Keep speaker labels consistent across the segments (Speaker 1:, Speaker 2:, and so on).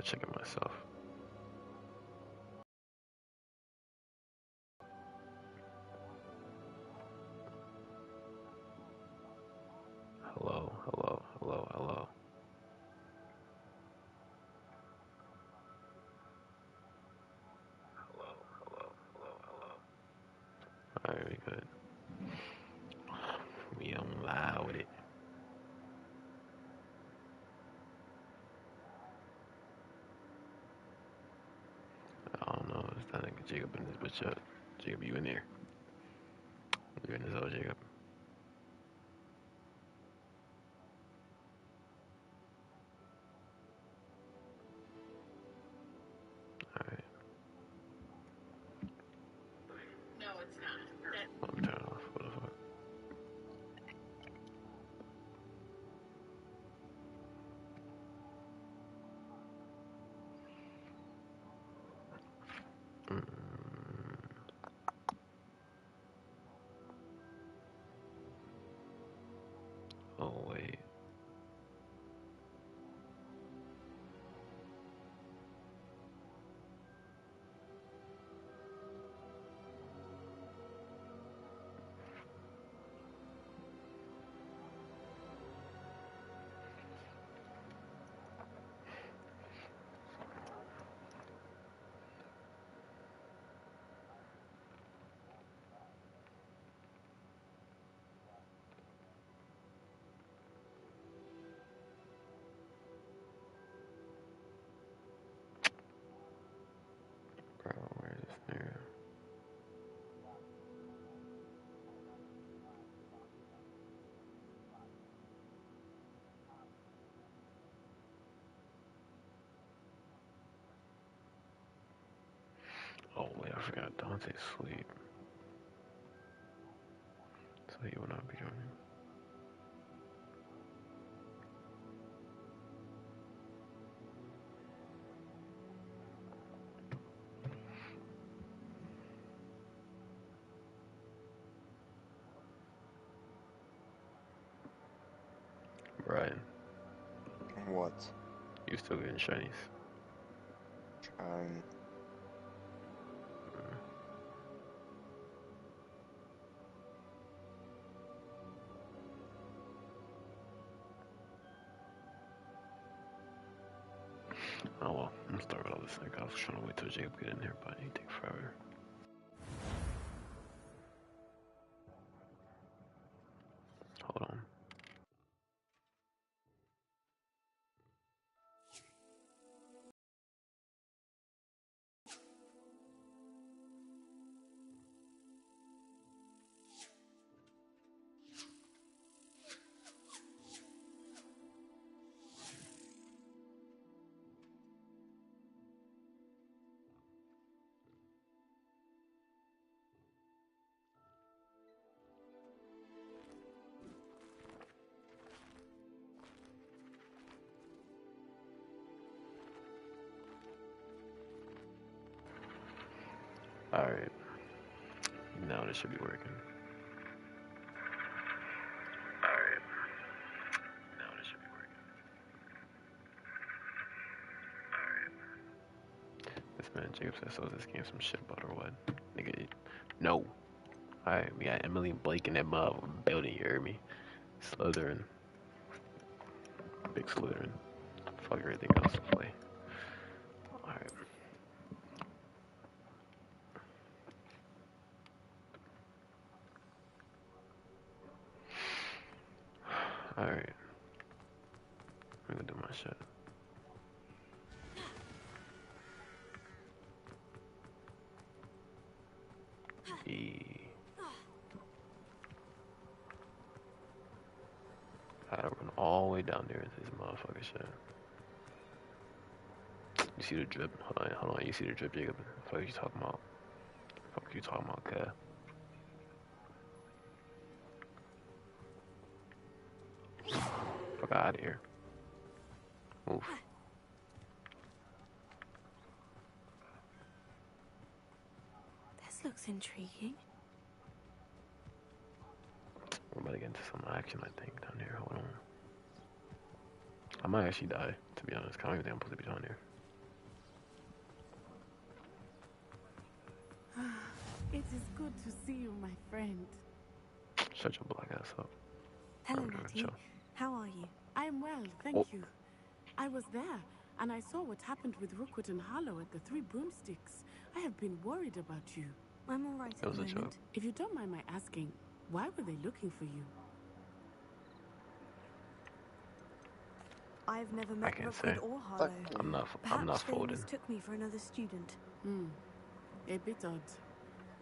Speaker 1: checking myself. Hello, hello, hello, hello. Hello, hello, hello, hello. Alright, we good. We on live with it. I don't know. It's time to get Jacob in this bitch up. Jacob, you in there? You in this hole, Jacob? Alright.
Speaker 2: No, it's not.
Speaker 1: I'm turning off. What the fuck? Mm. Oh, wait. Bro, where's this nigga? Oh, wait, I forgot Dante's asleep. So he will not be joining. Brian,
Speaker 3: What?
Speaker 1: you still getting shinies?
Speaker 3: Trying.
Speaker 1: Mm. Oh well, I'm gonna start with all this thing. I was trying to wait till Jacob get in here, but he take forever. Hold on. Alright, now this should be working. Alright, now this should be working. Alright. This man Jacob says, so this game some shit about or what? Nigga, no. Alright, we got Emily and Blake in that mother building, you heard me? Slytherin. Big Slytherin. Fuck everything else to play. Alright. Alright. I'm gonna do my shit. I gotta run all the way down there into this motherfucker shit. You see the drip? Hold on. You see the drip, Jacob? Fuck you talking about? Fuck you talking about, cuz? Fuck out of here. Move.
Speaker 2: This looks intriguing.
Speaker 1: We're about to get into some action, I think, down here. Hold on. I might actually die, to be honest. I don't even think I'm supposed to be down here.
Speaker 4: It is good to see you, my friend.
Speaker 1: Shut your black ass up.
Speaker 2: Hello,
Speaker 1: I'm doing
Speaker 2: Natty.
Speaker 1: chill.
Speaker 2: How are you?
Speaker 4: I am well, thank you. I was there, and I saw what happened with Rookwood and Harlow at the Three Broomsticks. I have been worried about you.
Speaker 2: I'm all right
Speaker 1: It
Speaker 2: at
Speaker 1: was
Speaker 2: the
Speaker 1: a
Speaker 2: moment.
Speaker 1: joke.
Speaker 4: If you don't mind my asking, why were they looking for you?
Speaker 2: I've never
Speaker 1: I
Speaker 2: met
Speaker 1: can't
Speaker 2: Rookwood
Speaker 1: say.
Speaker 2: or Harlow.
Speaker 1: I'm not
Speaker 2: Perhaps they
Speaker 1: folding.
Speaker 2: mistook me for another student.
Speaker 4: A bit odd.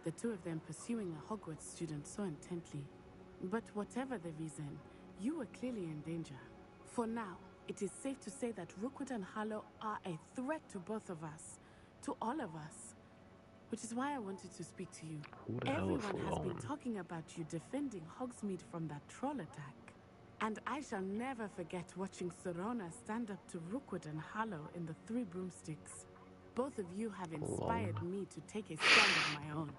Speaker 4: The two of them pursuing a Hogwarts student so intently. But whatever the reason, you were clearly in danger. For now, it is safe to say that Rookwood and Harlow are a threat to both of us. To all of us. Which is why I wanted to speak to you.
Speaker 1: Who the hell is
Speaker 4: Everyone has been
Speaker 1: alone?
Speaker 4: talking about you defending Hogsmeade from that troll attack. And I shall never forget watching Serona stand up to Rookwood and Harlow in the Three Broomsticks. Both of you have inspired me to take a stand of my own.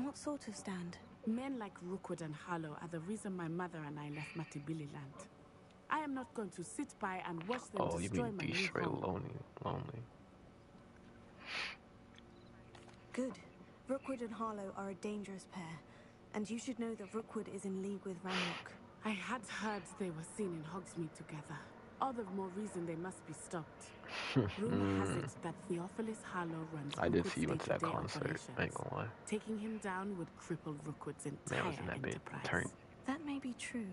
Speaker 2: What sort of stand?
Speaker 4: Men like Rookwood and Harlow are the reason my mother and I left Matibili-land. I am not going to sit by and watch them
Speaker 1: Oh, you
Speaker 4: destroy
Speaker 1: mean
Speaker 4: my new
Speaker 1: destroy
Speaker 4: home.
Speaker 1: lonely.
Speaker 2: Good. Rookwood and Harlow are a dangerous pair, and you should know that Rookwood is in league with Ranrock.
Speaker 4: I had heard they were seen in Hogsmeade together. All the more reason they must be stopped. Rumor has it that Theophilus Harlow runs
Speaker 1: I did
Speaker 4: Rookwood's
Speaker 1: see you went to that
Speaker 4: day-to-day
Speaker 1: concert.
Speaker 4: operations.
Speaker 1: I ain't gonna lie.
Speaker 4: Taking him down would cripple Rookwood's entire
Speaker 1: Man was in that bit.
Speaker 4: enterprise.
Speaker 1: Turned.
Speaker 2: That may be true,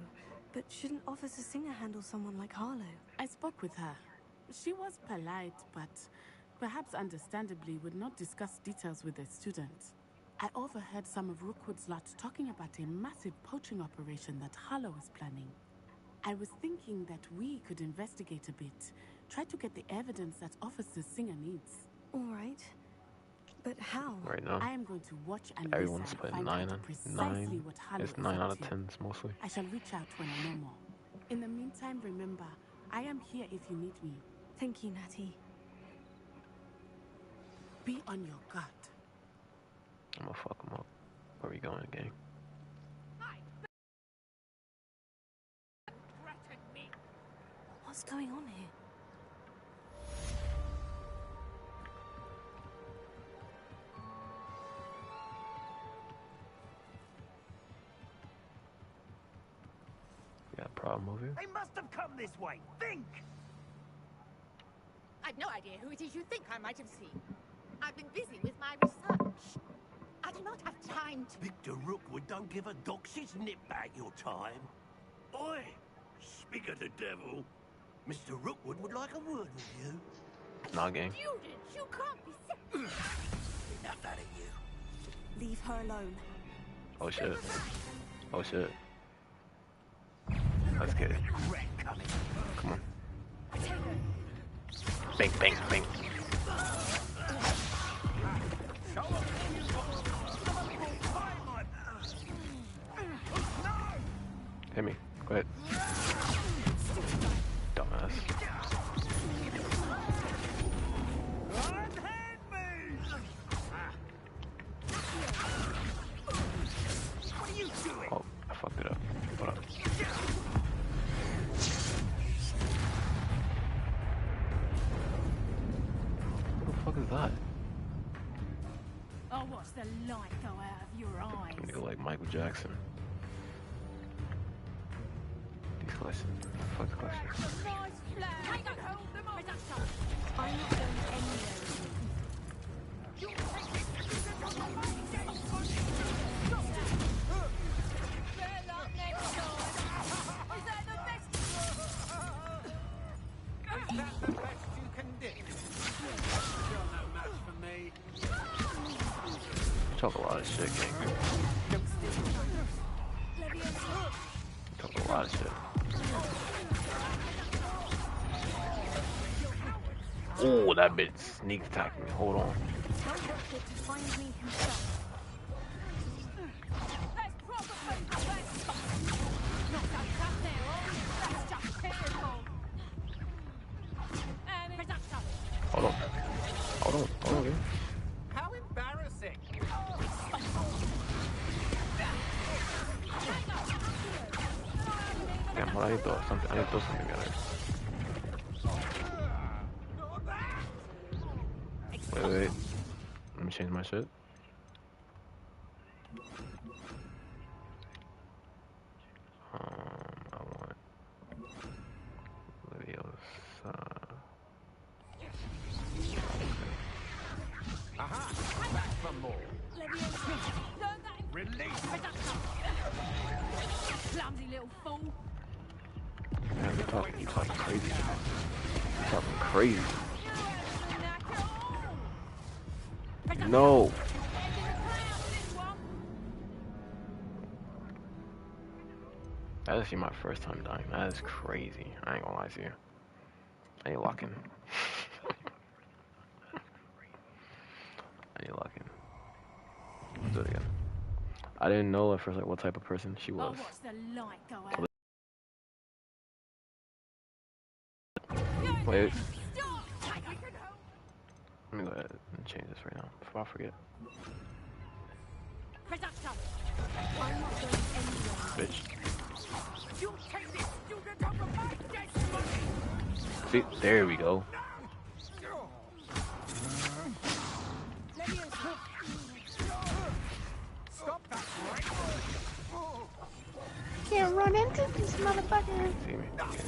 Speaker 2: but shouldn't Officer Singer handle someone like Harlow?
Speaker 4: I spoke with her. She was polite, but perhaps understandably would not discuss details with a student. I overheard some of Rookwood's lot talking about a massive poaching operation that Harlow is planning. I was thinking that we could investigate a bit, try to get the evidence that Officer Singer needs.
Speaker 2: All right. But how?
Speaker 1: Right now,
Speaker 4: I am going to watch and
Speaker 1: everyone's
Speaker 4: listen
Speaker 1: putting
Speaker 4: and find out precisely what Harlow
Speaker 1: It's
Speaker 4: is
Speaker 1: 9
Speaker 4: up
Speaker 1: out of
Speaker 4: to.
Speaker 1: 10s mostly.
Speaker 4: I shall reach out when I know more. In the meantime, remember, I am here if you need me.
Speaker 2: Thank you, Natty.
Speaker 4: Be on your guard.
Speaker 1: I'm gonna fuck them up. Where we going, gang?
Speaker 2: What's going on here?
Speaker 1: You got a problem over here?
Speaker 5: They must have come this way. Think!
Speaker 6: I've no idea who it is you think I might have seen. I've been busy with my research. I do not have time to...
Speaker 5: Victor Rookwood don't give a doxy's nip back your time. Oi! Speak of the devil. Mr. Rookwood would like a word with you.
Speaker 1: Nah, gang.
Speaker 6: Students, you can't be sick.
Speaker 5: Enough out of you.
Speaker 2: Leave her alone.
Speaker 1: Oh shit. Oh shit. Let's get it.
Speaker 5: Rat coming.
Speaker 1: Come on. Bang, bang, bang. Hit me. Go ahead. Dumbass.
Speaker 5: Unhand me! What are you doing?
Speaker 1: Oh, I fucked it up. What up? What the fuck is that?
Speaker 6: I'll watch the light go out of your eyes.
Speaker 1: Nigga like Michael Jackson. These questions. Fuck the questions.
Speaker 6: Nice flag. I don't hold them on.
Speaker 2: I'm not going anywhere with you.
Speaker 6: Fair luck next time. Is that the best?
Speaker 7: Is that the best you can do? You're no match for me.
Speaker 1: You talk a lot of shit, gang. You talk a lot of shit. Oh, that bitch sneak attacked me. Hold on.
Speaker 2: Tell Rookwood to find me himself.
Speaker 6: That's proper food. That's not so tough there, oh. That's just terrible. And production.
Speaker 1: Hold on. Hold on. Hold on, gang.
Speaker 7: How embarrassing.
Speaker 1: Damn, hold on. I need to throw something. I need to throw something at her. Wait. Let me change my shit. You talking crazy. You talking crazy. No. That is my first time dying. That is crazy. I ain't gonna lie to you. I ain't locking. I ain't locking. Let's do it again. I didn't know at first like what type of person she was.
Speaker 6: Watch the light go out.
Speaker 1: Wait. Let me go ahead and change this right now before I forget. Bitch. See, there we go.
Speaker 6: Can't run into this motherfucker.
Speaker 1: See me? Can't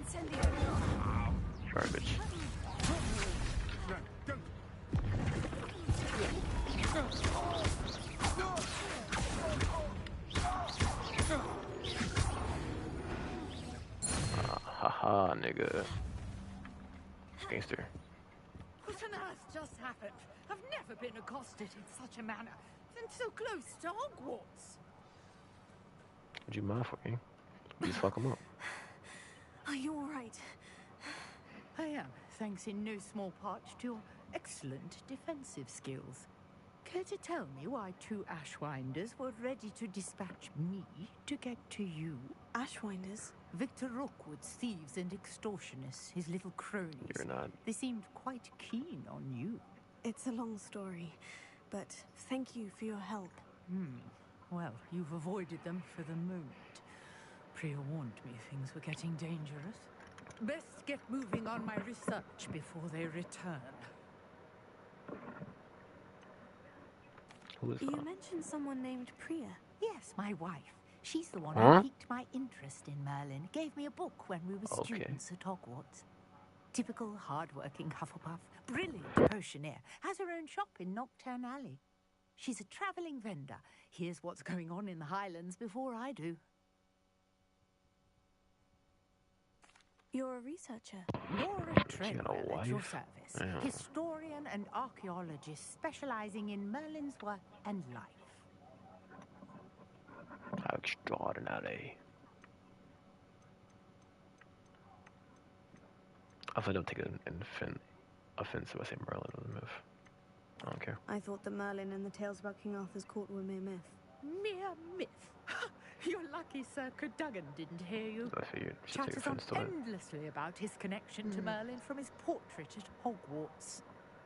Speaker 1: see me. Sorry, bitch. Haha, nigga. Gangster.
Speaker 6: What on earth just happened? I've never been accosted in such a manner. And so close to Hogwarts.
Speaker 1: Would you mind for me? Please fuck him up.
Speaker 2: Are you all right?
Speaker 6: I am, thanks in no small part to your excellent defensive skills. Care to tell me why 2 Ashwinders were ready to dispatch me to get to you?
Speaker 2: Ashwinders?
Speaker 6: Victor Rookwood's thieves and extortionists, his little cronies.
Speaker 1: You're not.
Speaker 6: They seemed quite keen on you.
Speaker 2: It's a long story, but thank you for your help.
Speaker 6: Well, you've avoided them for the moment. Pre-warned me things were getting dangerous. Best get moving on my research before they return.
Speaker 1: Who is
Speaker 2: You
Speaker 1: that?
Speaker 2: mentioned someone named Priya.
Speaker 6: Yes, my wife. She's the one
Speaker 1: Huh?
Speaker 6: who piqued my interest in Merlin. Gave me a book when we were
Speaker 1: Okay.
Speaker 6: students at Hogwarts. Typical hard-working Hufflepuff. Brilliant potioneer. Has her own shop in Knockturn Alley. She's a travelling vendor. Here's what's going on in the Highlands before I do.
Speaker 2: You're a researcher.
Speaker 6: Nora Treadwell at your
Speaker 1: wife?
Speaker 6: service.
Speaker 1: Yeah.
Speaker 6: Historian and archaeologist specialising in Merlin's work and life.
Speaker 1: How extraordinary. I thought don't take an offense if I say Merlin was a myth. I don't care.
Speaker 2: I thought that Merlin and the tales about King Arthur's court were mere myth.
Speaker 6: Mere myth. You're lucky Sir Cadogan didn't hear you.
Speaker 1: I figured you should take
Speaker 6: Chatters on
Speaker 1: offense to it.
Speaker 6: endlessly about his connection to Merlin from his portrait at Hogwarts.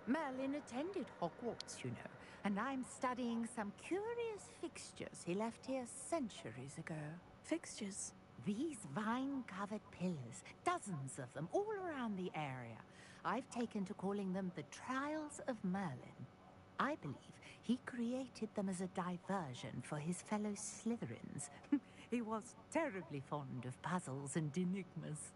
Speaker 6: Merlin attended Hogwarts, you know, and I'm studying some curious fixtures he left here centuries ago.
Speaker 2: Fixtures?
Speaker 6: These vine-covered pillars, dozens of them, all around the area. I've taken to calling them the Trials of Merlin. I believe he created them as a diversion for his fellow Slytherins. He was terribly fond of puzzles and enigmas.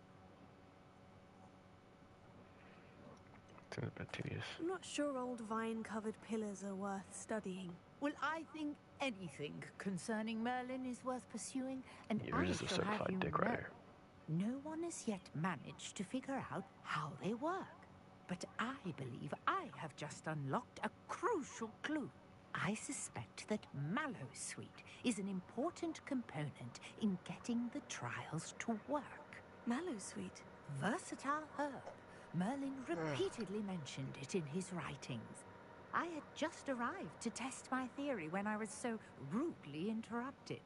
Speaker 1: Seems a bit tedious.
Speaker 2: I'm not sure old vine-covered pillars are worth studying.
Speaker 6: Well, I think anything concerning Merlin is worth pursuing, and
Speaker 1: You're
Speaker 6: I
Speaker 1: just a
Speaker 6: shall have
Speaker 1: certified
Speaker 6: you
Speaker 1: dick
Speaker 6: know,
Speaker 1: rider.
Speaker 6: no one has yet managed to figure out how they work. But I believe I have just unlocked a crucial clue. I suspect that Mallowsweet is an important component in getting the trials to work.
Speaker 2: Mallowsweet?
Speaker 6: Versatile herb. Merlin repeatedly mentioned it in his writings. I had just arrived to test my theory when I was so rudely interrupted.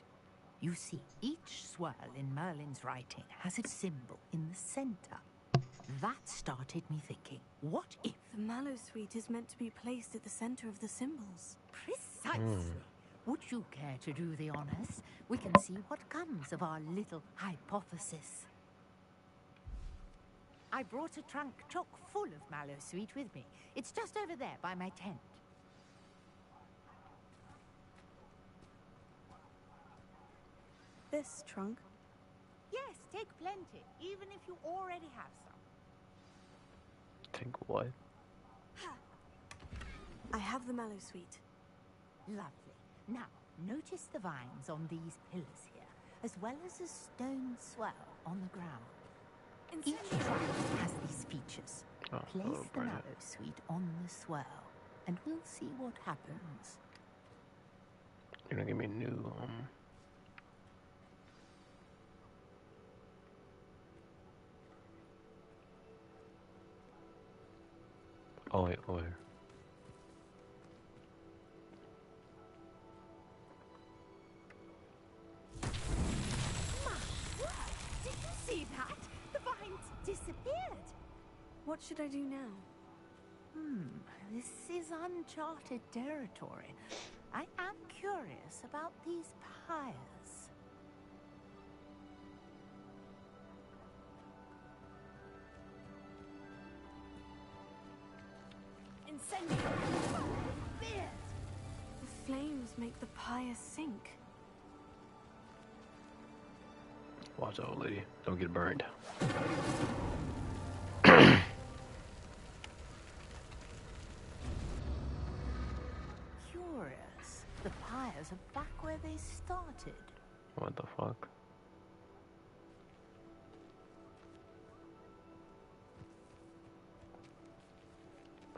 Speaker 6: You see, each swirl in Merlin's writing has its symbol in the center. That started me thinking, what if...
Speaker 2: The Mallowsweet is meant to be placed at the center of the symbols.
Speaker 6: Precisely. Would you care to do the honors? We can see what comes of our little hypothesis. I brought a trunk chock full of Mallowsweet with me. It's just over there by my tent.
Speaker 2: This trunk?
Speaker 6: Yes, take plenty, even if you already have some.
Speaker 1: Think what?
Speaker 2: I have the Mallowsweet.
Speaker 6: Lovely. Now, notice the vines on these pillars here. as well as a stone swell on the ground. Each trial has these features.
Speaker 1: Oh,
Speaker 6: Place the
Speaker 1: burn
Speaker 6: mallow
Speaker 1: it.
Speaker 6: sweet on the swell, and we'll see what happens.
Speaker 1: You're gonna give me new, Oh, wait, wait.
Speaker 6: Did you see that? The vines disappeared.
Speaker 2: What should I do now?
Speaker 6: This is uncharted territory. I am curious about these pyres.
Speaker 2: Incendio!
Speaker 6: Fierce!
Speaker 2: The flames make the pyre sink.
Speaker 1: Watch out, lady. Don't get burned.
Speaker 6: Curious. The pyres are back where they started.
Speaker 1: What the fuck?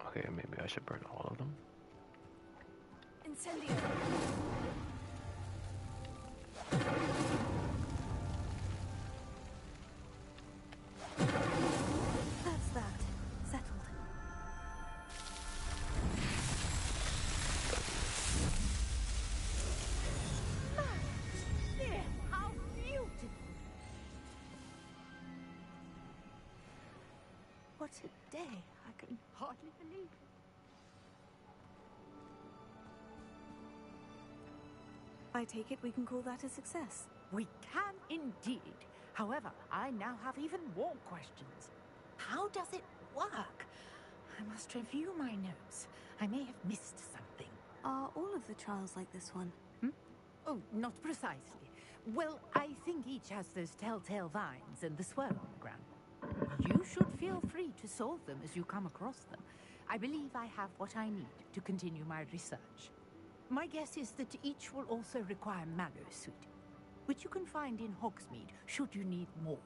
Speaker 1: Okay, maybe I should burn all of them.
Speaker 2: Incendio! That's that. Settled.
Speaker 6: There! How beautiful! What a day! I can hardly believe it.
Speaker 2: I take it we can call that a success.
Speaker 6: We can indeed. However, I now have even more questions. How does it work? I must review my notes. I may have missed something.
Speaker 2: Are all of the trials like this one?
Speaker 6: Oh, not precisely. Well, I think each has those telltale vines and the swirl on the ground. You should feel free to solve them as you come across them. I believe I have what I need to continue my research. My guess is that each will also require mallowsweet, which you can find in Hogsmeade should you need more.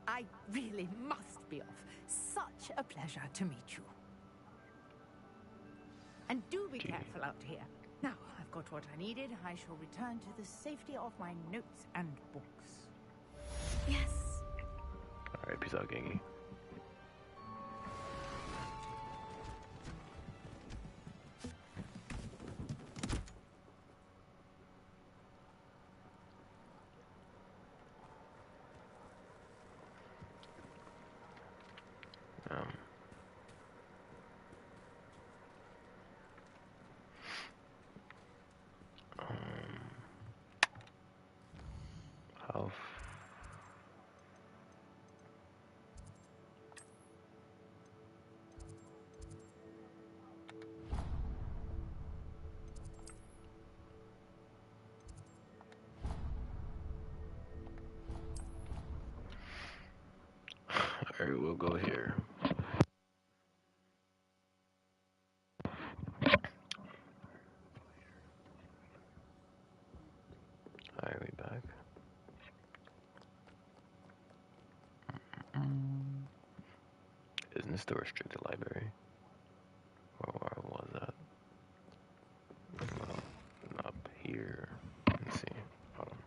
Speaker 6: I really must be off. Such a pleasure to meet you. And do be careful out here. Now, I've got what I needed. I shall return to the safety of my notes and books.
Speaker 2: Yes.
Speaker 1: Alright, peace out, gangy. How Alright, we'll go here. Alright, we back. Isn't this the restricted library? Where was that? Up here. Let's see. Hold on.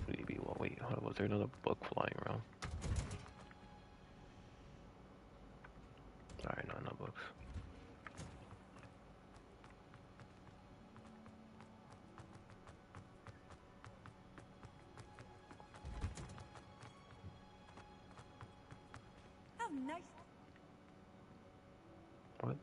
Speaker 1: Maybe, well, wait, hold on, was there another book flying around? Alright, no books.
Speaker 6: nice.
Speaker 1: What?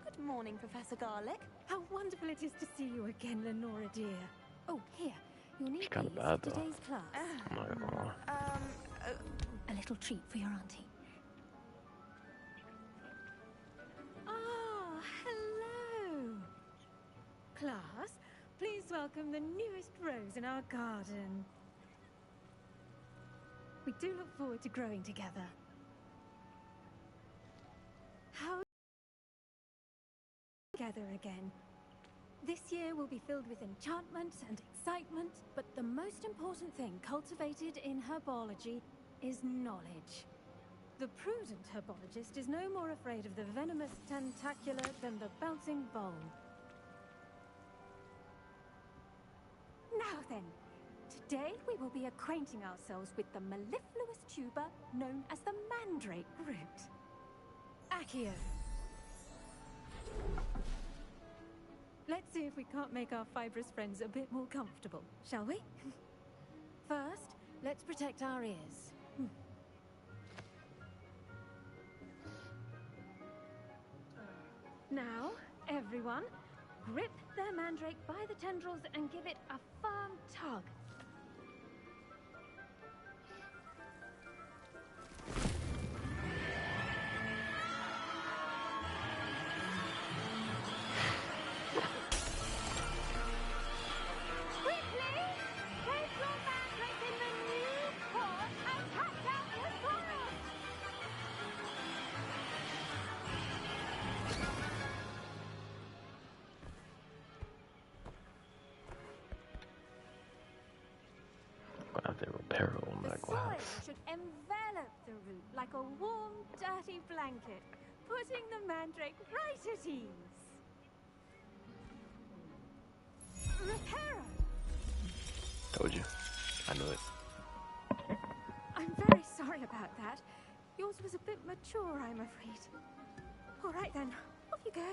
Speaker 2: Good morning, Professor Garlic.
Speaker 8: How wonderful it is to see you again, Lenora dear. Oh, here. You'll need
Speaker 1: She's kind of
Speaker 8: these
Speaker 1: bad
Speaker 8: for
Speaker 1: though.
Speaker 8: today's class.
Speaker 1: I'm not gonna lie.
Speaker 8: A little treat for your auntie. Ah, hello. Class, please welcome the newest rose in our garden. We do look forward to growing together. How together again? This year will be filled with enchantment and excitement, but the most important thing cultivated in herbology is knowledge. The prudent herbologist is no more afraid of the venomous tentacular than the bouncing bowl. Now then, today we will be acquainting ourselves with the mellifluous tuber known as the mandrake root. Accio. Let's see if we can't make our fibrous friends a bit more comfortable, shall we? First, let's protect our ears. Now, everyone, grip their mandrake by the tendrils and give it a firm tug.
Speaker 1: I have to repair all my
Speaker 8: The soil
Speaker 1: glass.
Speaker 8: should envelop the root like a warm, dirty blanket, putting the mandrake right at ease. Reparo!
Speaker 1: Told you. I knew it.
Speaker 8: I'm very sorry about that. Yours was a bit mature, I'm afraid. All right then, off you go.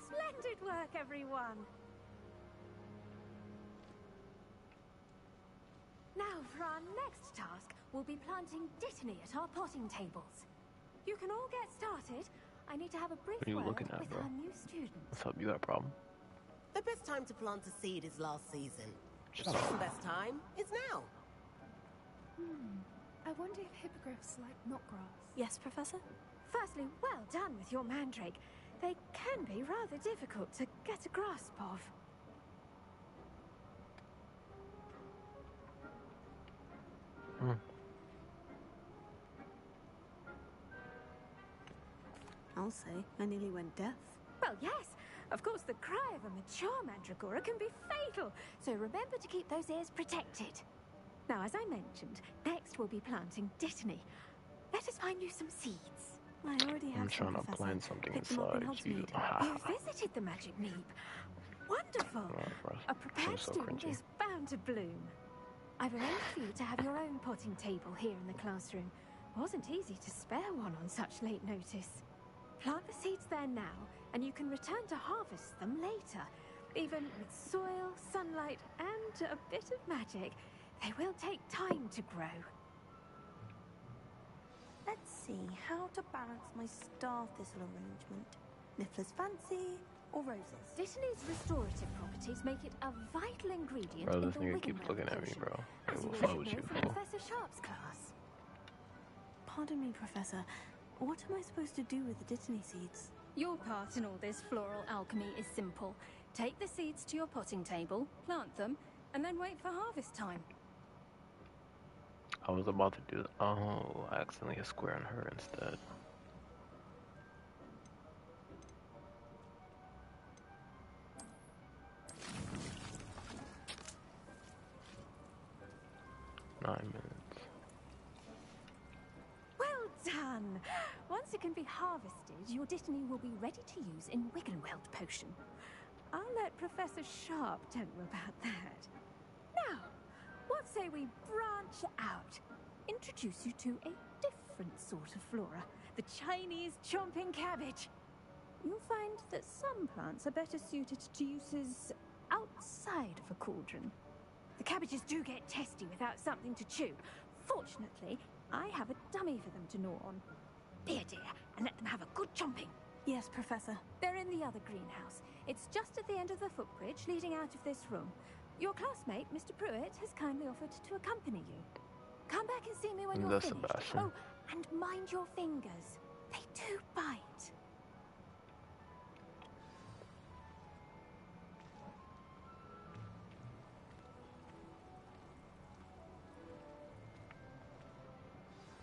Speaker 8: Splendid work, everyone. Now, for our next task, we'll be planting dittany at our potting tables. You can all get started. I need to have a brief
Speaker 1: What are you
Speaker 8: word
Speaker 1: looking at,
Speaker 8: with
Speaker 1: bro?
Speaker 8: our new student.
Speaker 1: What's up? You got a problem?
Speaker 9: The best time to plant a seed is last season.
Speaker 1: Shut
Speaker 9: The
Speaker 1: up.
Speaker 9: second best time is now.
Speaker 10: I wonder if hippogriffs like knotgrass.
Speaker 2: Yes, Professor?
Speaker 8: Firstly, well done with your mandrake. They can be rather difficult to get a grasp of.
Speaker 2: I'll say, I nearly went deaf.
Speaker 8: Well, yes. Of course, the cry of a mature mandragora can be fatal, so remember to keep those ears protected. Now, as I mentioned, next we'll be planting dittany. Let us find you some seeds.
Speaker 2: I already have
Speaker 1: I'm
Speaker 2: some,
Speaker 1: trying to
Speaker 2: Professor.
Speaker 1: plant something
Speaker 2: Pick them up in
Speaker 1: inside you.
Speaker 2: Hogsmeade.
Speaker 8: You visited the magic neep. Wonderful. A prepared
Speaker 1: so
Speaker 8: student
Speaker 1: cringy.
Speaker 8: is bound to bloom. I've arranged for you to have your own potting table here in the classroom. Wasn't easy to spare one on such late notice. Plant the seeds there now, and you can return to harvest them later. Even with soil, sunlight, and a bit of magic, they will take time to grow.
Speaker 2: Let's see how to balance my star thistle arrangement. Niffler's fancy or roses?
Speaker 8: Dittany's restorative properties make it a vital ingredient
Speaker 1: Bro,
Speaker 8: in
Speaker 1: this
Speaker 8: the
Speaker 1: nigga keeps
Speaker 8: Wiggenweld
Speaker 1: looking at me,
Speaker 8: potion,
Speaker 1: bro.
Speaker 8: as
Speaker 1: I
Speaker 8: you
Speaker 1: will
Speaker 8: all
Speaker 1: fuck
Speaker 8: should
Speaker 1: with
Speaker 8: know
Speaker 1: you,
Speaker 8: from
Speaker 1: fool.
Speaker 8: Professor Sharp's class.
Speaker 2: Pardon me, Professor. What am I supposed to do with the dittany seeds?
Speaker 8: Your part in all this floral alchemy is simple. Take the seeds to your potting table, plant them, and then wait for harvest time.
Speaker 1: I was about to do. Oh, I accidentally hit square on her instead. Nine minutes.
Speaker 8: Well done! Once it can be harvested, your dittany will be ready to use in Wiggenweld potion. I'll let Professor Sharp tell you about that. Now, what say we branch out? introduce you to a different sort of flora, the Chinese chomping cabbage. You'll find that some plants are better suited to uses outside of a cauldron. The cabbages do get testy without something to chew. Fortunately, I have a dummy for them to gnaw on. Be a dear and let them have a good chomping.
Speaker 2: Yes, Professor.
Speaker 8: They're in the other greenhouse. It's just at the end of the footbridge leading out of this room. Your classmate, Mr. Pruitt, has kindly offered to accompany you. Come back and see me when you're finished.
Speaker 1: Sebastian.
Speaker 8: Oh, and mind your fingers. They do bite.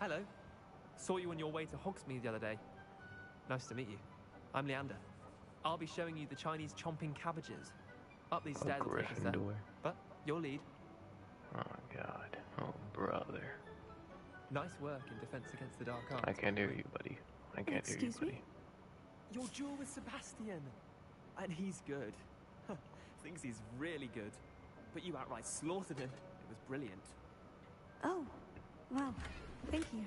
Speaker 11: Hello. Saw you on your way to Hogsmeade the other day. Nice to meet you. I'm Leander. I'll be showing you the Chinese chomping cabbages. Up these stairs will take us there. But your lead.
Speaker 1: Oh God. Oh brother.
Speaker 11: Nice work in defense against the dark arts.
Speaker 1: I can't hear you, buddy. I can't hear you, buddy.
Speaker 11: Your duel with Sebastian. And he's good. Thinks he's really good. But you outright slaughtered him. It was brilliant.
Speaker 2: Oh, well, thank you.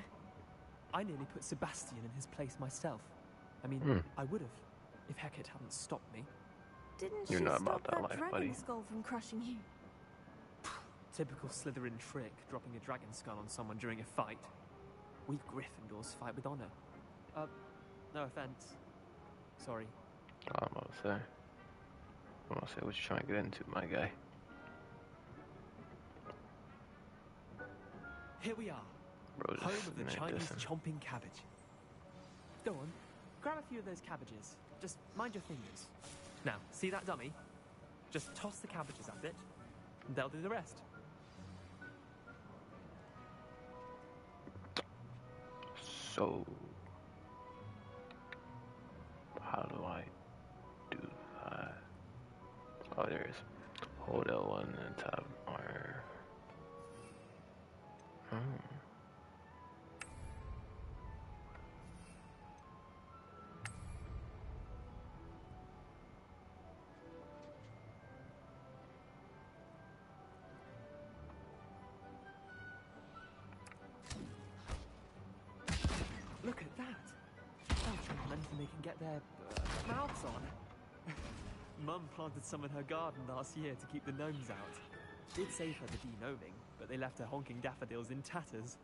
Speaker 11: I nearly put Sebastian in his place myself. I mean, I would have, if Hecate hadn't stopped me.
Speaker 2: Didn't
Speaker 1: You're
Speaker 2: she
Speaker 1: not
Speaker 2: stop
Speaker 1: about that life,
Speaker 2: dragon
Speaker 1: buddy.
Speaker 2: skull from crushing you?
Speaker 11: Typical Slytherin trick, dropping a dragon skull on someone during a fight. We Gryffindors fight with honor. No offense. Sorry.
Speaker 1: I'm gonna say what you trying to get into, my guy.
Speaker 11: Here we are.
Speaker 1: Bro,
Speaker 11: Home of the Chinese
Speaker 1: dissing.
Speaker 11: chomping cabbage. Go on, grab a few of those cabbages. Just mind your fingers. Now, see that dummy? Just toss the cabbages at it, and they'll do the rest.
Speaker 1: So, how do I do that? Oh, there is. Hold L1 and tab R.
Speaker 11: Look at that. They'll jump on anything they can get their mouths on. Mum planted some in her garden last year to keep the gnomes out. Did save her the de-gnoming, but they left her honking daffodils in tatters.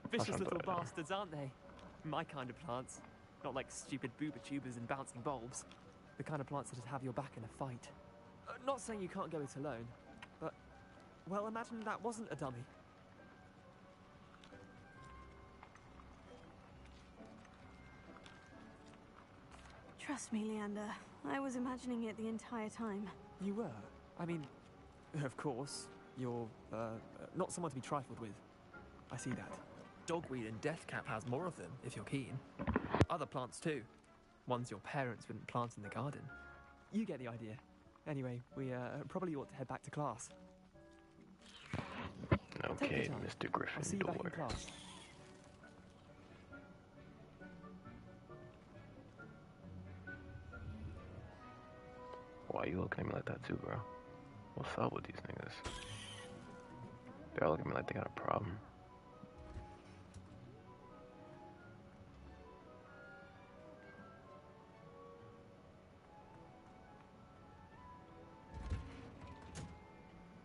Speaker 11: Vicious little bastards, aren't they? My kind of plants. Not like stupid booba tubers and bouncing bulbs. The kind of plants that'd have your back in a fight. Not saying you can't go it alone, but, well, imagine that wasn't a dummy.
Speaker 2: Trust me, Leander. I was imagining it the entire time.
Speaker 11: You were? I mean, of course, you're, not someone to be trifled with. I see that. Dogweed and deathcap has more of them, if you're keen. Other plants, too. Ones your parents wouldn't plant in the garden. You get the idea. Anyway, we, probably ought to head back to class.
Speaker 1: Okay, Mr. Griffin.
Speaker 11: I'll see you back in class.
Speaker 1: Why you looking at me like that too, bro? What's up with these niggas? They're all looking at me like they got a problem.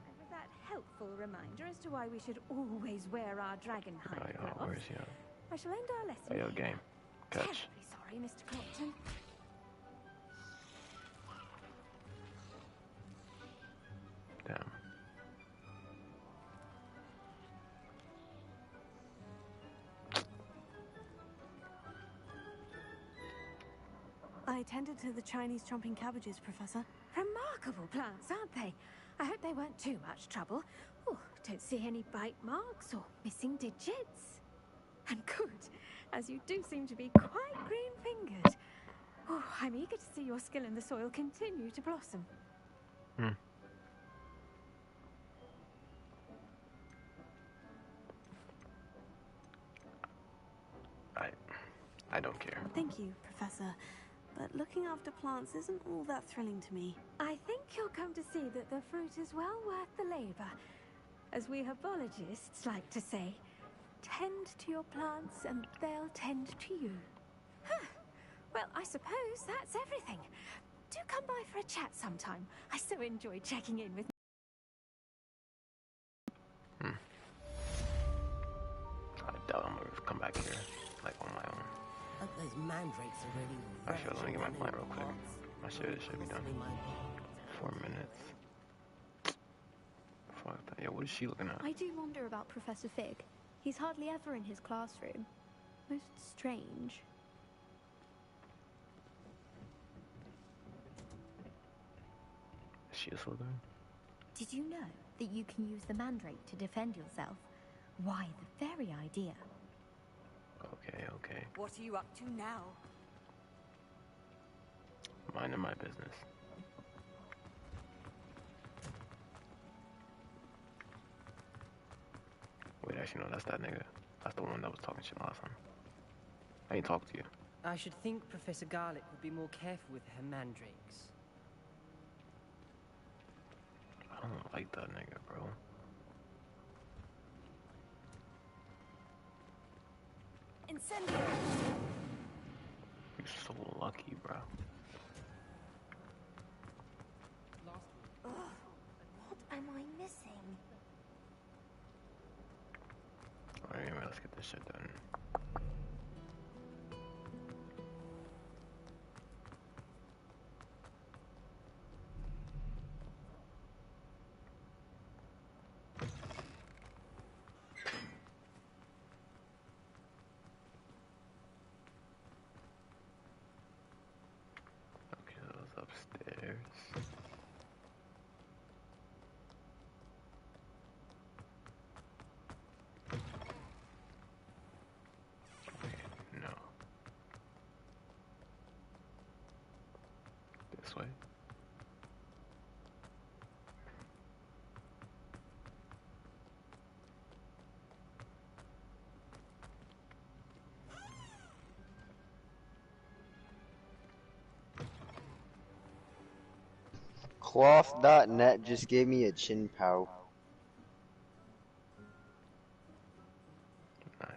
Speaker 8: And with that helpful reminder as to why we should always wear our dragon hide gloves, I shall end our lesson.
Speaker 1: Hey, yo, game. Catch.
Speaker 8: Terribly sorry, Mr. Clopton.
Speaker 1: Damn.
Speaker 2: I tended to the Chinese chomping cabbages, Professor.
Speaker 8: Remarkable plants, aren't they? I hope they weren't too much trouble. Oh, don't see any bite marks or missing digits. And good, as you do seem to be quite green-fingered. Oh, I'm eager to see your skill in the soil continue to blossom.
Speaker 1: I don't care.
Speaker 2: Thank you, Professor. But looking after plants isn't all that thrilling to me.
Speaker 8: I think you'll come to see that the fruit is well worth the labor. As we herbologists like to say, tend to your plants and they'll tend to you. Huh. Well, I suppose that's everything. Do come by for a chat sometime. I so enjoy checking in with...
Speaker 1: I doubt I'm gonna come back here, like, on my own.
Speaker 9: Hope those mandrakes are ready.
Speaker 1: Actually, let me get my plant real quick. My shit should be done. 4 minutes. Fuck that. Yeah, what is she looking at?
Speaker 10: I do wonder about Professor Fig. He's hardly ever in his classroom. Most strange.
Speaker 1: Is she a Slytherin?
Speaker 12: Did you know that you can use the mandrake to defend yourself? Why, the very idea.
Speaker 1: Okay, okay.
Speaker 2: What are you up to now?
Speaker 1: Minding my business. Wait, actually, no, that's that nigga. That's the one that was talking shit last time. I ain't talk to you.
Speaker 13: I should think Professor Garlick would be more careful with her mandrakes.
Speaker 1: I don't like that nigga, bro.
Speaker 2: Incendio!
Speaker 1: You're so lucky, bro.
Speaker 12: Ugh, what am I missing?
Speaker 1: Alright, anyway, let's get this shit done. Okay, that was upstairs. No. This way.
Speaker 3: Cloth.net just gave me a chin pow.
Speaker 1: Nice.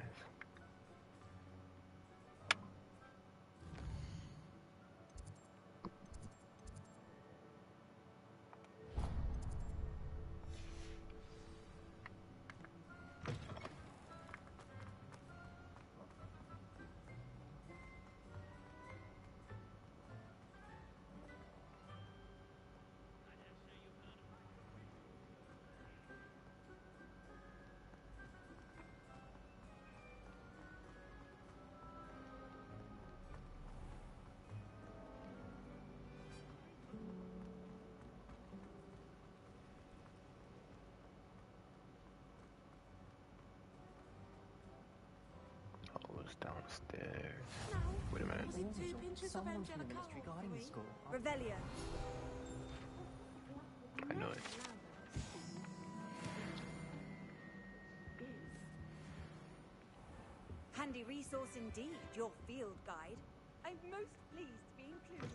Speaker 1: Oh, it's downstairs. Wait a minute.
Speaker 13: Someone from the ministry guarding the school.
Speaker 2: Revelio.
Speaker 1: I know it.
Speaker 2: Handy resource indeed, your field guide. I'm most pleased to be included.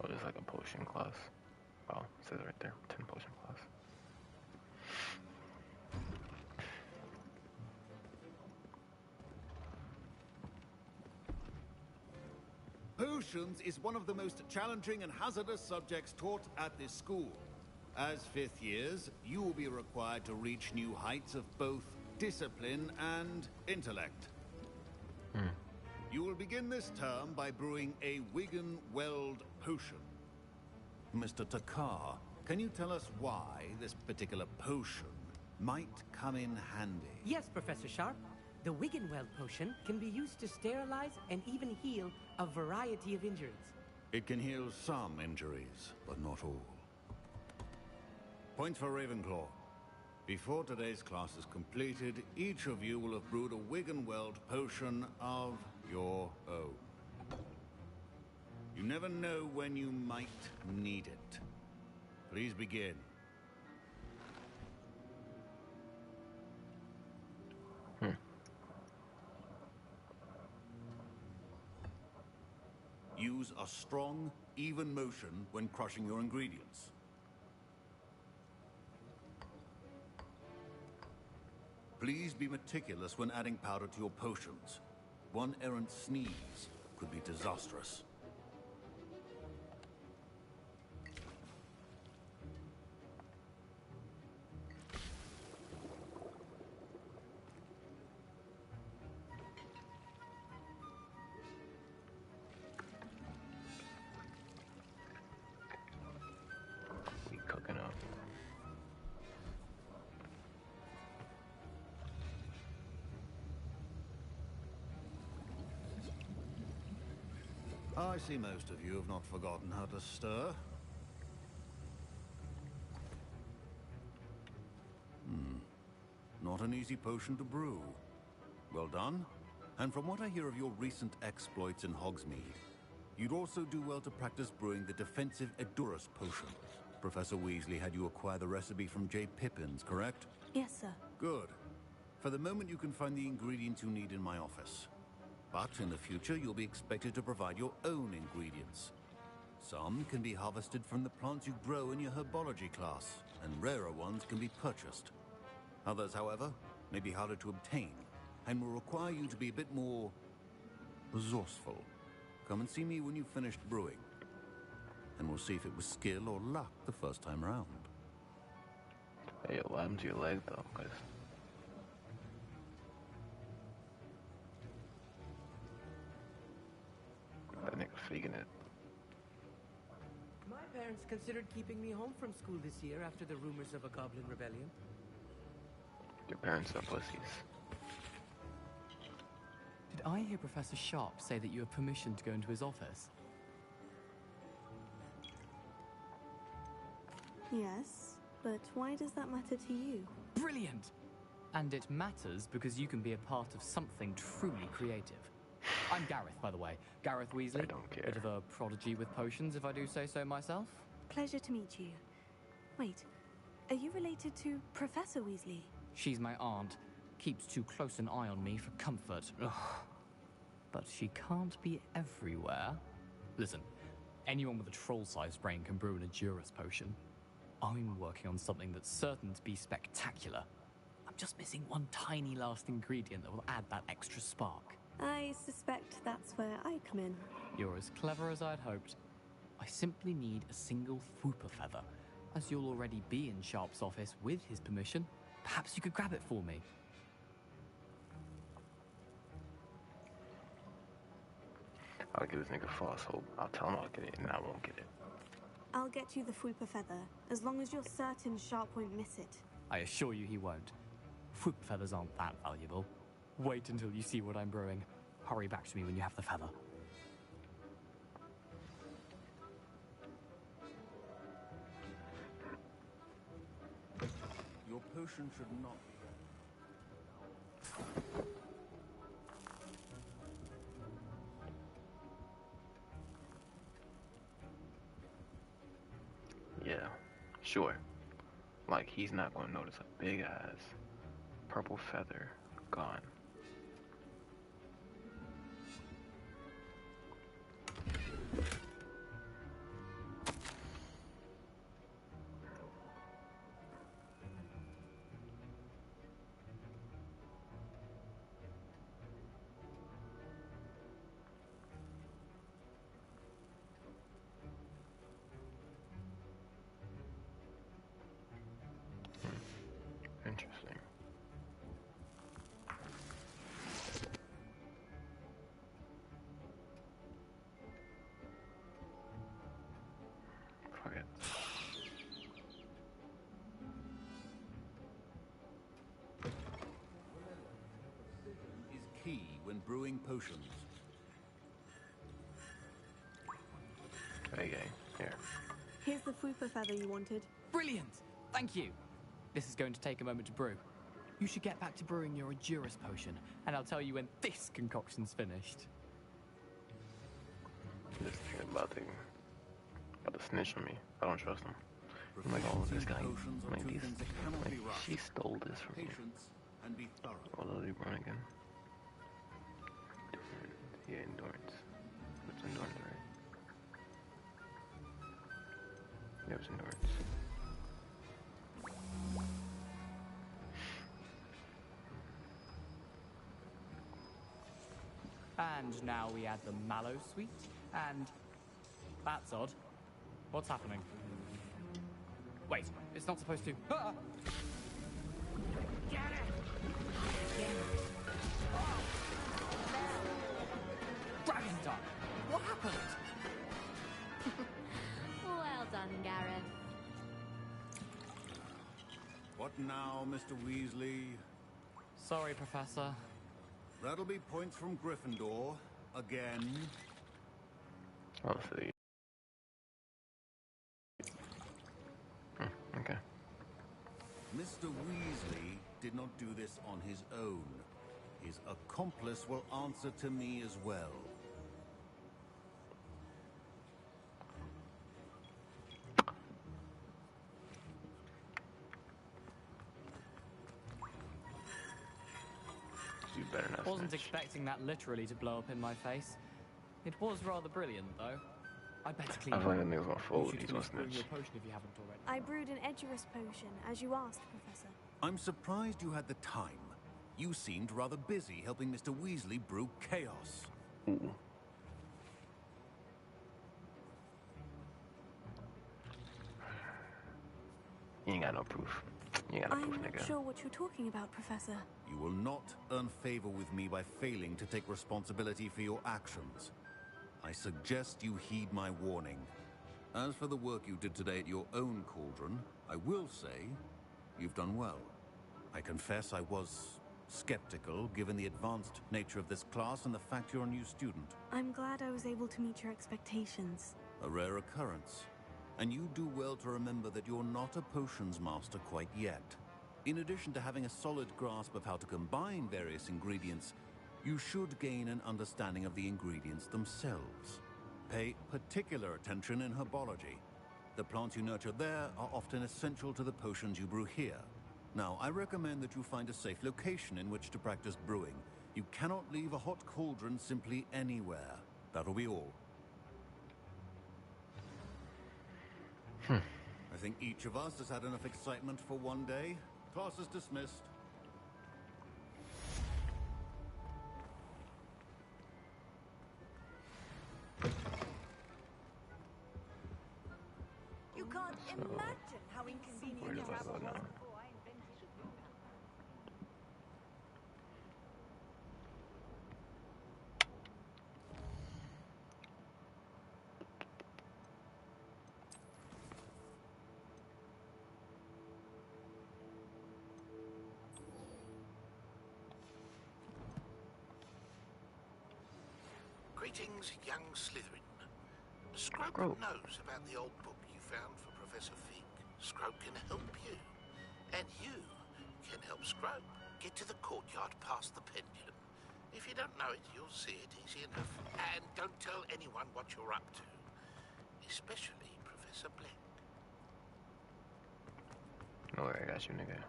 Speaker 1: Oh, there's like a potion class. Oh, it says it right there. 10 potion class.
Speaker 7: Potions is one of the most challenging and hazardous subjects taught at this school. As 5th years, you will be required to reach new heights of both discipline and intellect. You will begin this term by brewing a Wigan Weld potion. Mr. Takar, can you tell us why this particular potion might come in handy?
Speaker 13: Yes, Professor Sharp. The Wiggenweld potion can be used to sterilize and even heal a variety of injuries.
Speaker 7: It can heal some injuries, but not all. Point for Ravenclaw. Before today's class is completed, each of you will have brewed a Wiggenweld potion of your own. You never know when you might need it. Please begin. Use use a strong, even motion when crushing your ingredients. Please be meticulous when adding powder to your potions. One errant sneeze could be disastrous.
Speaker 1: We cooking up.
Speaker 7: I see most of you have not forgotten how to stir. Not an easy potion to brew. Well done. And from what I hear of your recent exploits in Hogsmeade, you'd also do well to practice brewing the defensive Edurus potion. Professor Weasley had you acquire the recipe from J. Pippin's, correct?
Speaker 2: Yes, sir.
Speaker 7: Good. For the moment, you can find the ingredients you need in my office. But in the future, you'll be expected to provide your own ingredients. Some can be harvested from the plants you grow in your herbology class, and rarer ones can be purchased. Others, however, may be harder to obtain, and will require you to be a bit more resourceful. Come and see me when you've finished brewing, and we'll see if it was skill or luck the first time round.
Speaker 1: Hey, what happened to your leg though? Cause that nigga faking it.
Speaker 13: My parents considered keeping me home from school this year after the rumors of a goblin rebellion.
Speaker 1: Your parents are pussies.
Speaker 14: Did I hear Professor Sharp say that you have permission to go into his office?
Speaker 2: Yes, but why does that matter to you?
Speaker 14: Brilliant! And it matters because you can be a part of something truly creative. I'm Gareth, by the way. Gareth Weasley.
Speaker 1: I don't care.
Speaker 14: Bit of a prodigy with potions, if I do say so myself.
Speaker 2: Pleasure to meet you. Wait, are you related to Professor Weasley?
Speaker 14: She's my aunt. Keeps too close an eye on me for comfort. Ugh. But she can't be everywhere. Listen, anyone with a troll-sized brain can brew an Edurus potion. I'm working on something that's certain to be spectacular. I'm just missing one tiny last ingredient that will add that extra spark.
Speaker 2: I suspect that's where I come in.
Speaker 14: You're as clever as I'd hoped. I simply need a single Fwooper feather. As you'll already be in Sharp's office with his permission, perhaps you could grab it for me.
Speaker 1: I'll give this nigga false hope. I'll tell him I'll get it, and I won't get it.
Speaker 2: I'll get you the Fwooper feather, as long as you're certain Sharp won't miss it.
Speaker 14: I assure you he won't. Fwooper feathers aren't that valuable. Wait until you see what I'm brewing. Hurry back to me when you have the feather.
Speaker 7: Your potion should not be.
Speaker 1: Yeah, sure. Like he's not gonna notice a big ass purple feather gone. Interesting. Fuck it.
Speaker 7: Is key when brewing potions.
Speaker 1: Okay, here.
Speaker 2: Here's the Fwooper feather you wanted.
Speaker 14: Brilliant! Thank you! This is going to take a moment to brew. You should get back to brewing your Edurus potion, and I'll tell you when this concoction's finished.
Speaker 1: This nigga about to snitch on me. I don't trust him. I'm like, oh, this guy, like, she stole this from me. What will he run again? Yeah, endurance. What's endurance, right? There was Nords.
Speaker 14: And now we add the mallow sweet, and that's odd. What's happening? Wait, it's not supposed to. Ah! Dragon time! What happened?
Speaker 8: Well done, Gareth.
Speaker 7: What now, Mr. Weasley?
Speaker 14: Sorry, Professor.
Speaker 7: That'll be points from Gryffindor. Again.
Speaker 1: I'll see. Okay.
Speaker 7: Mr. Weasley did not do this on his own. His accomplice will answer to me as well.
Speaker 1: You better not
Speaker 14: Wasn't
Speaker 1: snitch.
Speaker 14: expecting that literally to blow up in my face. It was rather brilliant, though. I better clean
Speaker 1: I
Speaker 14: up.
Speaker 1: feel like the nigga's gonna
Speaker 14: You
Speaker 1: fold.
Speaker 14: should
Speaker 1: He's
Speaker 14: finish
Speaker 1: gonna
Speaker 14: brewing your
Speaker 1: snitch.
Speaker 14: potion if you haven't already.
Speaker 2: I brewed an Edurus potion, as you asked, Professor.
Speaker 7: I'm surprised you had the time. You seemed rather busy helping Mr. Weasley brew chaos.
Speaker 1: Ooh. You ain't got no proof. You ain't got no proof,
Speaker 2: I'm
Speaker 1: nigga.
Speaker 2: not sure what you're talking about, Professor.
Speaker 7: You will not earn favor with me by failing to take responsibility for your actions. I suggest you heed my warning. As for the work you did today at your own cauldron, I will say you've done well. I confess I was skeptical, given the advanced nature of this class and the fact you're a new student.
Speaker 2: I'm glad I was able to meet your expectations.
Speaker 7: A rare occurrence. And you do well to remember that you're not a potions master quite yet. In addition to having a solid grasp of how to combine various ingredients, you should gain an understanding of the ingredients themselves. Pay particular attention in herbology. The plants you nurture there are often essential to the potions you brew here. Now, I recommend that you find a safe location in which to practice brewing. You cannot leave a hot cauldron simply anywhere. That'll be all. I think each of us has had enough excitement for one day. Class is dismissed.
Speaker 2: You can't imagine how
Speaker 1: Where
Speaker 2: inconvenient
Speaker 1: do I
Speaker 2: travel
Speaker 1: go
Speaker 2: was.
Speaker 1: now?
Speaker 15: Greetings, young Slytherin. Scrope knows about the old book you found for Professor Fig. Scrope can help you. And you can help Scrope get to the courtyard past the pendulum. If you don't know it, you'll see it easy enough. And don't tell anyone what you're up to. Especially Professor Black.
Speaker 1: No way, I got you, nigga.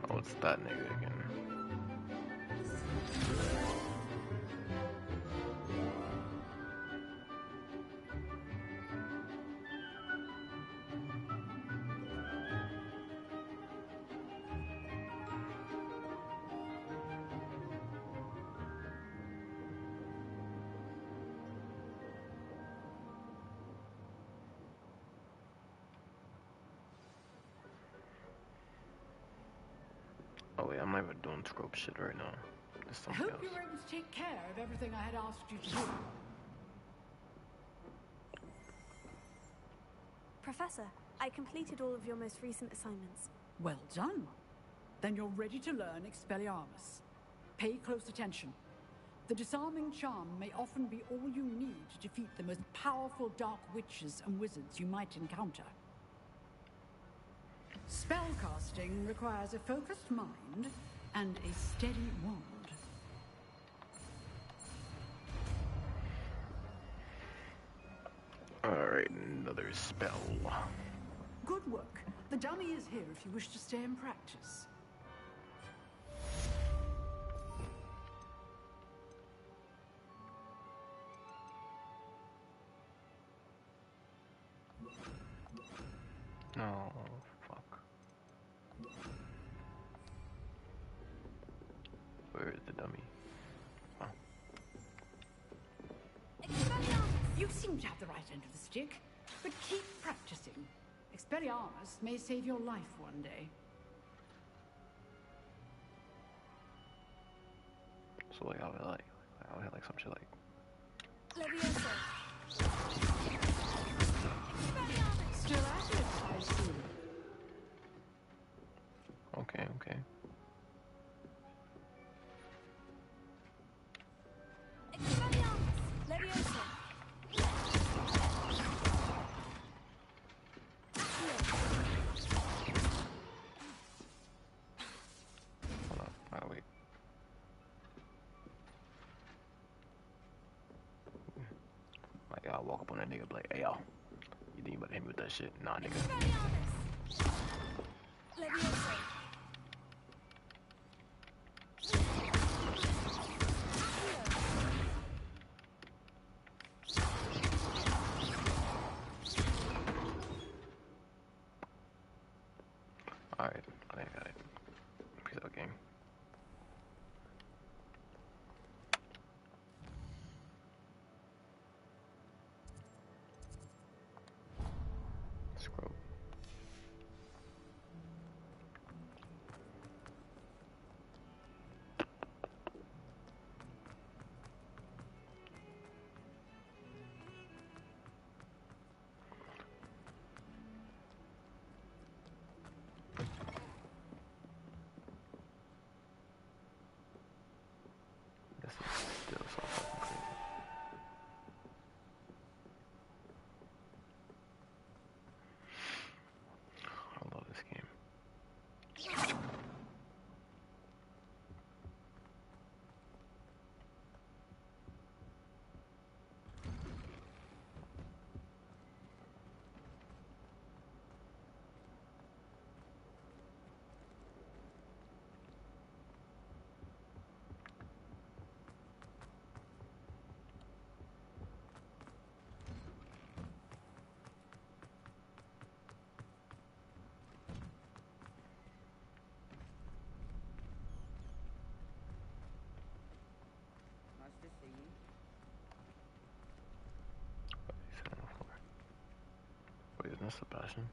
Speaker 1: Oh, it's that nigga again. Oh wait, I'm not even doing trope shit right now. There's
Speaker 16: I
Speaker 1: something
Speaker 16: hope
Speaker 1: else.
Speaker 16: you were able to take care of everything I had asked you to do.
Speaker 2: Professor, I completed all of your most recent assignments.
Speaker 16: Well done. Then you're ready to learn Expelliarmus. Pay close attention. The disarming charm may often be all you need to defeat the most powerful dark witches and wizards you might encounter. Spellcasting requires a focused mind and a steady wand.
Speaker 1: Alright, another spell.
Speaker 16: Good work. The dummy is here if you wish to stay and practice.
Speaker 1: Where is the dummy? Oh.
Speaker 16: You seem to have the right end of the stick, but keep practicing. Expelliarmus may save your life one day.
Speaker 1: So like, I'll hit like some shit like.
Speaker 8: Levioso.
Speaker 16: Still at it, I see.
Speaker 1: Okay, okay.
Speaker 8: Expelliarmus. Levioso.
Speaker 1: Hold up, wait. Like, I'll walk up on that nigga, be like, hey, yo, you think you about to hit me with that shit? Nah, nigga.
Speaker 8: Levioso.
Speaker 1: Alright, I think I got it. Peace out, gang. Scroll. This is still so fucking crazy. I love this game.
Speaker 17: Nice to see you.
Speaker 1: He's sitting on the floor. Wait, isn't this Sebastian?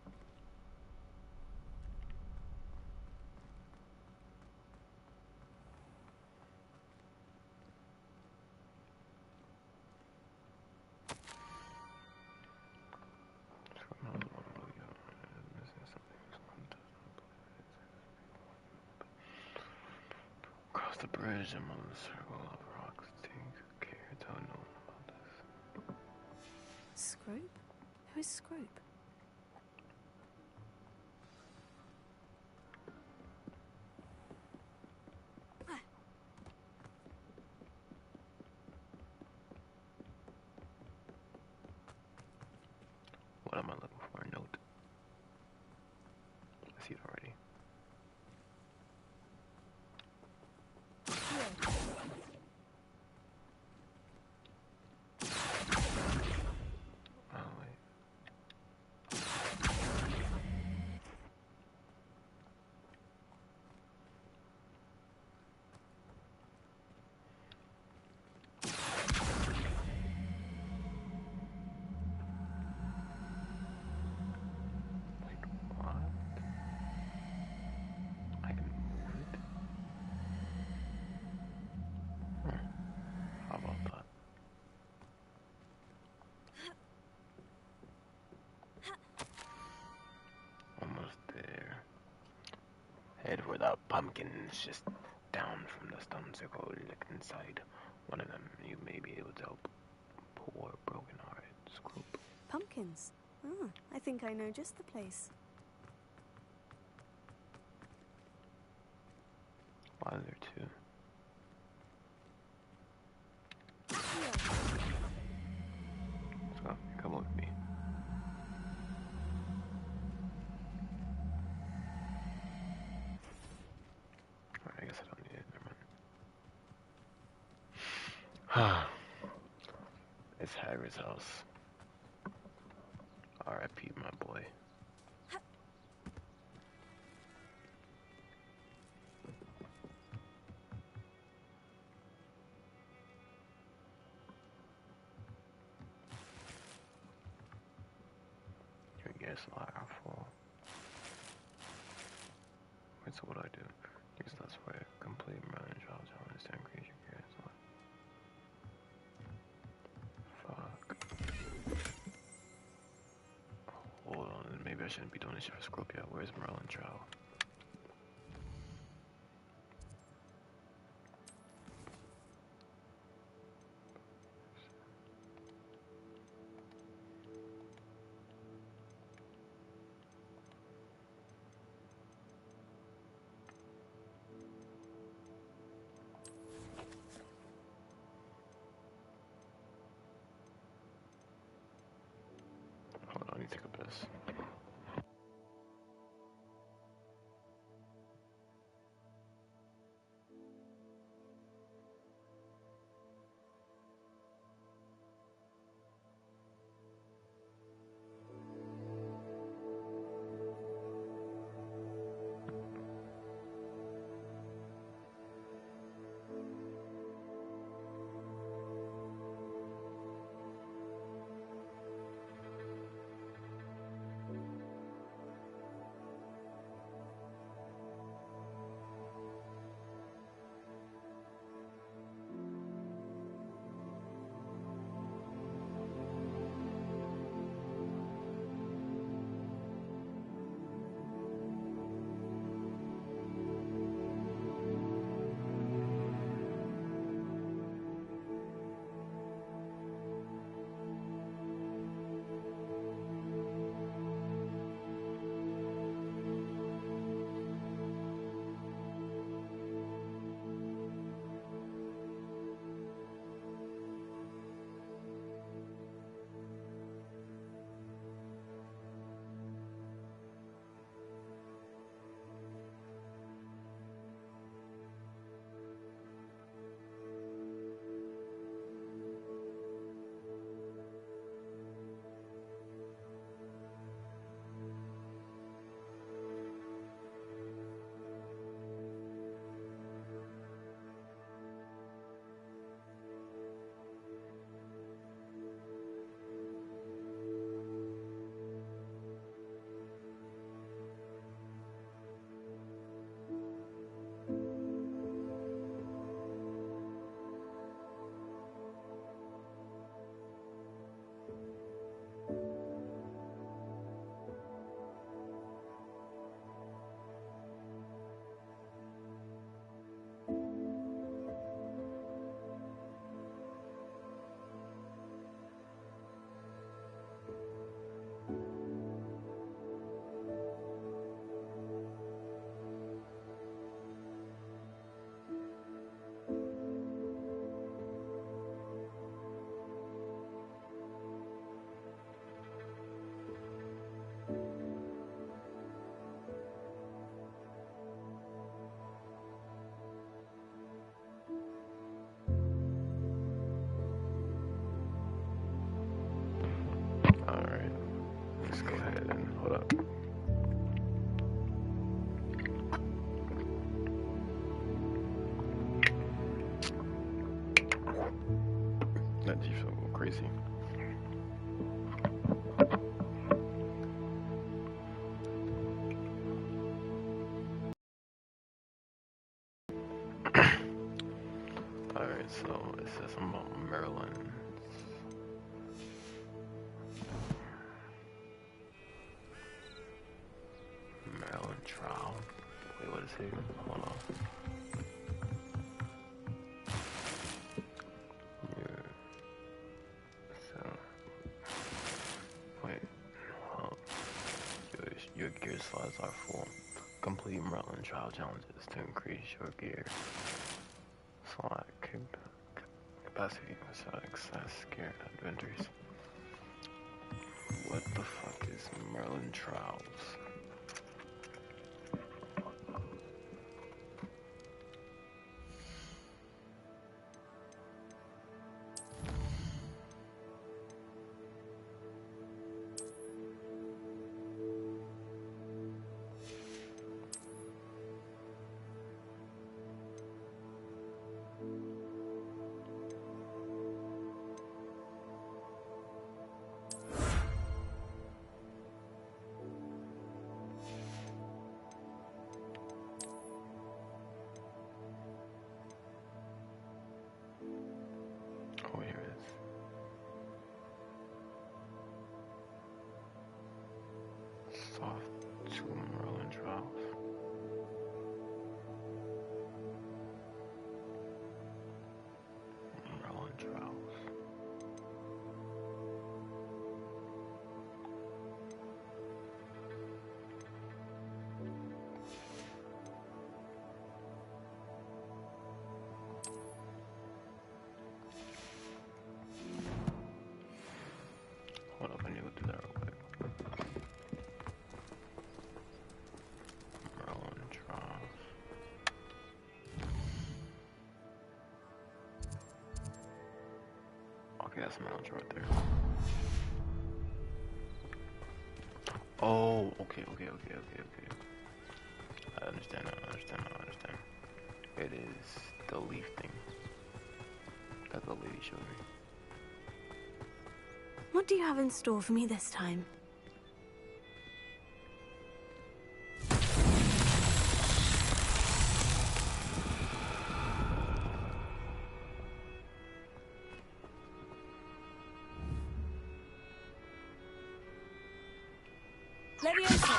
Speaker 1: Cross the bridge and move the circle of rocks. Take care to know about this.
Speaker 2: Scrope? Who is Scrope?
Speaker 1: What am I looking for? A note. I see it already. Oh, wait. What? I can move it? How about that? Almost there. Head for the pumpkins, just down from the stone circle. Look inside one of them. You may be able to help poor broken-hearted Scroop.
Speaker 2: Pumpkins. Ah, I think I know just the place.
Speaker 1: Why are there two? So, come with me. Alright, I guess I don't need it. Never mind. It's Hagrid's house. R.I.P. my boy. gear slot are full. Wait, so what do I do? Use this way. Complete Merlin trial challenge to increase your gear slot. Fuck. Hold on, maybe I shouldn't be doing this shit for Scorpio. Where's Merlin trial? Hold on, I need to take a piss. Alright, let's go ahead and hold up. That Jeep's gonna go crazy. Alright, so it says something about Maryland. Maryland trial. Wait, what is it? Hold on. Your gear slots are full. Complete Merlin trial challenges to increase your gear slot capacity without excess gear adventures. What the fuck is Merlin trials? Okay, that's my launcher right there. Oh, okay. I understand. It is the leaf thing that the lady showed me.
Speaker 2: What do you have in store for me this time?
Speaker 16: Leviosa!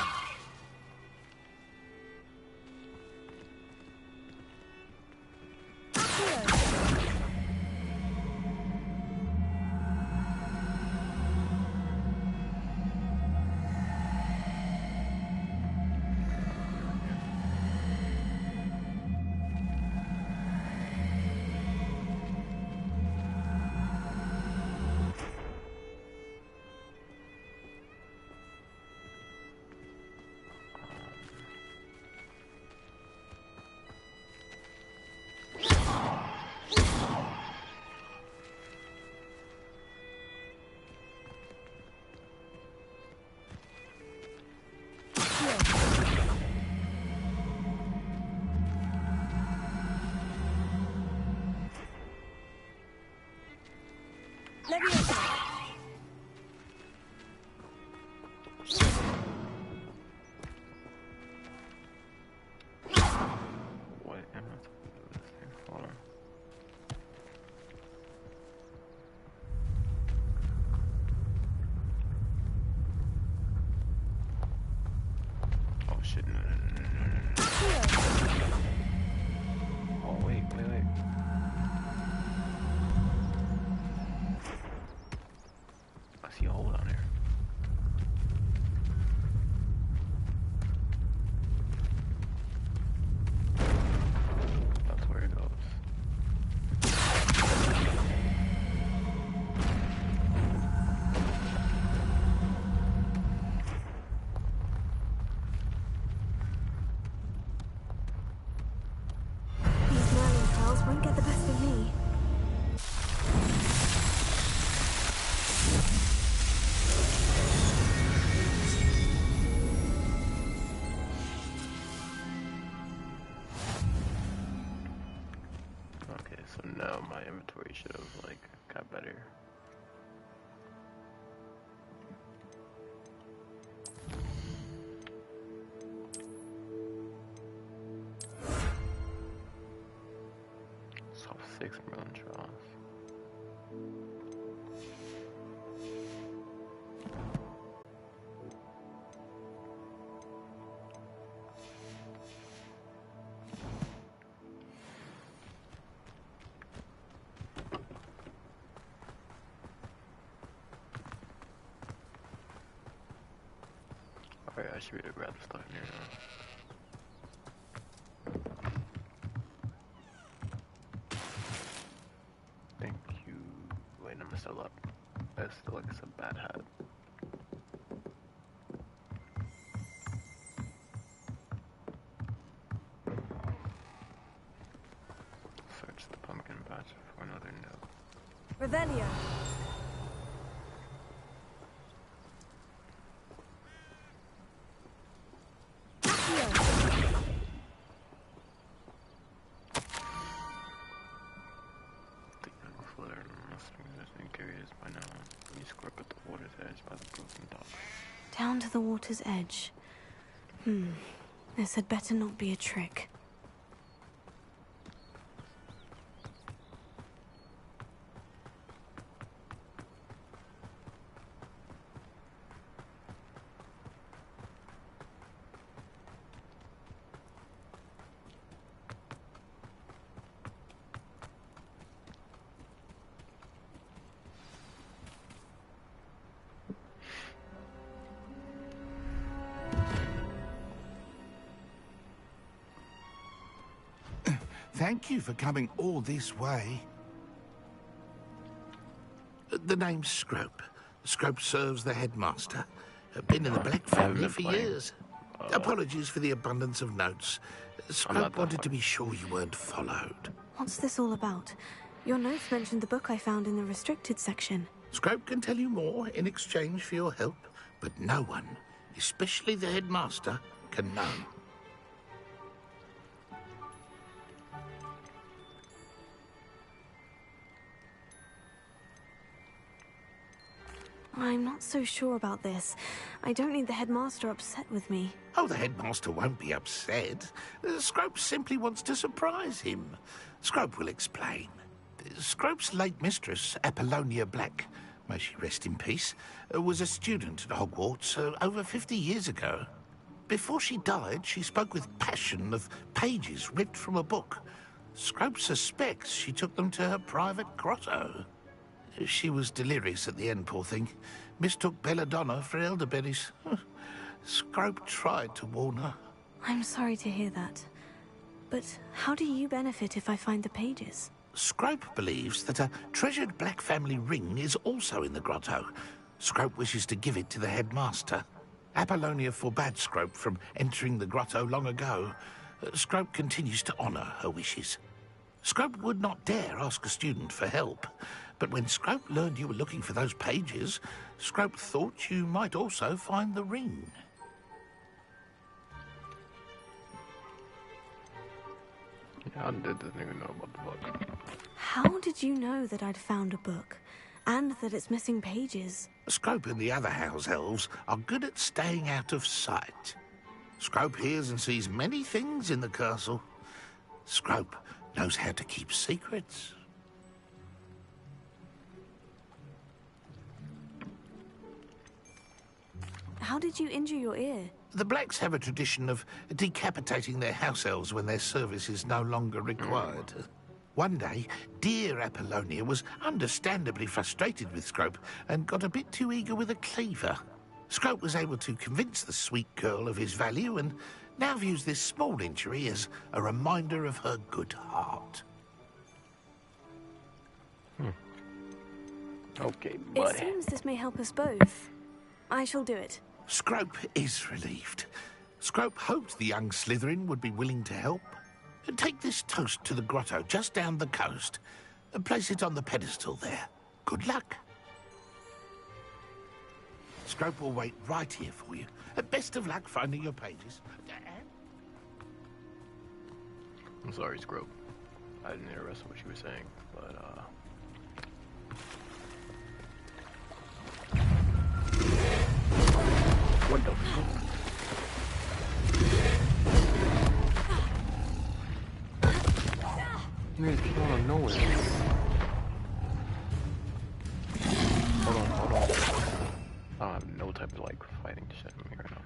Speaker 1: What am I supposed to do with this thing? Hold on. Oh shit, no. Oh wait. I see a hole down here. That's where it goes.
Speaker 2: These Merlin trials won't get the best of me.
Speaker 1: Okay, so now my inventory should have like got better. So 6 Merlin trials. Alright, I should be able to grab the stuff in here now. Thank you. Wait, I'm still up. That's still like it's a bad hat. Search the pumpkin patch for another note.
Speaker 2: Revelio. Down to the water's edge. This had better not be a trick.
Speaker 15: Thank you for coming all this way. The name's Scrope. Scrope serves the headmaster. Been in the Black family for years. Apologies for the abundance of notes. Scrope wanted to be sure you weren't followed.
Speaker 2: What's this all about? Your notes mentioned the book I found in the restricted section.
Speaker 15: Scrope can tell you more in exchange for your help, but no one, especially the headmaster, can know.
Speaker 2: I'm not so sure about this. I don't need the headmaster upset with me.
Speaker 15: Oh, the headmaster won't be upset. Scrope simply wants to surprise him. Scrope will explain. Scrope's late mistress, Apollonia Black, may she rest in peace, was a student at Hogwarts over 50 years ago. Before she died, she spoke with passion of pages ripped from a book. Scrope suspects she took them to her private grotto. She was delirious at the end, poor thing. Mistook belladonna for elderberries. Scrope tried to warn her.
Speaker 2: I'm sorry to hear that. But how do you benefit if I find the pages?
Speaker 15: Scrope believes that a treasured Black family ring is also in the grotto. Scrope wishes to give it to the headmaster. Apollonia forbade Scrope from entering the grotto long ago. Scrope continues to honour her wishes. Scrope would not dare ask a student for help, but when Scrope learned you were looking for those pages, Scrope thought you might also find the ring.
Speaker 1: Yeah, I didn't even know about the book.
Speaker 2: How did you know that I'd found a book, and that it's missing pages?
Speaker 15: Scrope and the other house elves are good at staying out of sight. Scrope hears and sees many things in the castle. Scrope knows how to keep secrets.
Speaker 2: How did you injure your ear?
Speaker 15: The Blacks have a tradition of decapitating their house elves when their service is no longer required. One day, dear Apollonia was understandably frustrated with Scrope and got a bit too eager with a cleaver. Scrope was able to convince the sweet girl of his value and now views this small injury as a reminder of her good heart.
Speaker 1: Okay,
Speaker 2: It
Speaker 15: buddy.
Speaker 2: seems this may help us both. I shall do it.
Speaker 15: Scrope is relieved. Scrope hoped the young Slytherin would be willing to help. Take this toast to the grotto just down the coast and place it on the pedestal there. Good luck. Scrope will wait right here for you. Best of luck finding your pages.
Speaker 1: I'm sorry, Scrope. I didn't interrupt what you were saying, but what the fuck? Man, it came out of nowhere. Hold on. I don't have no type of like fighting shit in me right now.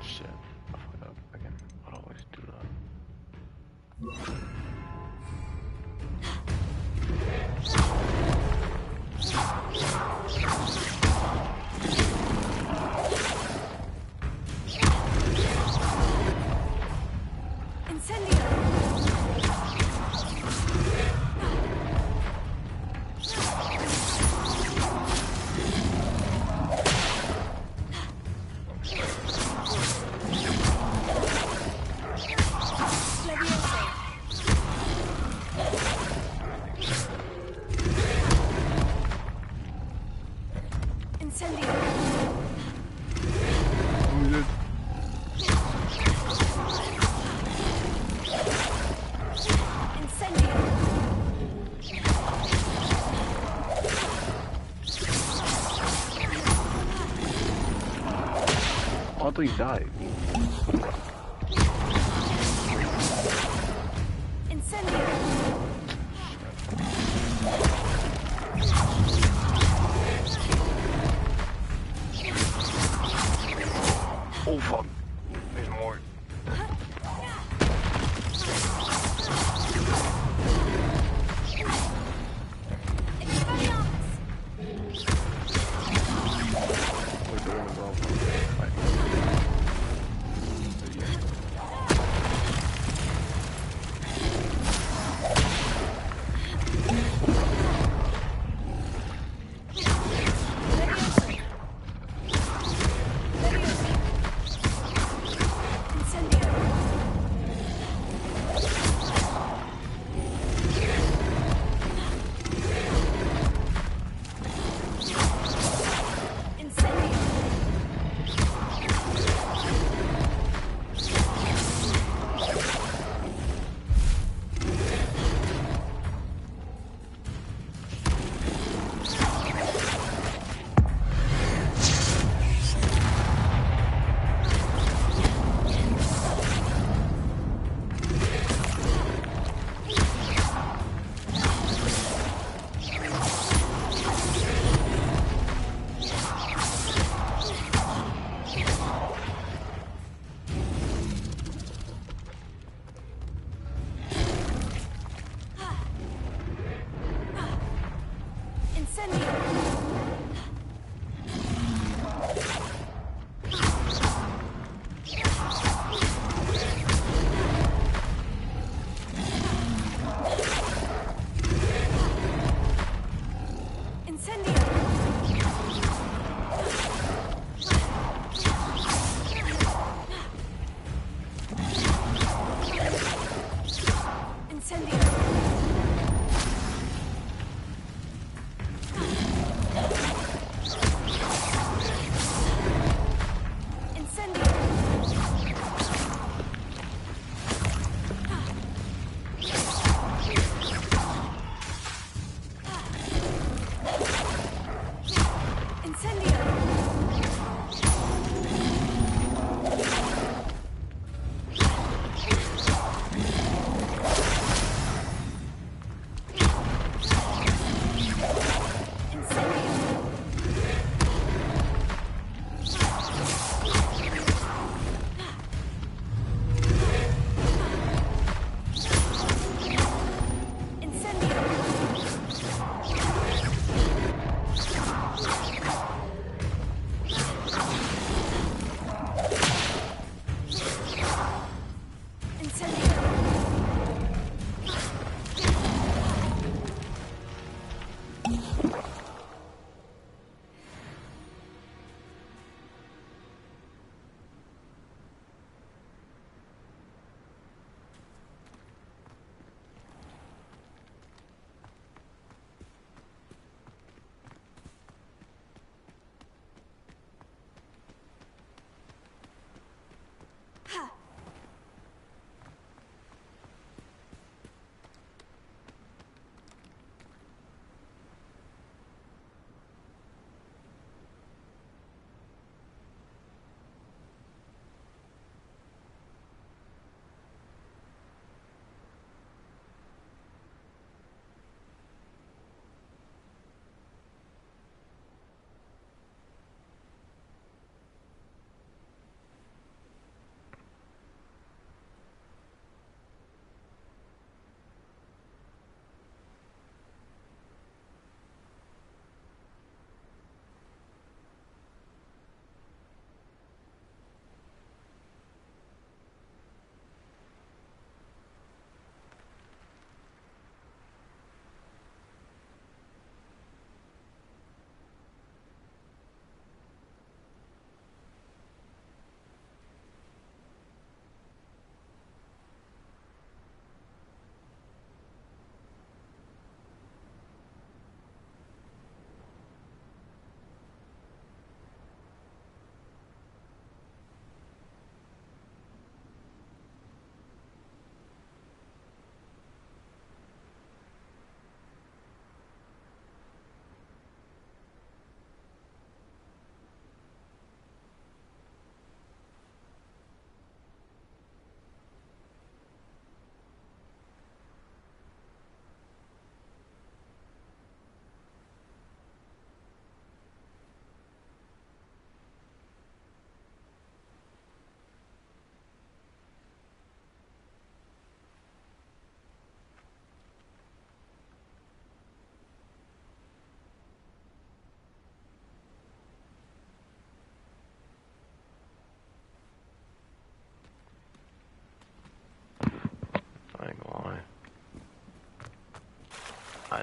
Speaker 1: Shit, I fucked up again. I'd always do that. I thought he died. Oh fuck. There's more. We're doing it wrong.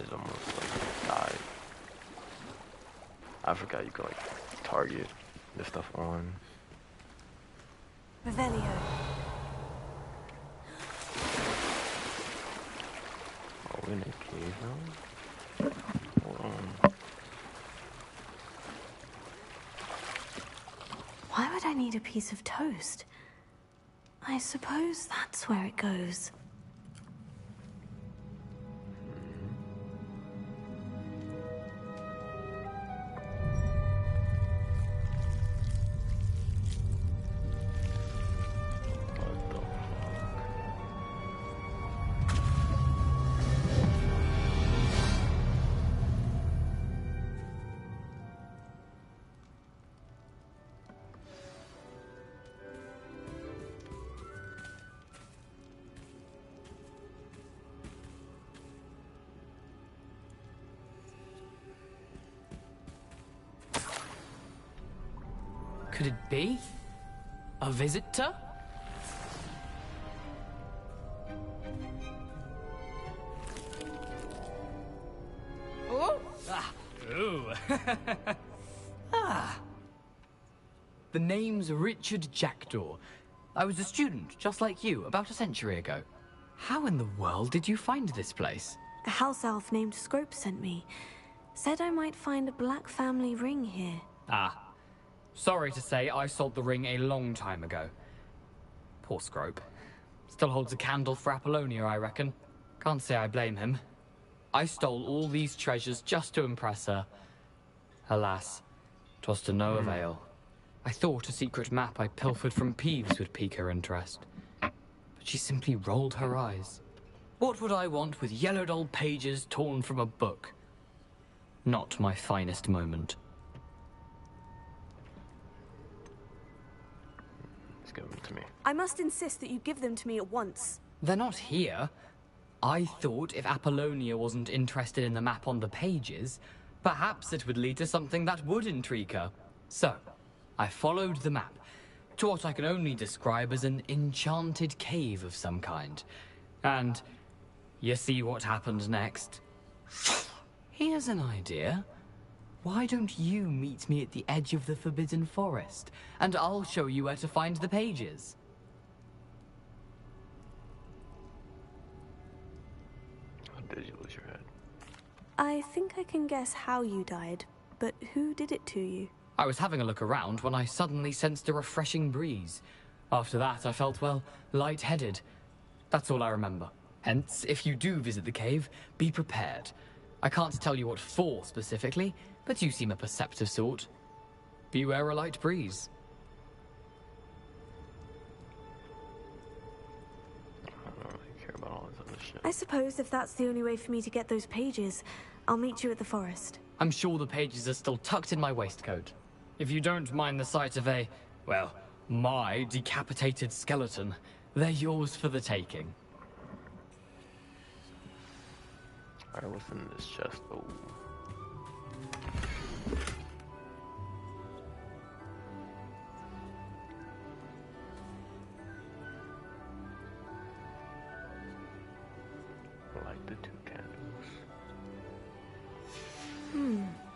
Speaker 1: eyes almost like died. I forgot you could like target the stuff on.
Speaker 2: Revelio.
Speaker 1: Oh, we're in a cave now? Hold on.
Speaker 2: Why would I need a piece of toast? I suppose that's where it goes.
Speaker 14: Could it be? A visitor? Oh! Ah! Ooh! Ah! The name's Richard Jackdaw. I was a student, just like you, about a century ago. How in the world did you find this place?
Speaker 2: A house elf named Scrope sent me. Said I might find a black family ring here.
Speaker 14: Ah. Sorry to say, I sold the ring a long time ago. Poor Scrope. Still holds a candle for Apollonia, I reckon. Can't say I blame him. I stole all these treasures just to impress her. Alas, 'twas to no avail. I thought a secret map I pilfered from Peeves would pique her interest. But she simply rolled her eyes. What would I want with yellowed old pages torn from a book? Not my finest moment.
Speaker 1: Give them to me.
Speaker 2: I must insist that you give them to me at once.
Speaker 14: They're not here. I thought if Apollonia wasn't interested in the map on the pages, perhaps it would lead to something that would intrigue her. So, I followed the map to what I can only describe as an enchanted cave of some kind. And you see what happened next? Here's an idea. Why don't you meet me at the edge of the Forbidden Forest, and I'll show you where to find the pages?
Speaker 1: How did you lose your head?
Speaker 2: I think I can guess how you died, but who did it to you?
Speaker 14: I was having a look around when I suddenly sensed a refreshing breeze. After that, I felt, well, lightheaded. That's all I remember. Hence, if you do visit the cave, be prepared. I can't tell you what for specifically, but you seem a perceptive sort. Beware a light breeze.
Speaker 1: I don't really care about all this other shit.
Speaker 2: I suppose if that's the only way for me to get those pages, I'll meet you at the forest.
Speaker 14: I'm sure the pages are still tucked in my waistcoat. If you don't mind the sight of a, well, my decapitated skeleton, they're yours for the taking.
Speaker 1: Alright, what's in this chest? Oh. I like the 2 candles.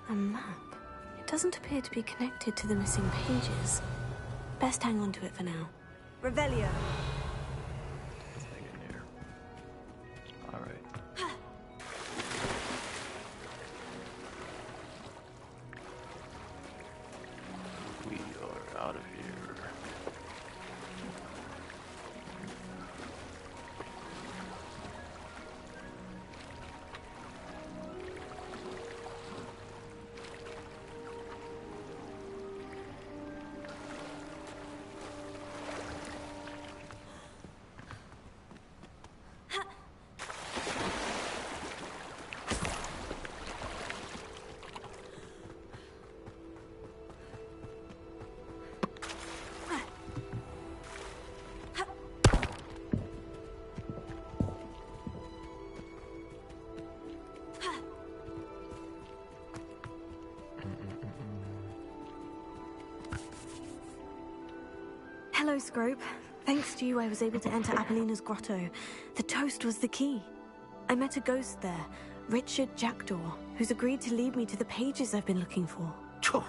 Speaker 2: A map. It doesn't appear to be connected to the missing pages. Best hang on to it for now. Revelio.
Speaker 1: Hang in there. Alright. We are out of here.
Speaker 2: Hello, Scrope. Thanks to you, I was able to enter Apollina's grotto. The toast was the key. I met a ghost there, Richard Jackdaw, who's agreed to lead me to the pages I've been looking for.
Speaker 15: Phew,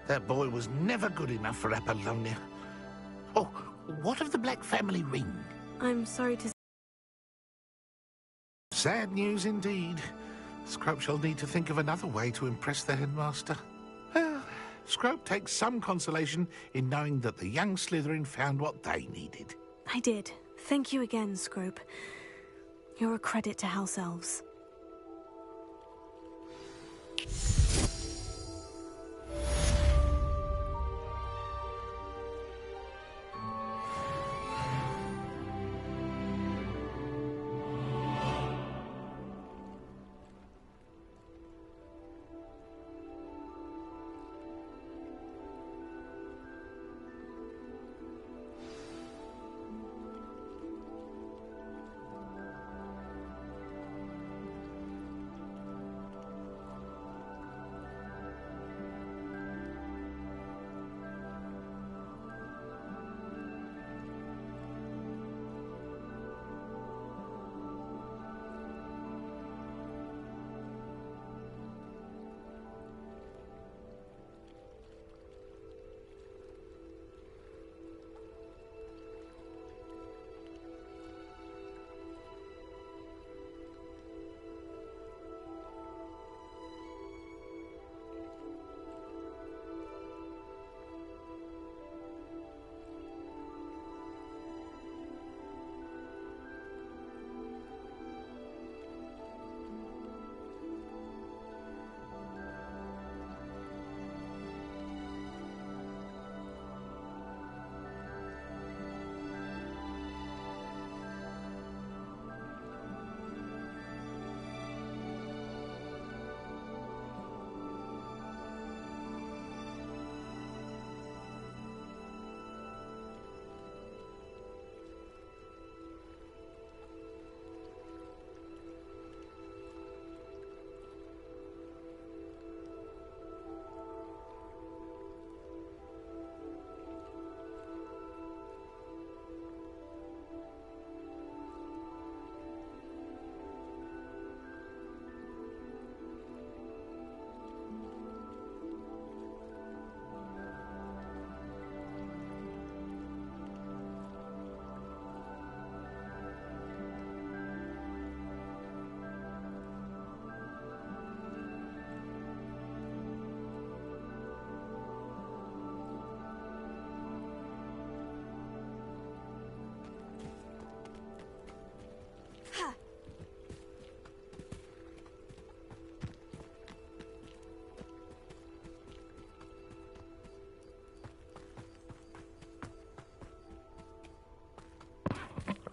Speaker 15: that boy was never good enough for Apollonia. Oh, what of the Black family ring?
Speaker 2: I'm sorry to...
Speaker 15: Sad news indeed. Scrope shall need to think of another way to impress the headmaster. Well, Scrope takes some consolation in knowing that the young Slytherin found what they needed.
Speaker 2: I did. Thank you again, Scrope. You're a credit to House Elves.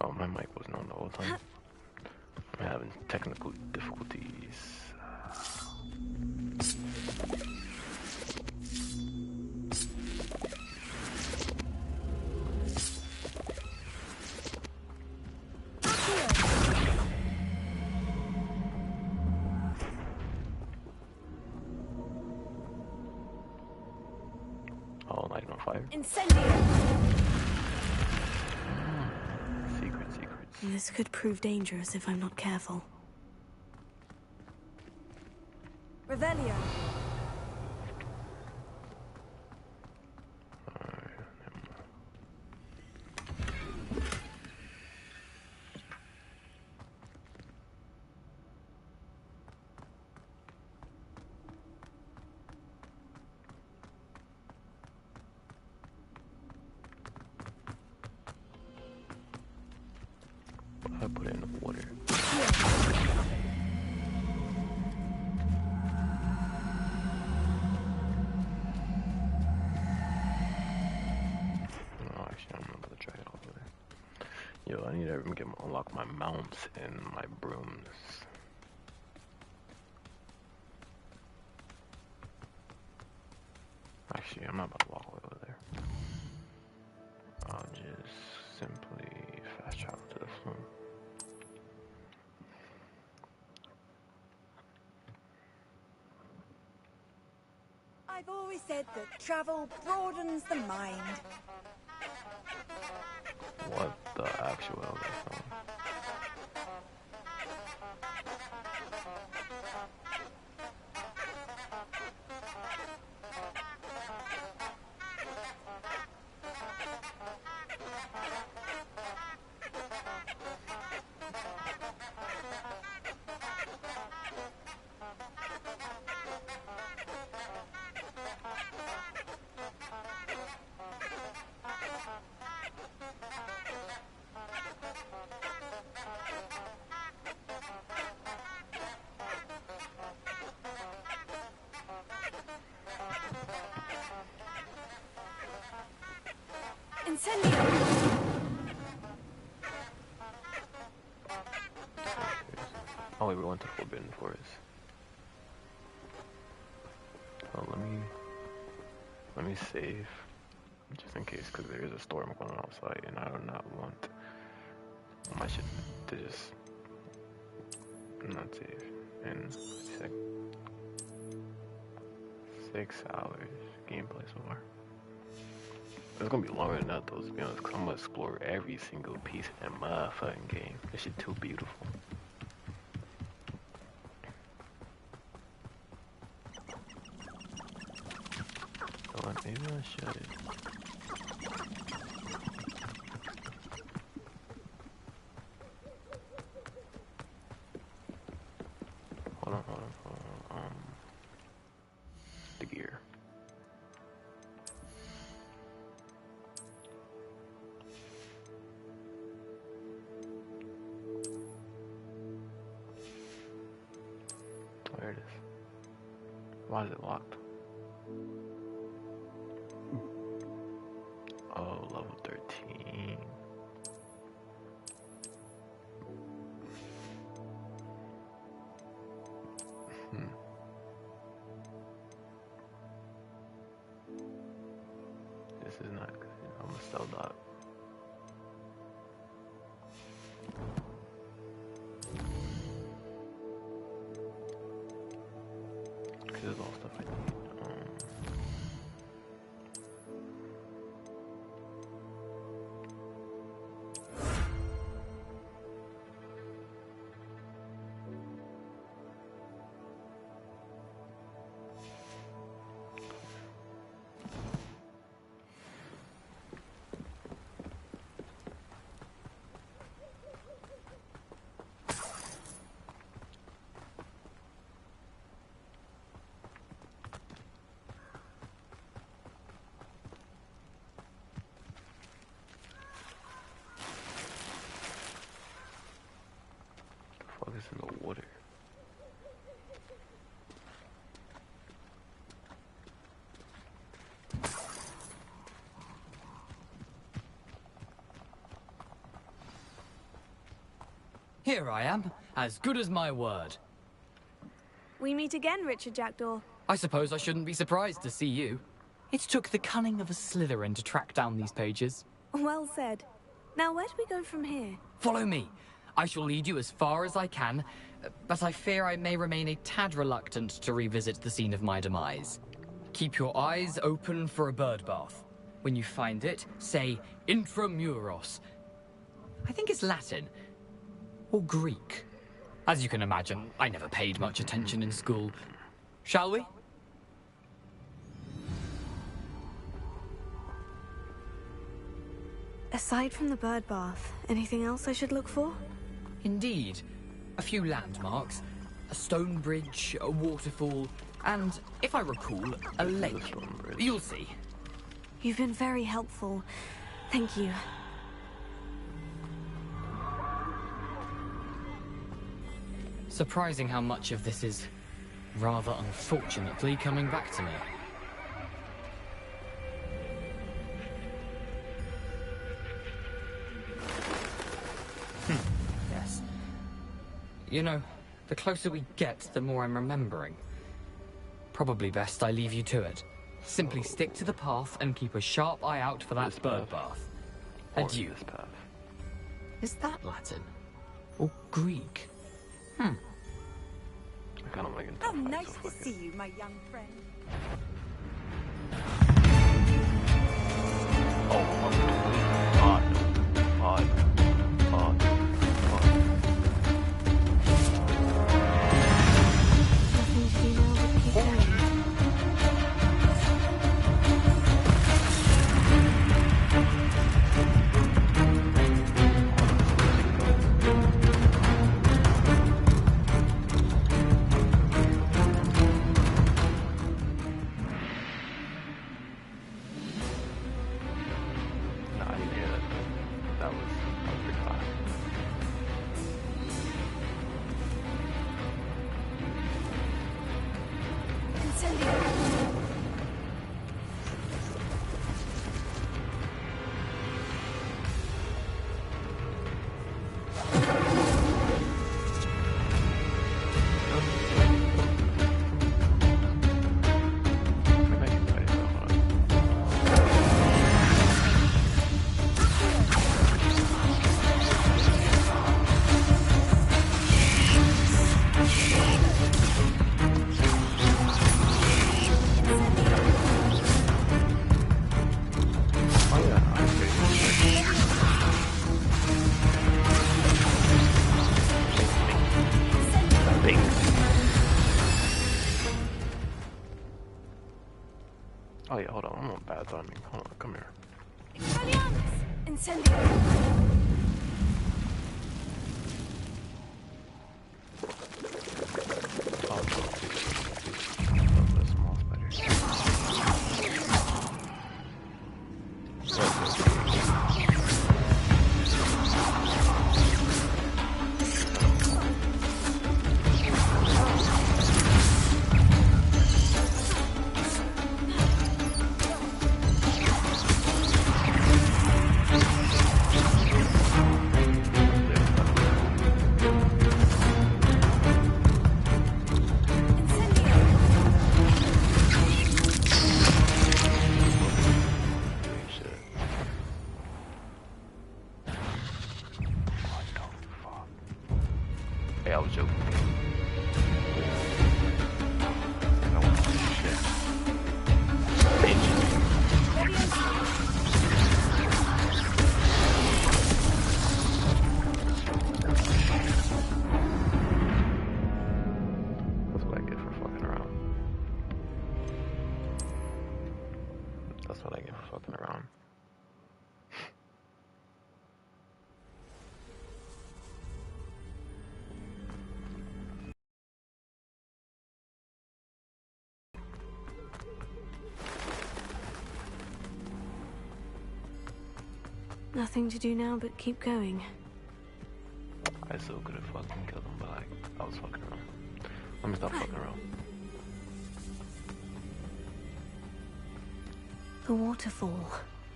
Speaker 1: Oh, my mic wasn't on the whole time. I'm having technical difficulties. Oh, light on fire.
Speaker 2: Incendio!
Speaker 1: Secrets.
Speaker 2: This could prove dangerous if I'm not careful. Revelio!
Speaker 1: I put it in the water. No, actually, I'm not gonna try it all the way. Yo, I need to unlock my mounts and my brooms. Actually, I'm not about to walk all the way over there. I'll just simply fast travel to the flume.
Speaker 17: I've always said that travel broadens the mind.
Speaker 1: What the actual hell is that?
Speaker 8: Incendio!
Speaker 1: Oh wait, we went to Forbidden Forest. Oh, let me save, just in case, because there is a storm going outside, and I do not want my shit to just not save. And 6 hours gameplay so far. It's gonna be longer than that though, to be honest, because I'm gonna explore every single piece of that motherfucking game. This shit too beautiful. Hold on, maybe I'll shut it. Hold on. The gear. There it is. Why is it locked? Oh, level 13. This is not good. I'm gonna sell that. This is all stuff I need. Fuck is in the water?
Speaker 14: Here I am, as good as my word.
Speaker 2: We meet again, Richard Jackdaw.
Speaker 14: I suppose I shouldn't be surprised to see you. It took the cunning of a Slytherin to track down these pages.
Speaker 2: Well said. Now, where do we go from here?
Speaker 14: Follow me. I shall lead you as far as I can, but I fear I may remain a tad reluctant to revisit the scene of my demise. Keep your eyes open for a bird bath. When you find it, say intramuros. I think it's Latin. Or Greek. As you can imagine, I never paid much attention in school. Shall we?
Speaker 2: Aside from the bird bath, anything else I should look for?
Speaker 14: Indeed. A few landmarks, a stone bridge, a waterfall, and, if I recall, a lake. You'll see.
Speaker 2: You've been very helpful. Thank you.
Speaker 14: Surprising how much of this is, rather unfortunately, coming back to me. Yes. You know, the closer we get, the more I'm remembering. Probably best I leave you to it. Simply stick to the path and keep a sharp eye out for that bird bath. Adieu. Is that Latin? Or Greek?
Speaker 17: How nice to see you, my young friend.
Speaker 1: bad timing. Hold on, come here.
Speaker 8: Incendio!
Speaker 1: Hey, I was joking. That's what I get for fucking around. That's what I get for fucking around.
Speaker 2: Nothing to do now but keep going.
Speaker 1: I still could have fucking killed him, but like, I was fucking around. Let me stop fucking around.
Speaker 2: The waterfall.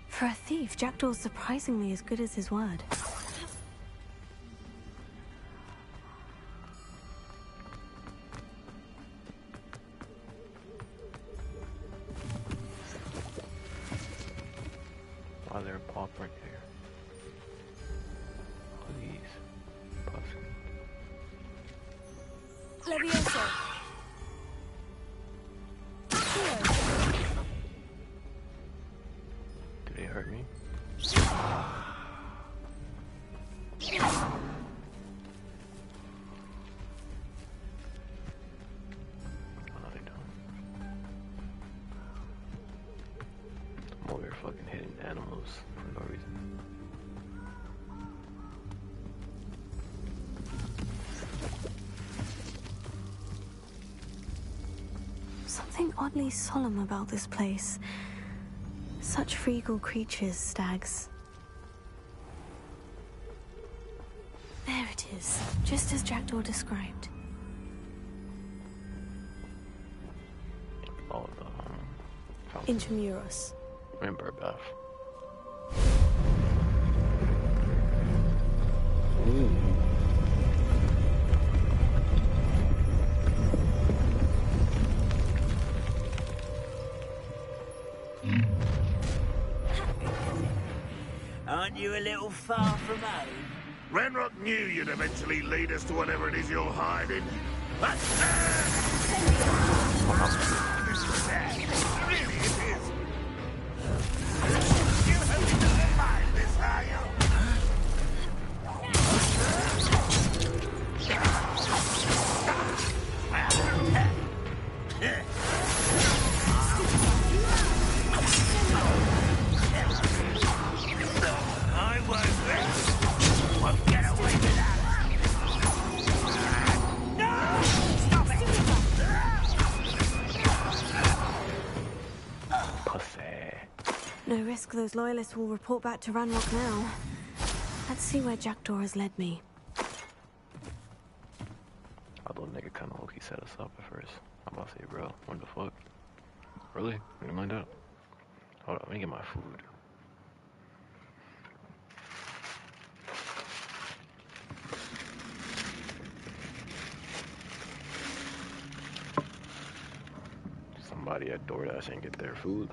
Speaker 2: For a thief, Jackdaw's surprisingly as good as his word.
Speaker 1: Why is there a pop right there? Please. Pussy.
Speaker 8: Levioso!
Speaker 1: Did they hurt me? Oh, they don't. I'm over here fucking hitting animals for no reason.
Speaker 2: Something oddly solemn about this place. Such regal creatures, stags. There it is, just as Jackdaw described.
Speaker 1: Oh, the
Speaker 2: Intramuros.
Speaker 1: Remember, Beth.
Speaker 5: Aren't you a little far from home?
Speaker 15: Renrock knew you'd eventually lead us to whatever it is you're hiding. Really, it is. You haven't done mind this, are you?
Speaker 5: I won't get away with that. No! Stop it!
Speaker 1: Pussy.
Speaker 2: No risk those loyalists will report back to Ranrock now. Let's see where Jackdaw has led me.
Speaker 1: Although nigga kinda low-key set us up at first. I'm about to say, bro, what the fuck? Really? You mind that? Hold on, let me get my food. Somebody at DoorDash ain't get their food.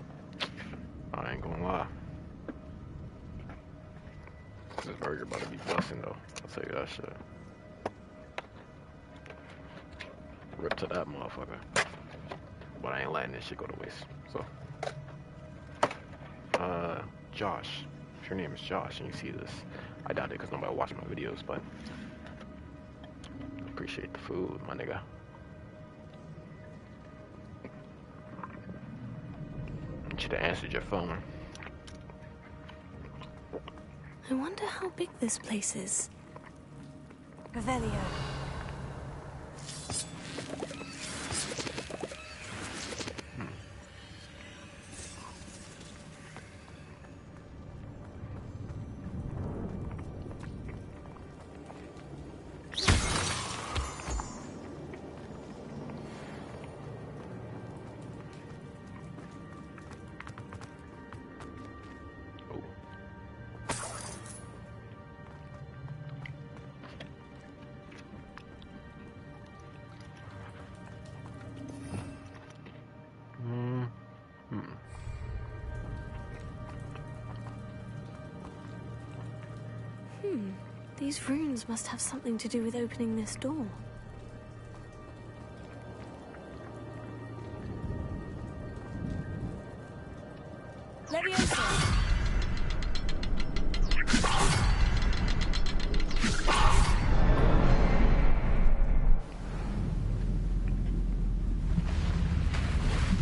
Speaker 1: I ain't gonna lie. This burger about to be busting though. I'll tell you that shit. Rip to that motherfucker. But I ain't letting this shit go to waste. So, Josh. If your name is Josh and you see this, I doubt it because nobody watched my videos, but appreciate the food, my nigga. should have answered your phone.
Speaker 2: I wonder how big this place is.
Speaker 8: Revelio.
Speaker 2: These runes must have something to do with opening this door.
Speaker 8: Leviosa.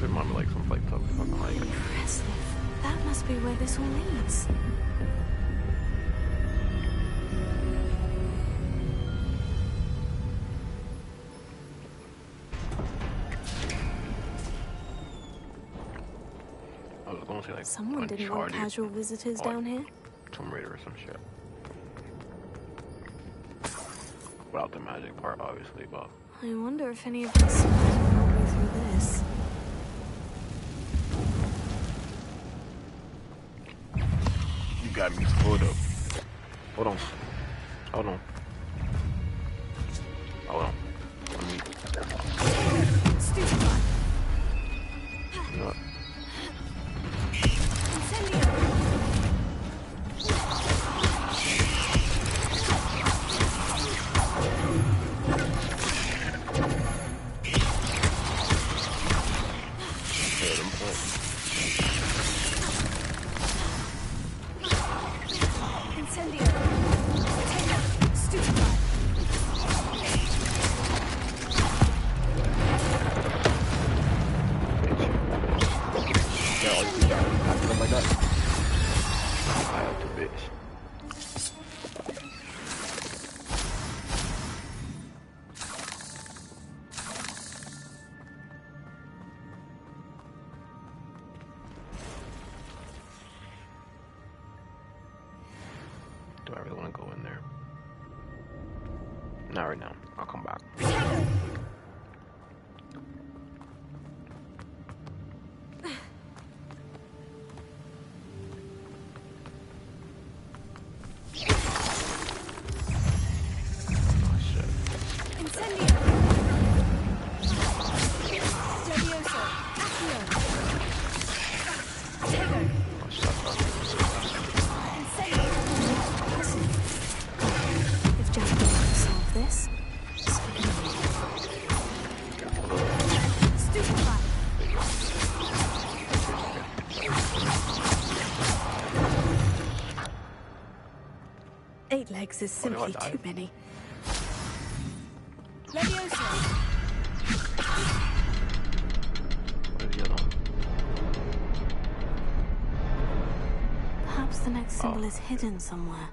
Speaker 1: Remind me like some like fucking like.
Speaker 2: Impressive. That must be where this all leads.
Speaker 1: Like
Speaker 2: someone didn't want casual visitors down here.
Speaker 1: Tomb Raider or some shit. Without the magic part, obviously, but.
Speaker 2: I wonder if any of us will go through this.
Speaker 1: You got me. Hold up. Hold on. Hold on. Hold on. Let me. You know what? Do I really want to go in there? Not right now. I'll come back.
Speaker 2: Legs is simply too many.
Speaker 8: Leviosa.
Speaker 2: Perhaps the next symbol is hidden somewhere.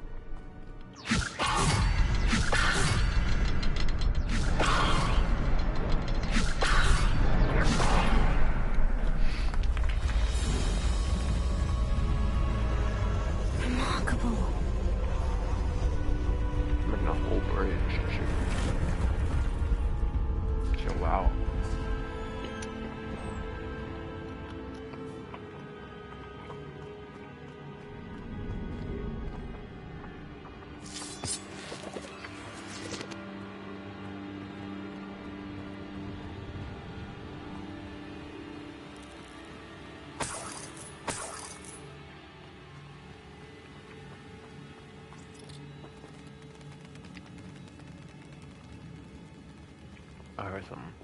Speaker 2: I heard something.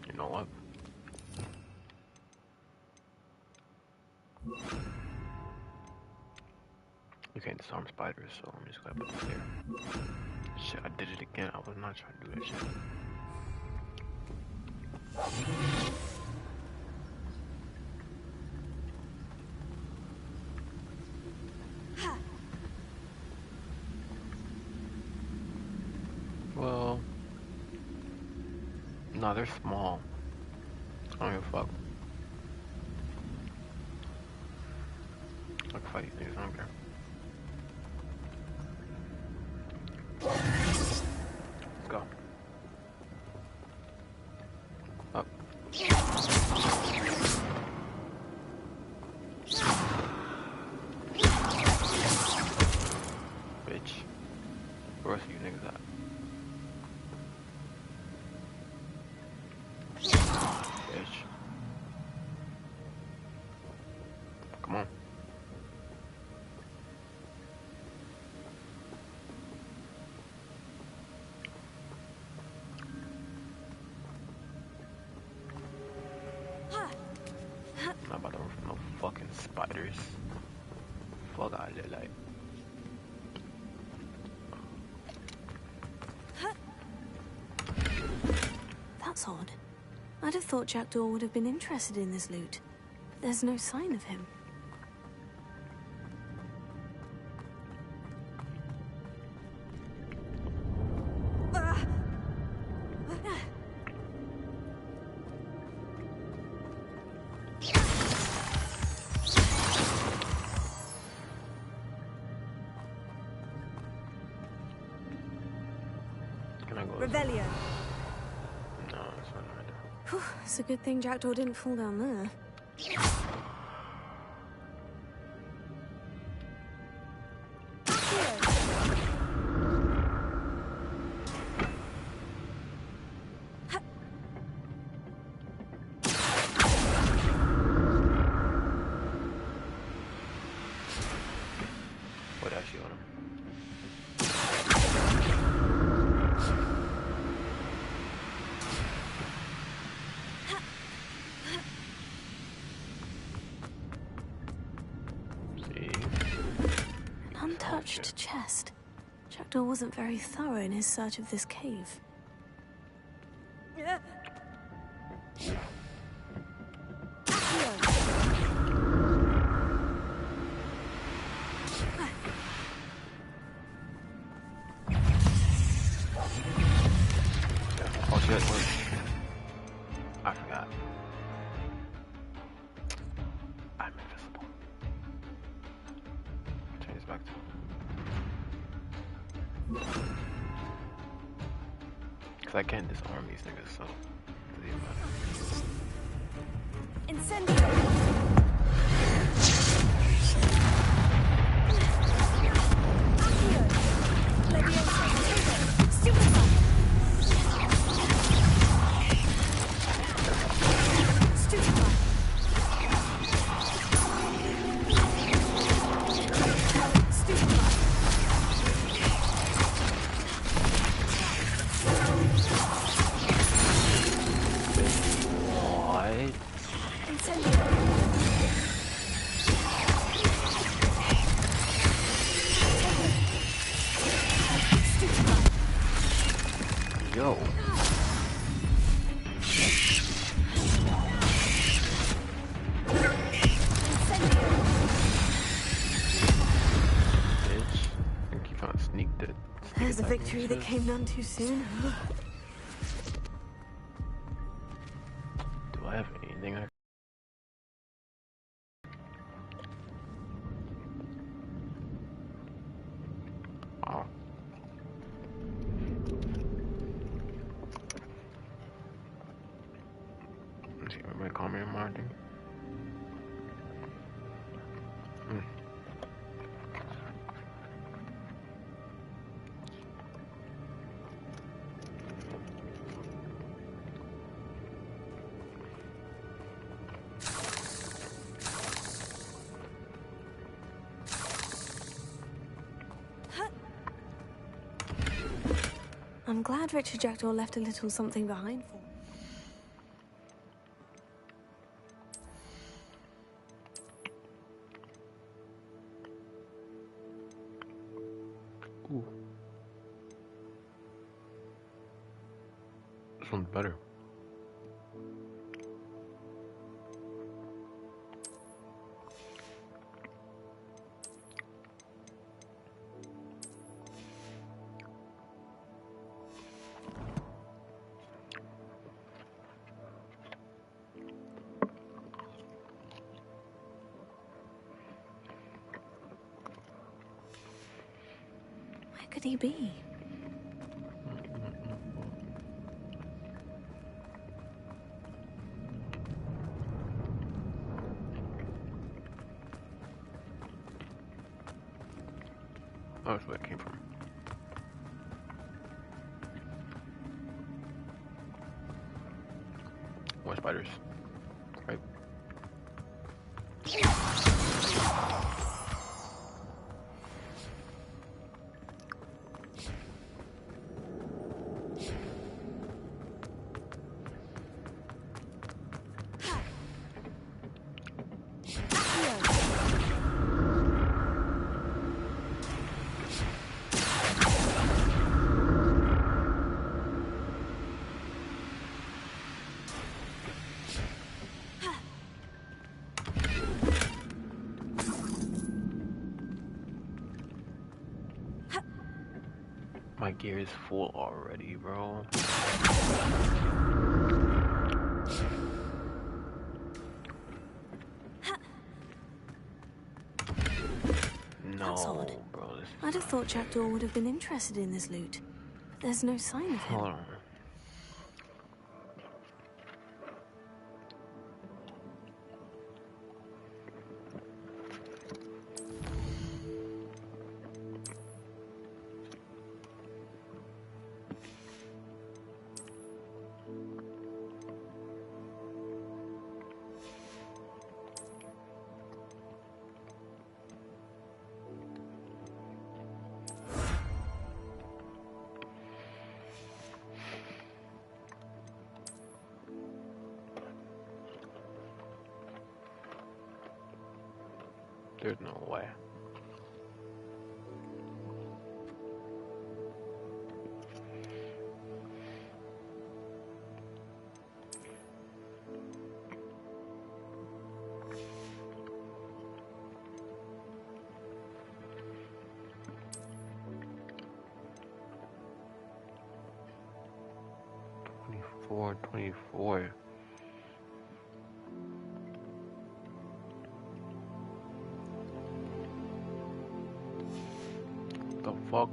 Speaker 2: You know what? You can't disarm spiders, so I'm just gonna put it there. Shit, I did it again. I was not trying to do that shit.
Speaker 1: Well, no, they're small. I don't give a fuck. I can fight these niggas, I don't care. Let's go. Up. Bitch. Where else are you niggas at? Bitch. Come on. I'm not about to run from no fucking spiders. Fuck out of there, like.
Speaker 2: That's odd. I'd have thought Jackdaw would have been interested in this loot. There's no sign of him.
Speaker 1: Can I go?
Speaker 17: Revelio.
Speaker 1: No, it's not right there.
Speaker 2: Whew, it's a good thing Jackdaw didn't fall down there.
Speaker 1: What actually on him?
Speaker 2: An untouched chest. Jackdaw wasn't very thorough in his search of this cave.
Speaker 1: Oh shit, wait. I forgot. I'm invisible. Change this back to. Cause I can't disarm these niggas, so it doesn't even matter.
Speaker 17: Incendio.
Speaker 1: Yo.
Speaker 2: There's a victory that came none too soon.
Speaker 1: Do I have anything I... Oh. Let's see, everybody call me a Martin.
Speaker 2: I'm glad Richard Jackdaw left a little something behind for me.
Speaker 1: Ooh. This one's better.
Speaker 2: could he be?
Speaker 1: Oh, that's where it came from. More spiders. Right. My gear is full already, bro.
Speaker 2: That's
Speaker 1: No,
Speaker 2: odd.
Speaker 1: bro.
Speaker 2: I'd have thought Jackdaw would have been interested in this loot. There's no sign of him.
Speaker 1: Hold on. There's no way. 24. The fuck?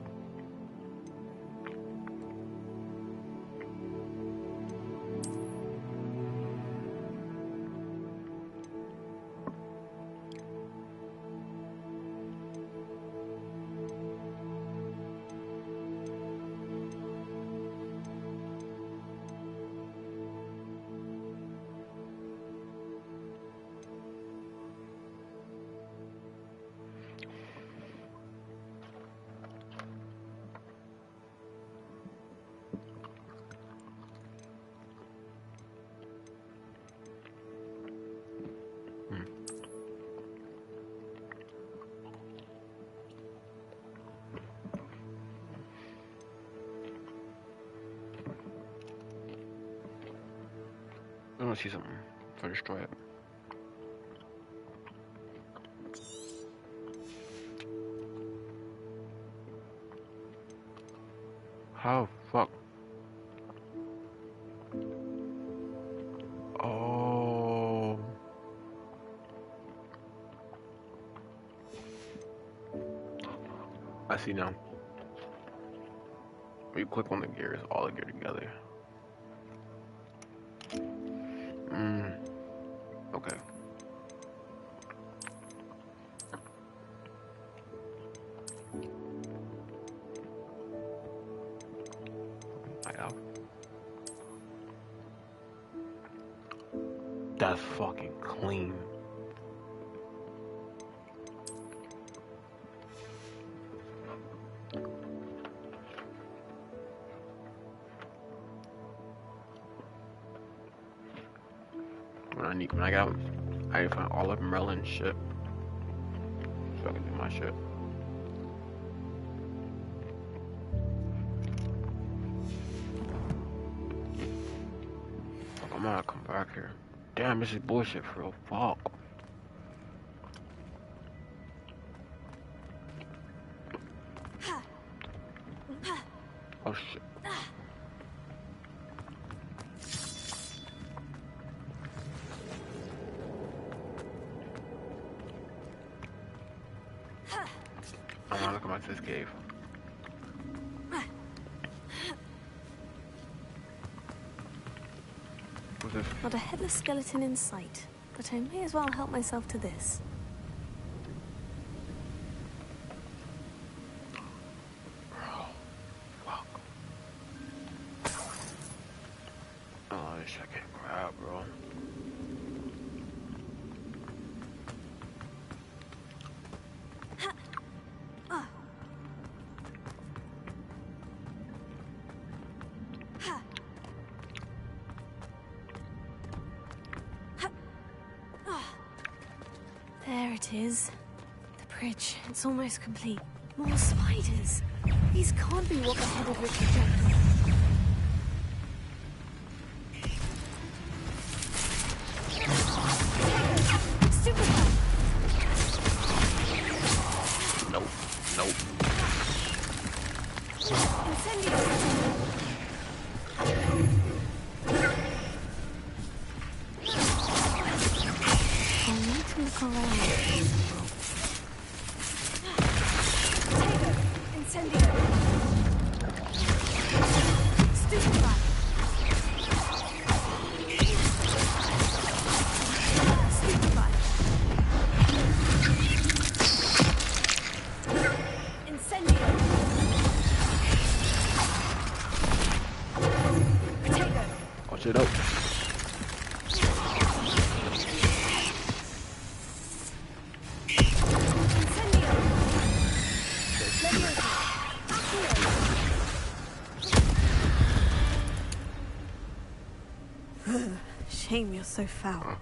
Speaker 1: I want to see something. So destroy it. How fuck? Oh. I see now. When you click on the gears, all the gear together. Okay. That's fucking clean. When I need to find all of Merlin's shit so I can do my shit. Fuck, I'm gonna come back here. Damn, this is bullshit for real. Fuck. Oh shit. I wanna come back to this cave. effective.
Speaker 2: Not a headless skeleton in sight, but I may as well help myself to this.
Speaker 1: Oh, I wish I could grab, bro.
Speaker 2: There it is. The bridge. It's almost complete. More spiders. These can't be what beheaded Richard Jackson.
Speaker 1: Nope. Nope.
Speaker 2: I need to look around.
Speaker 8: Incendio. Stupefy. Stupefy. Incendio. Potato.
Speaker 1: Watch it out.
Speaker 2: Shame you're so foul.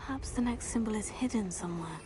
Speaker 2: Perhaps the next symbol is hidden somewhere.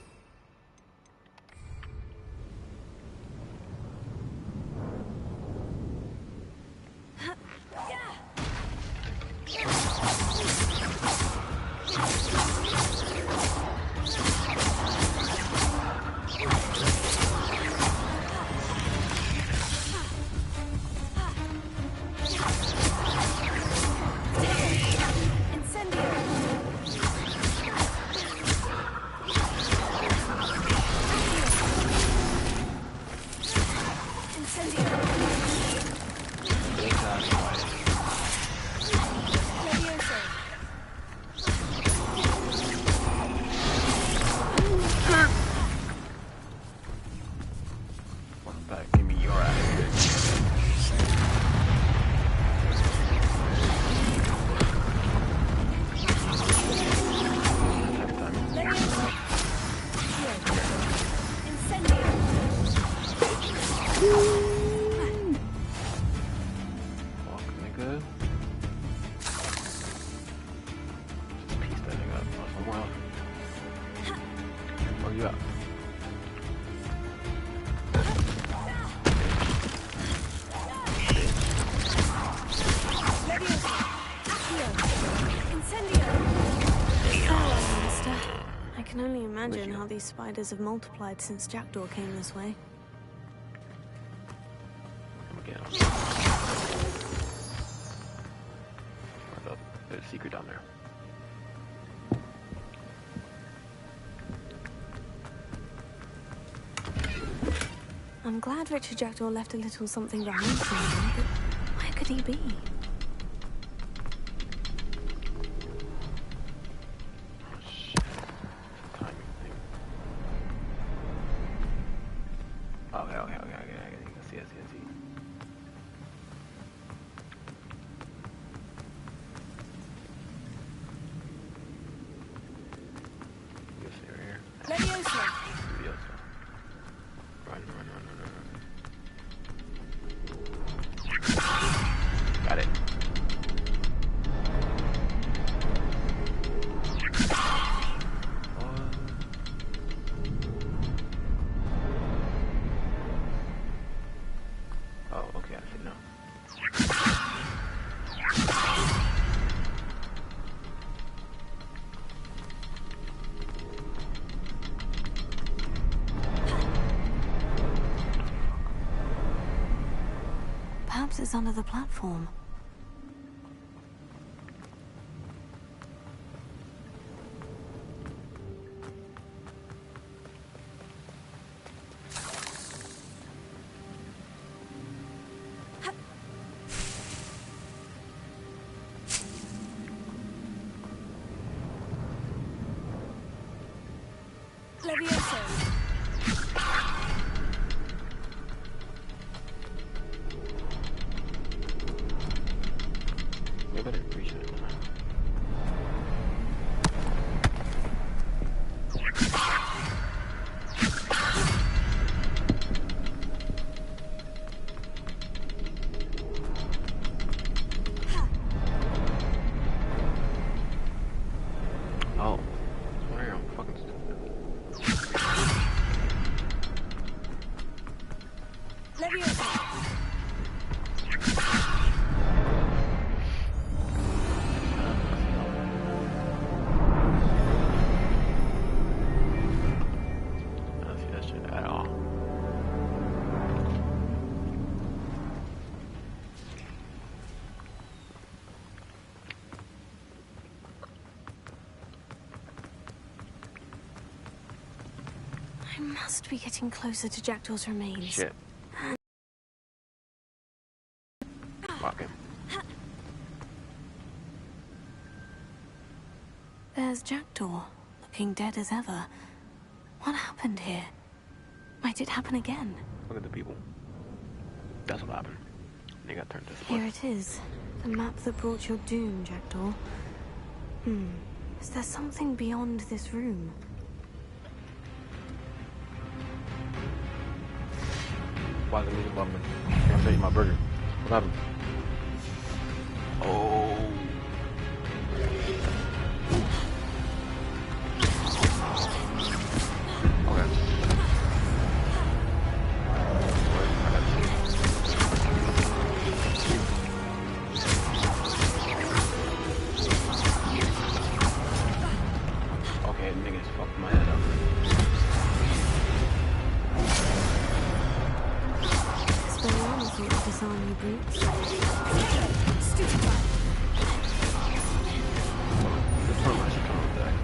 Speaker 2: I can only imagine how these spiders have multiplied since Jackdaw came this way.
Speaker 1: There's a secret down there.
Speaker 2: I'm glad Richard Jackdaw left a little something behind for me, but where could he be? Perhaps it's under the platform. I must be getting closer to Jackdaw's remains.
Speaker 1: Shit. Fuck him.
Speaker 2: There's Jackdaw, looking dead as ever. What happened here? Might it happen again?
Speaker 1: Look at the people. That's what happened. They got turned this
Speaker 2: Here it is. The map that brought your doom, Jackdaw. Is there something beyond this room?
Speaker 1: Why is the music bumping? I'm taking my burger. What happened? Oh. Okay, niggas fucked my head up.
Speaker 2: Disarm you brutes.
Speaker 1: Stupid guy. This one I should come back.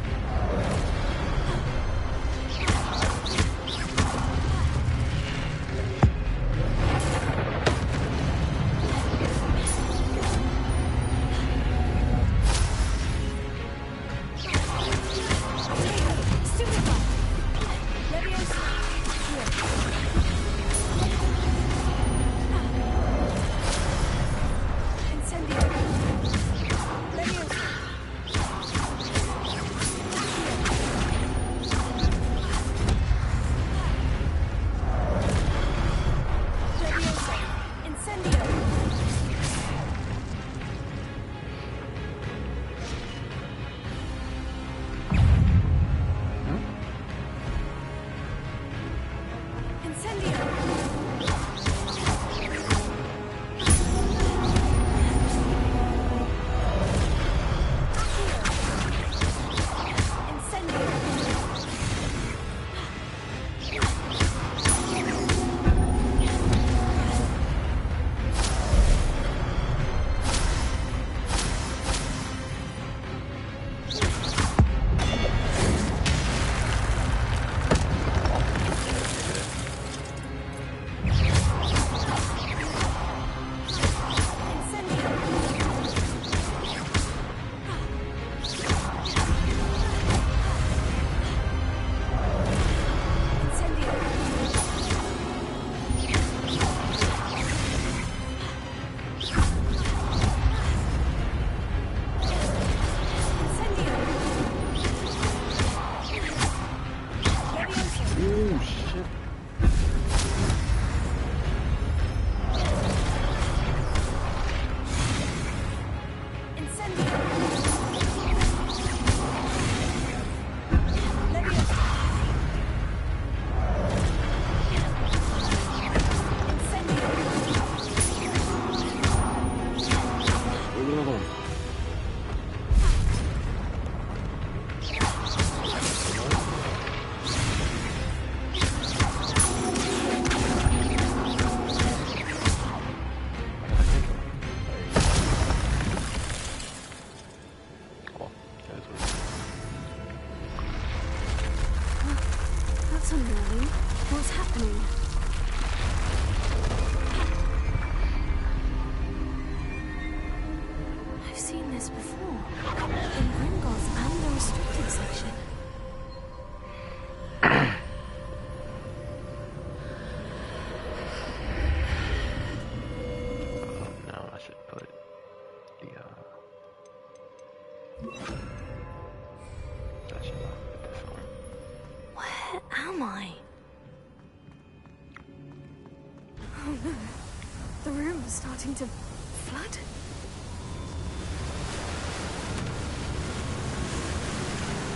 Speaker 2: The room is starting to flood.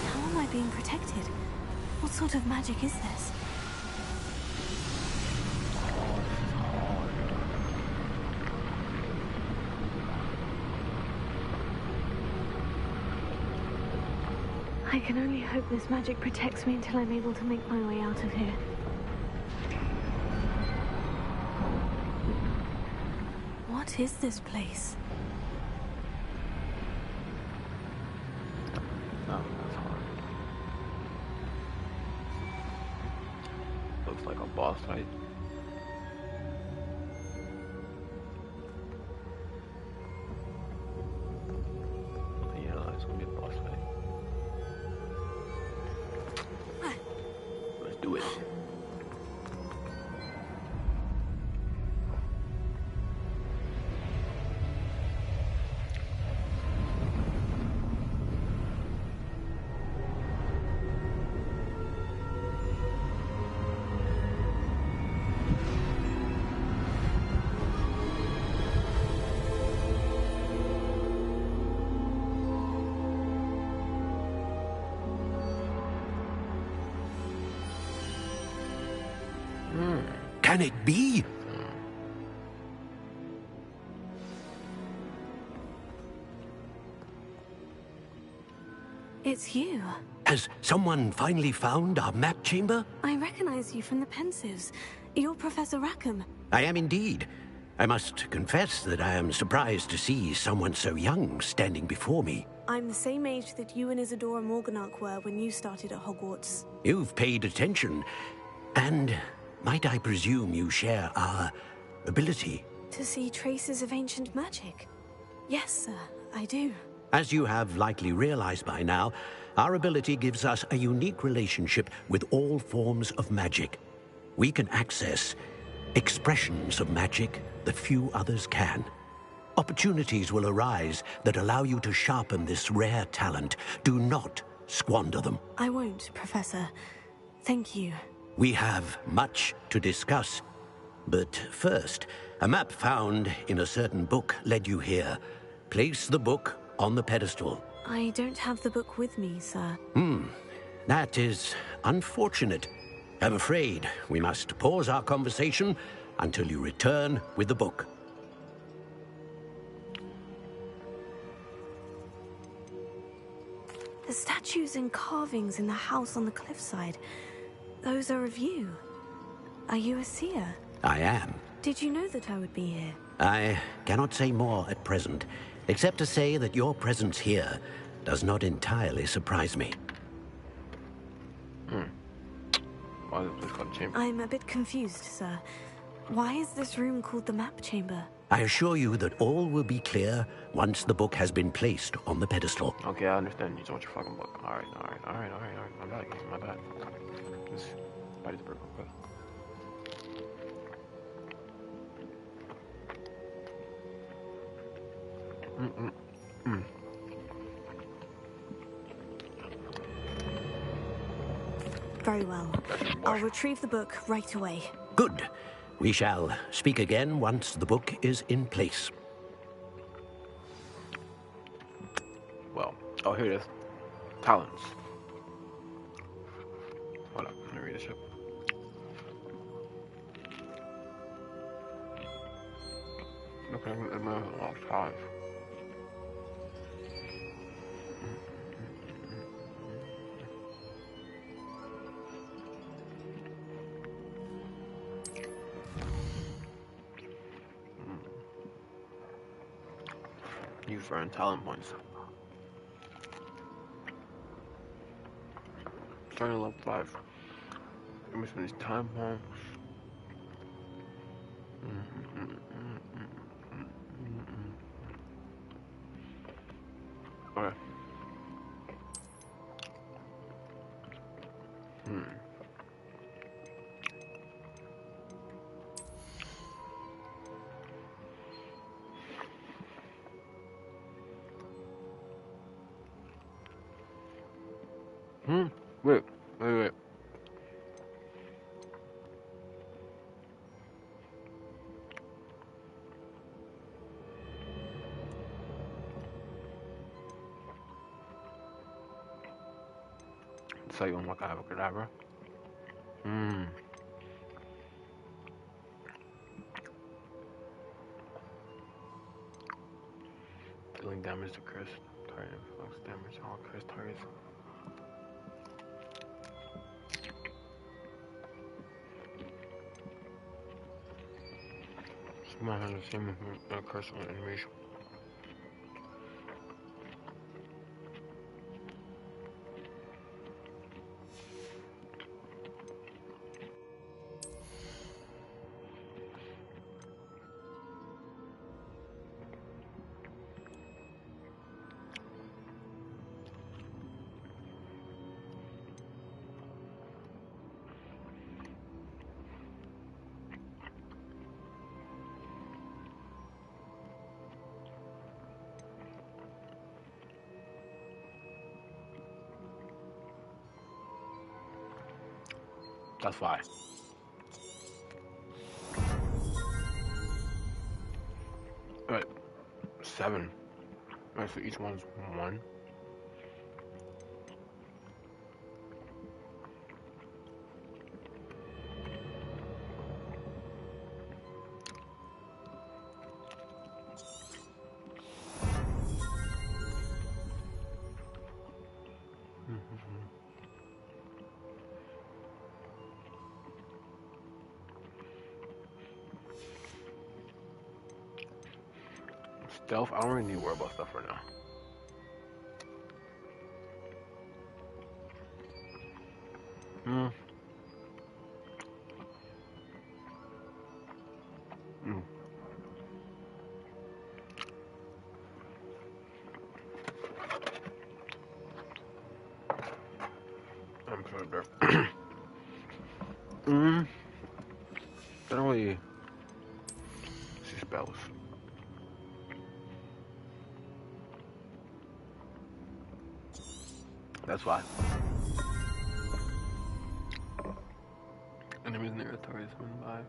Speaker 2: How am I being protected? What sort of magic is this? I can only hope this magic protects me until I'm able to make my way out of here. What is this place?
Speaker 1: Oh, that's hard. Looks like a boss fight. Yeah, it's gonna be a boss fight. Let's do it.
Speaker 5: Can it be?
Speaker 2: It's you.
Speaker 5: Has someone finally found our map chamber?
Speaker 2: I recognize you from the Pensives. You're Professor Rackham.
Speaker 5: I am indeed. I must confess that I am surprised to see someone so young standing before me.
Speaker 2: I'm the same age that you and Isadora Morganach were when you started at Hogwarts.
Speaker 5: You've paid attention, and might I presume you share our ability?
Speaker 2: To see traces of ancient magic? Yes, sir, I do.
Speaker 5: As you have likely realized by now, our ability gives us a unique relationship with all forms of magic. We can access expressions of magic that few others can. Opportunities will arise that allow you to sharpen this rare talent. Do not squander them.
Speaker 2: I won't, Professor. Thank you.
Speaker 5: We have much to discuss. But first, a map found in a certain book led you here. Place the book on the pedestal.
Speaker 2: I don't have the book with me, sir.
Speaker 5: That is unfortunate. I'm afraid we must pause our conversation until you return with the book.
Speaker 2: The statues and carvings in the house on the cliffside, those are of you. Are you a seer?
Speaker 5: I am.
Speaker 2: Did you know that I would be here?
Speaker 5: I cannot say more at present, except to say that your presence here does not entirely surprise me.
Speaker 1: Why is this place called chamber?
Speaker 2: I'm a bit confused, sir. Why is this room called the map chamber?
Speaker 5: I assure you that all will be clear once the book has been placed on the pedestal.
Speaker 1: Okay, I understand. You don't want your fucking book. Alright. My bad. Just bite the bird real quick.
Speaker 2: Very well. I'll retrieve the book right away.
Speaker 5: Good. We shall speak again once the book is in place.
Speaker 1: Well, oh, here it is. Talents. Hold up, let me read this up. Okay, I'm lost 5. You earn talent points. Starting level 5. I'm missing these time points. Okay. Wait. So you unlock Abracadabra. Dealing damage to cursed target inflicts damage on all cursed targets. Someone has the same curse on enemies. That's why. Right. 7. Right, so each one's 1. Stealth, I don't really need to worry about stuff right now. I'm so dark. I don't really see spells. That's why. Enemies in the territory swim by.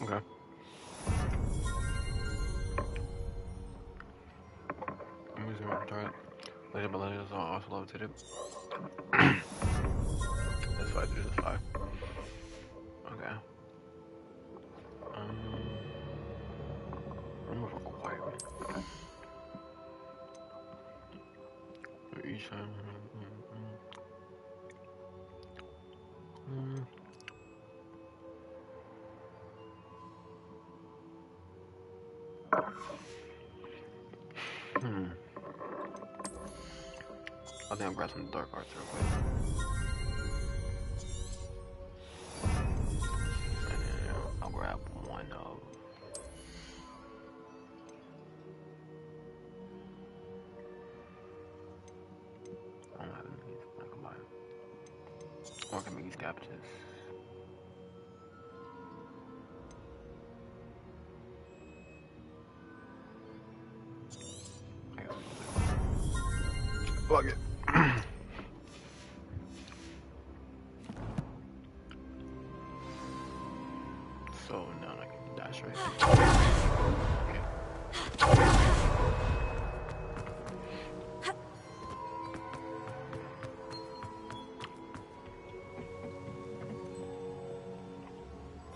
Speaker 1: Okay. Enemies in the target. Later millennials are also levitated. That's why I do this 5. Okay. Remove requirement. Each time. I think I'll grab some dark arts real quick. And then I'll grab one of. I don't have these. I can buy them. Or I can make these cabbages. Fuck it. So now I can dash right. Okay.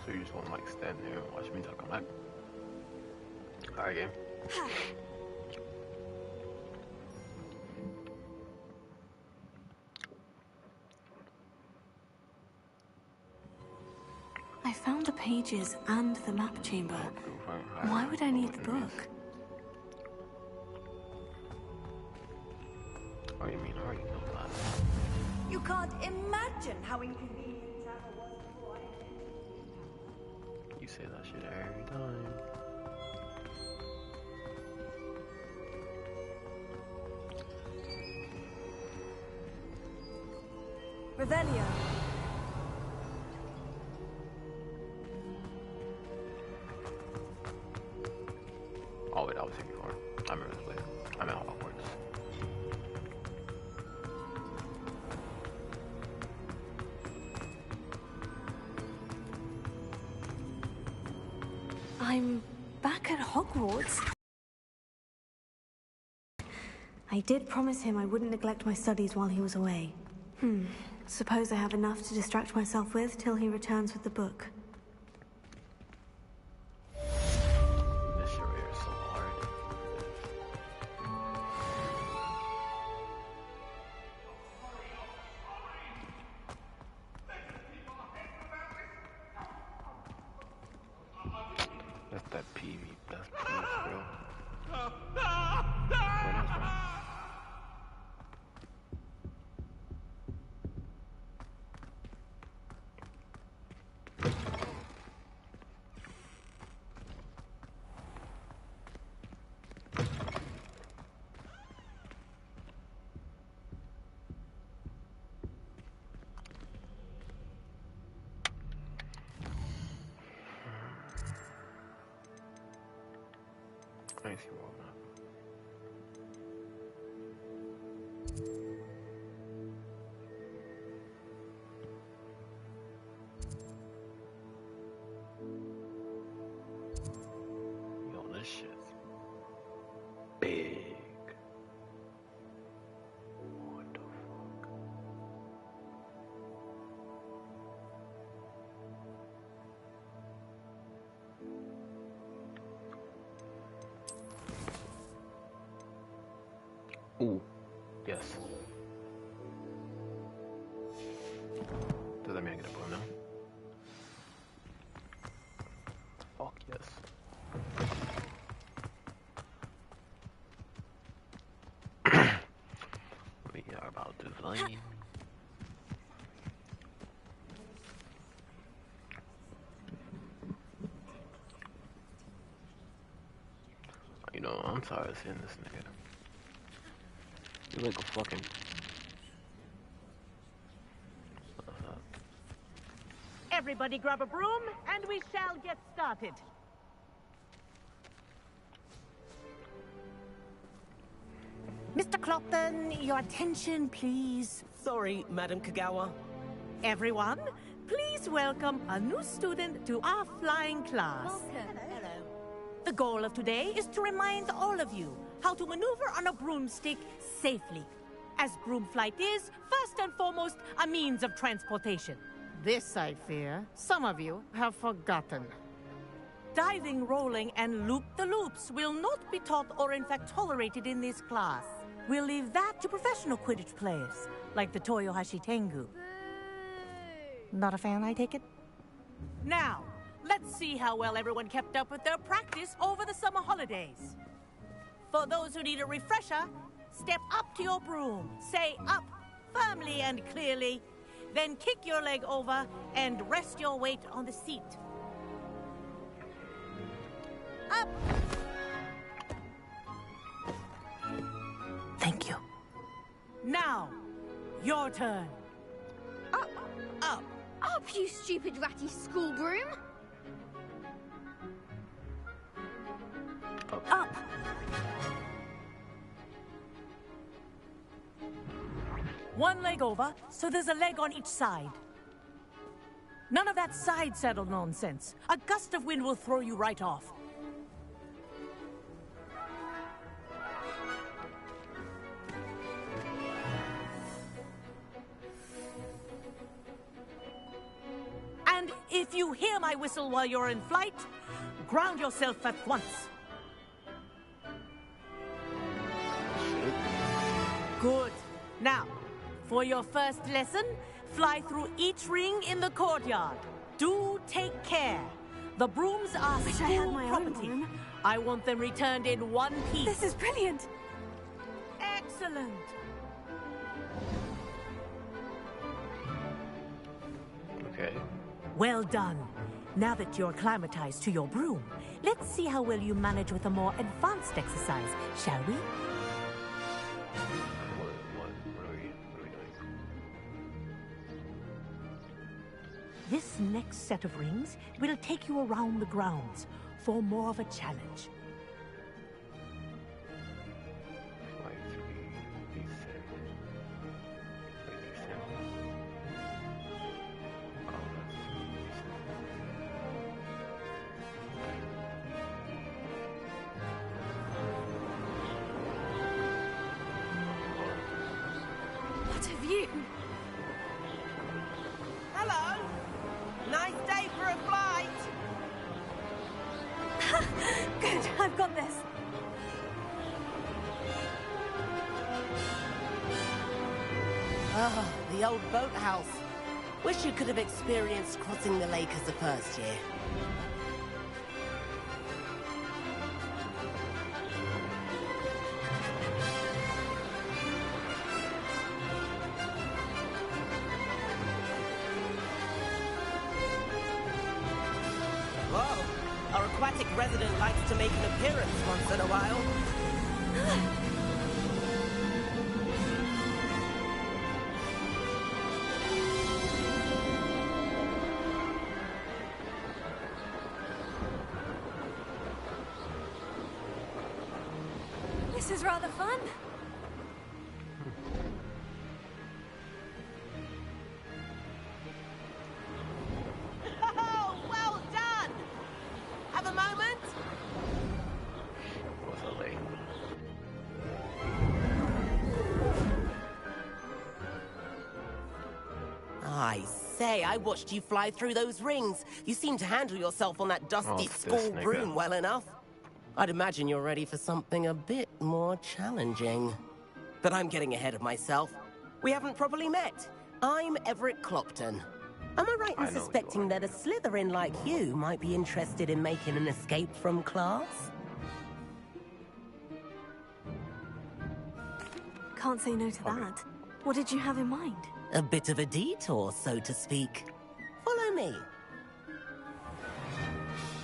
Speaker 1: So you just want to like stand there and watch me until I come back. Alright, game.
Speaker 2: I found the pages and the map chamber. Why would I need the book?
Speaker 1: Oh, you mean I already know that?
Speaker 17: You can't imagine how inconvenient travel was before I
Speaker 1: You say that shit every time.
Speaker 17: Revelio.
Speaker 1: Oh wait, I was here before. I remember this place. I'm at Hogwarts.
Speaker 2: I'm back at Hogwarts. I did promise him I wouldn't neglect my studies while he was away. Suppose I have enough to distract myself with till he returns with the book.
Speaker 1: This area is so hard. That's that peeve. That's peeves, bro. What else, bro? I see what I'm Yo, this shit's big. What the fuck? Ooh, yes. Does that mean I get a blow now? Fuck yes. We are about to flame. You know, I'm tired of seeing this nigga. You're like a fucking...
Speaker 18: Everybody grab a broom, and we shall get started. Mr. Clopton, your attention, please.
Speaker 13: Sorry, Madam Kagawa.
Speaker 18: Everyone, please welcome a new student to our flying class.
Speaker 12: Welcome.
Speaker 18: Hello. The goal of today is to remind all of you how to maneuver on a broomstick safely, as broom flight is, first and foremost, a means of transportation. This, I fear, some of you have forgotten. Diving, rolling, and loop-the-loops will not be taught or in fact tolerated in this class. We'll leave that to professional Quidditch players, like the Toyohashi Tengu. Not a fan, I take it? Now, let's see how well everyone kept up with their practice over the summer holidays. For those who need a refresher, step up to your broom, say up firmly and clearly, then kick your leg over and rest your weight on the seat. Up! Thank you. Now, your turn.
Speaker 12: Up!
Speaker 18: Up!
Speaker 12: Up, you stupid ratty school broom!
Speaker 2: Up!
Speaker 18: One leg over, so there's a leg on each side. None of that side saddle nonsense. A gust of wind will throw you right off. And if you hear my whistle while you're in flight, ground yourself at once. Good. Now, for your first lesson, fly through each ring in the courtyard. Do take care. The brooms are
Speaker 2: Wish I had
Speaker 18: school
Speaker 2: my own
Speaker 18: property.
Speaker 2: broom.
Speaker 18: I want them returned in one piece.
Speaker 2: This is brilliant!
Speaker 18: Excellent.
Speaker 1: Okay.
Speaker 18: Well done. Now that you're acclimatized to your broom, let's see how well you manage with a more advanced exercise, shall we?
Speaker 1: What are we doing?
Speaker 18: This next set of rings will take you around the grounds for more of a challenge.
Speaker 9: Oh, the old boathouse. Wish you could have experienced crossing the lake as a first year. Whoa, our aquatic resident likes to make an appearance once in a while.
Speaker 8: This is rather fun.
Speaker 9: Oh, well done! Have a moment?
Speaker 1: Was a lake.
Speaker 9: I say, I watched you fly through those rings. You seem to handle yourself on that dusty school broom well enough. I'd imagine you're ready for something a bit more challenging. But I'm getting ahead of myself. We haven't properly met. I'm Everett Clopton. Am I right in suspecting that a Slytherin like you might be interested in making an escape from class?
Speaker 2: Can't say no to that. What did you have in mind?
Speaker 9: A bit of a detour, so to speak. Follow me.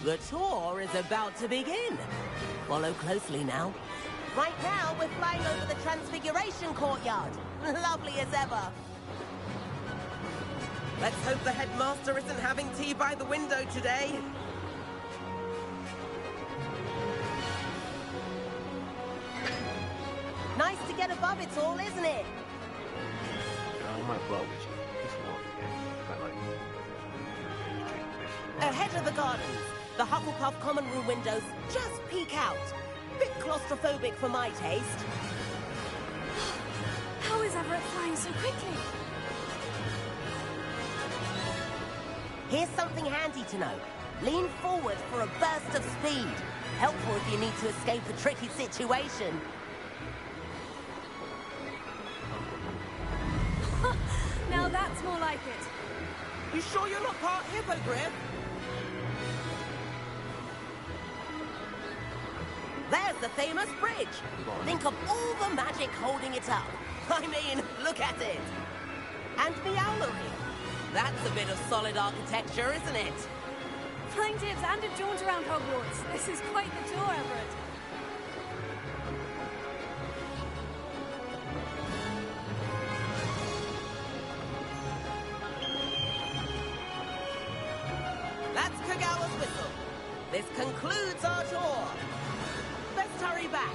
Speaker 9: The tour is about to begin. Follow closely now. Right now, we're flying over the Transfiguration Courtyard. Lovely as ever. Let's hope the headmaster isn't having tea by the window today. Nice to get above it all, isn't it?
Speaker 1: I might blow with you. It's not, but like,
Speaker 9: Ahead of the gardens, the Hufflepuff common room windows just peek out. Bit claustrophobic for my taste.
Speaker 2: How is Everett flying so quickly?
Speaker 9: Here's something handy to know. Lean forward for a burst of speed. Helpful if you need to escape a tricky situation.
Speaker 8: Now that's more like it.
Speaker 9: You sure you're not part hippogriff? There's the famous bridge. Think of all the magic holding it up. I mean, look at it. And the owlery. That's a bit of solid architecture, isn't it?
Speaker 8: Flying tips and a jaunt around Hogwarts. This is quite the tour, Everett.
Speaker 9: That's Kagawa's whistle. This concludes our tour. Let's hurry back.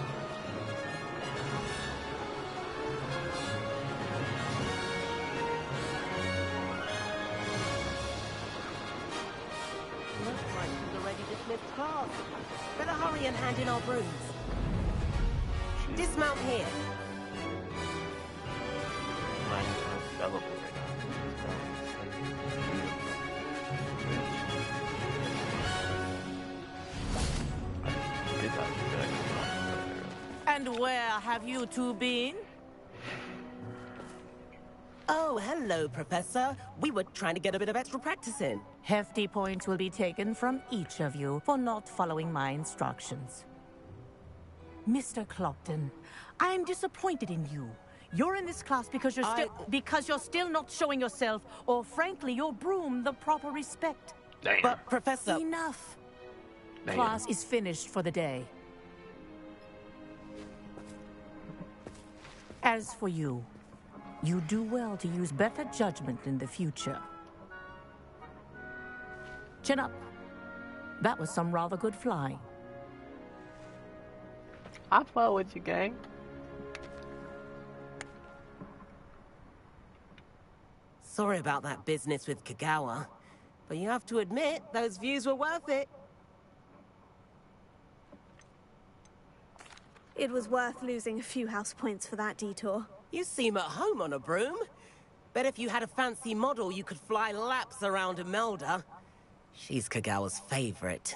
Speaker 9: Looks like we've already dismissed class. Better hurry and hand in our brooms. Dismount here.
Speaker 1: mine is unavailable right now.
Speaker 18: And where have you two been?
Speaker 9: Oh, hello, Professor. We were trying to get a bit of extra practice in.
Speaker 18: Hefty points will be taken from each of you for not following my instructions. Mr. Clopton, I am disappointed in you. You're in this class because you're still not showing yourself, or frankly, your broom the proper respect.
Speaker 1: Damn.
Speaker 9: But, Professor...
Speaker 18: Enough.
Speaker 1: Damn.
Speaker 18: Class is finished for the day. As for you, you do well to use better judgment in the future. Chin up. That was some rather good flying.
Speaker 1: I fly with you, gang.
Speaker 9: Sorry about that business with Kagawa, but you have to admit, those views were worth it.
Speaker 2: It was worth losing a few house points for that detour.
Speaker 9: You seem at home on a broom. Bet if you had a fancy model, you could fly laps around Imelda. She's Kagawa's favorite.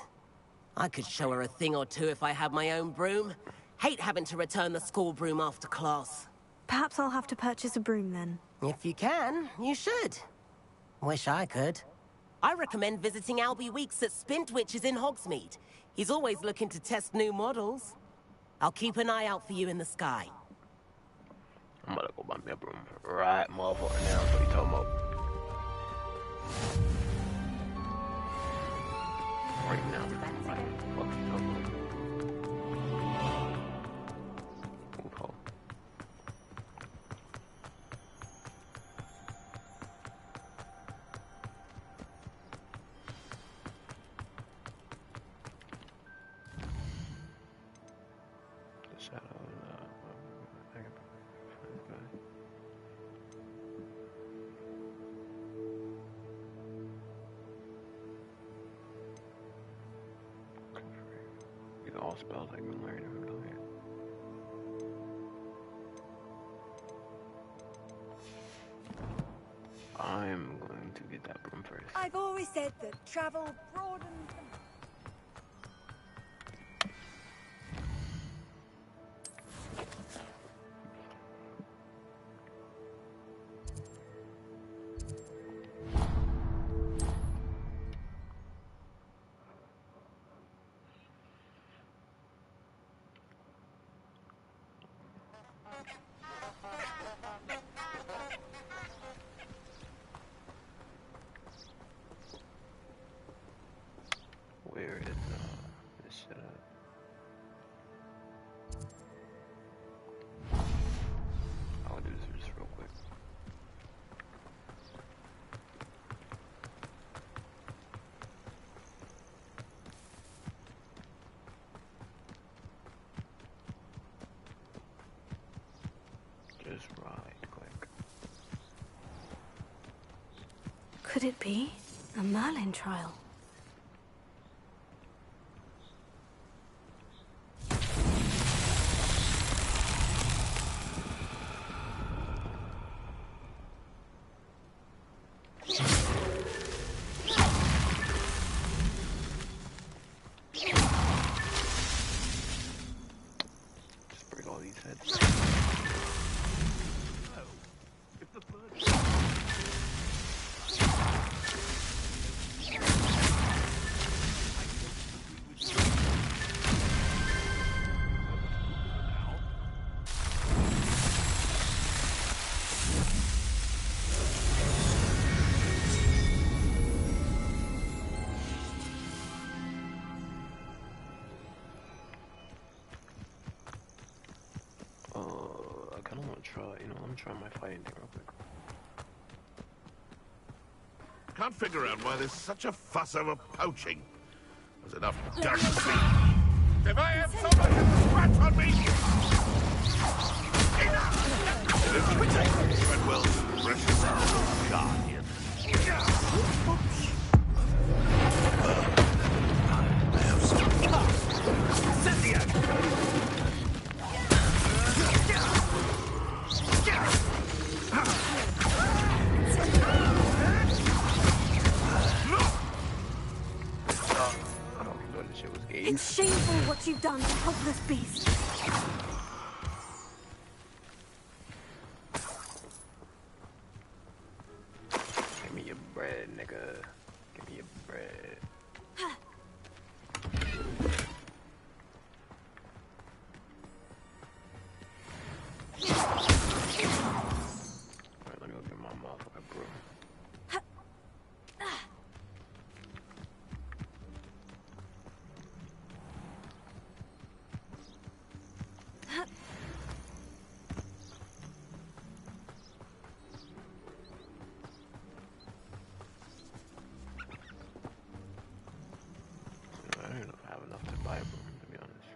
Speaker 9: I could show her a thing or two if I had my own broom. Hate having to return the school broom after class.
Speaker 2: Perhaps I'll have to purchase a broom then.
Speaker 9: If you can, you should. Wish I could. I recommend visiting Albie Weeks at Spintwitches in Hogsmeade. He's always looking to test new models. I'll keep an eye out for you in the sky.
Speaker 1: I'm gonna go buy me a broom right motherfucker now. That's what you talking about. Right now. What you talking about? Ooh, the shadow. These are all spells I can learn if I'm doing it. I'm going to get that broom first.
Speaker 17: I've always said that travel broadens the...
Speaker 1: Where is this shit at? I'll do this just real quick. Just right quick.
Speaker 2: Could it be a Merlin trial?
Speaker 1: Just break all these heads. I kind of want to try, I'm gonna try my fighting thing real quick.
Speaker 15: Can't figure out why there's such a fuss over poaching. There's enough duck meat. If I have so much of a scratch on me! Enough! Treadwell's precious guardian.
Speaker 2: It's shameful what you've done to helpless beasts.
Speaker 1: Give me your bread, nigga. Give me your bread. Alright, let me go get my motherfucker broom. I don't even know if I have enough to buy a broom, to be honest.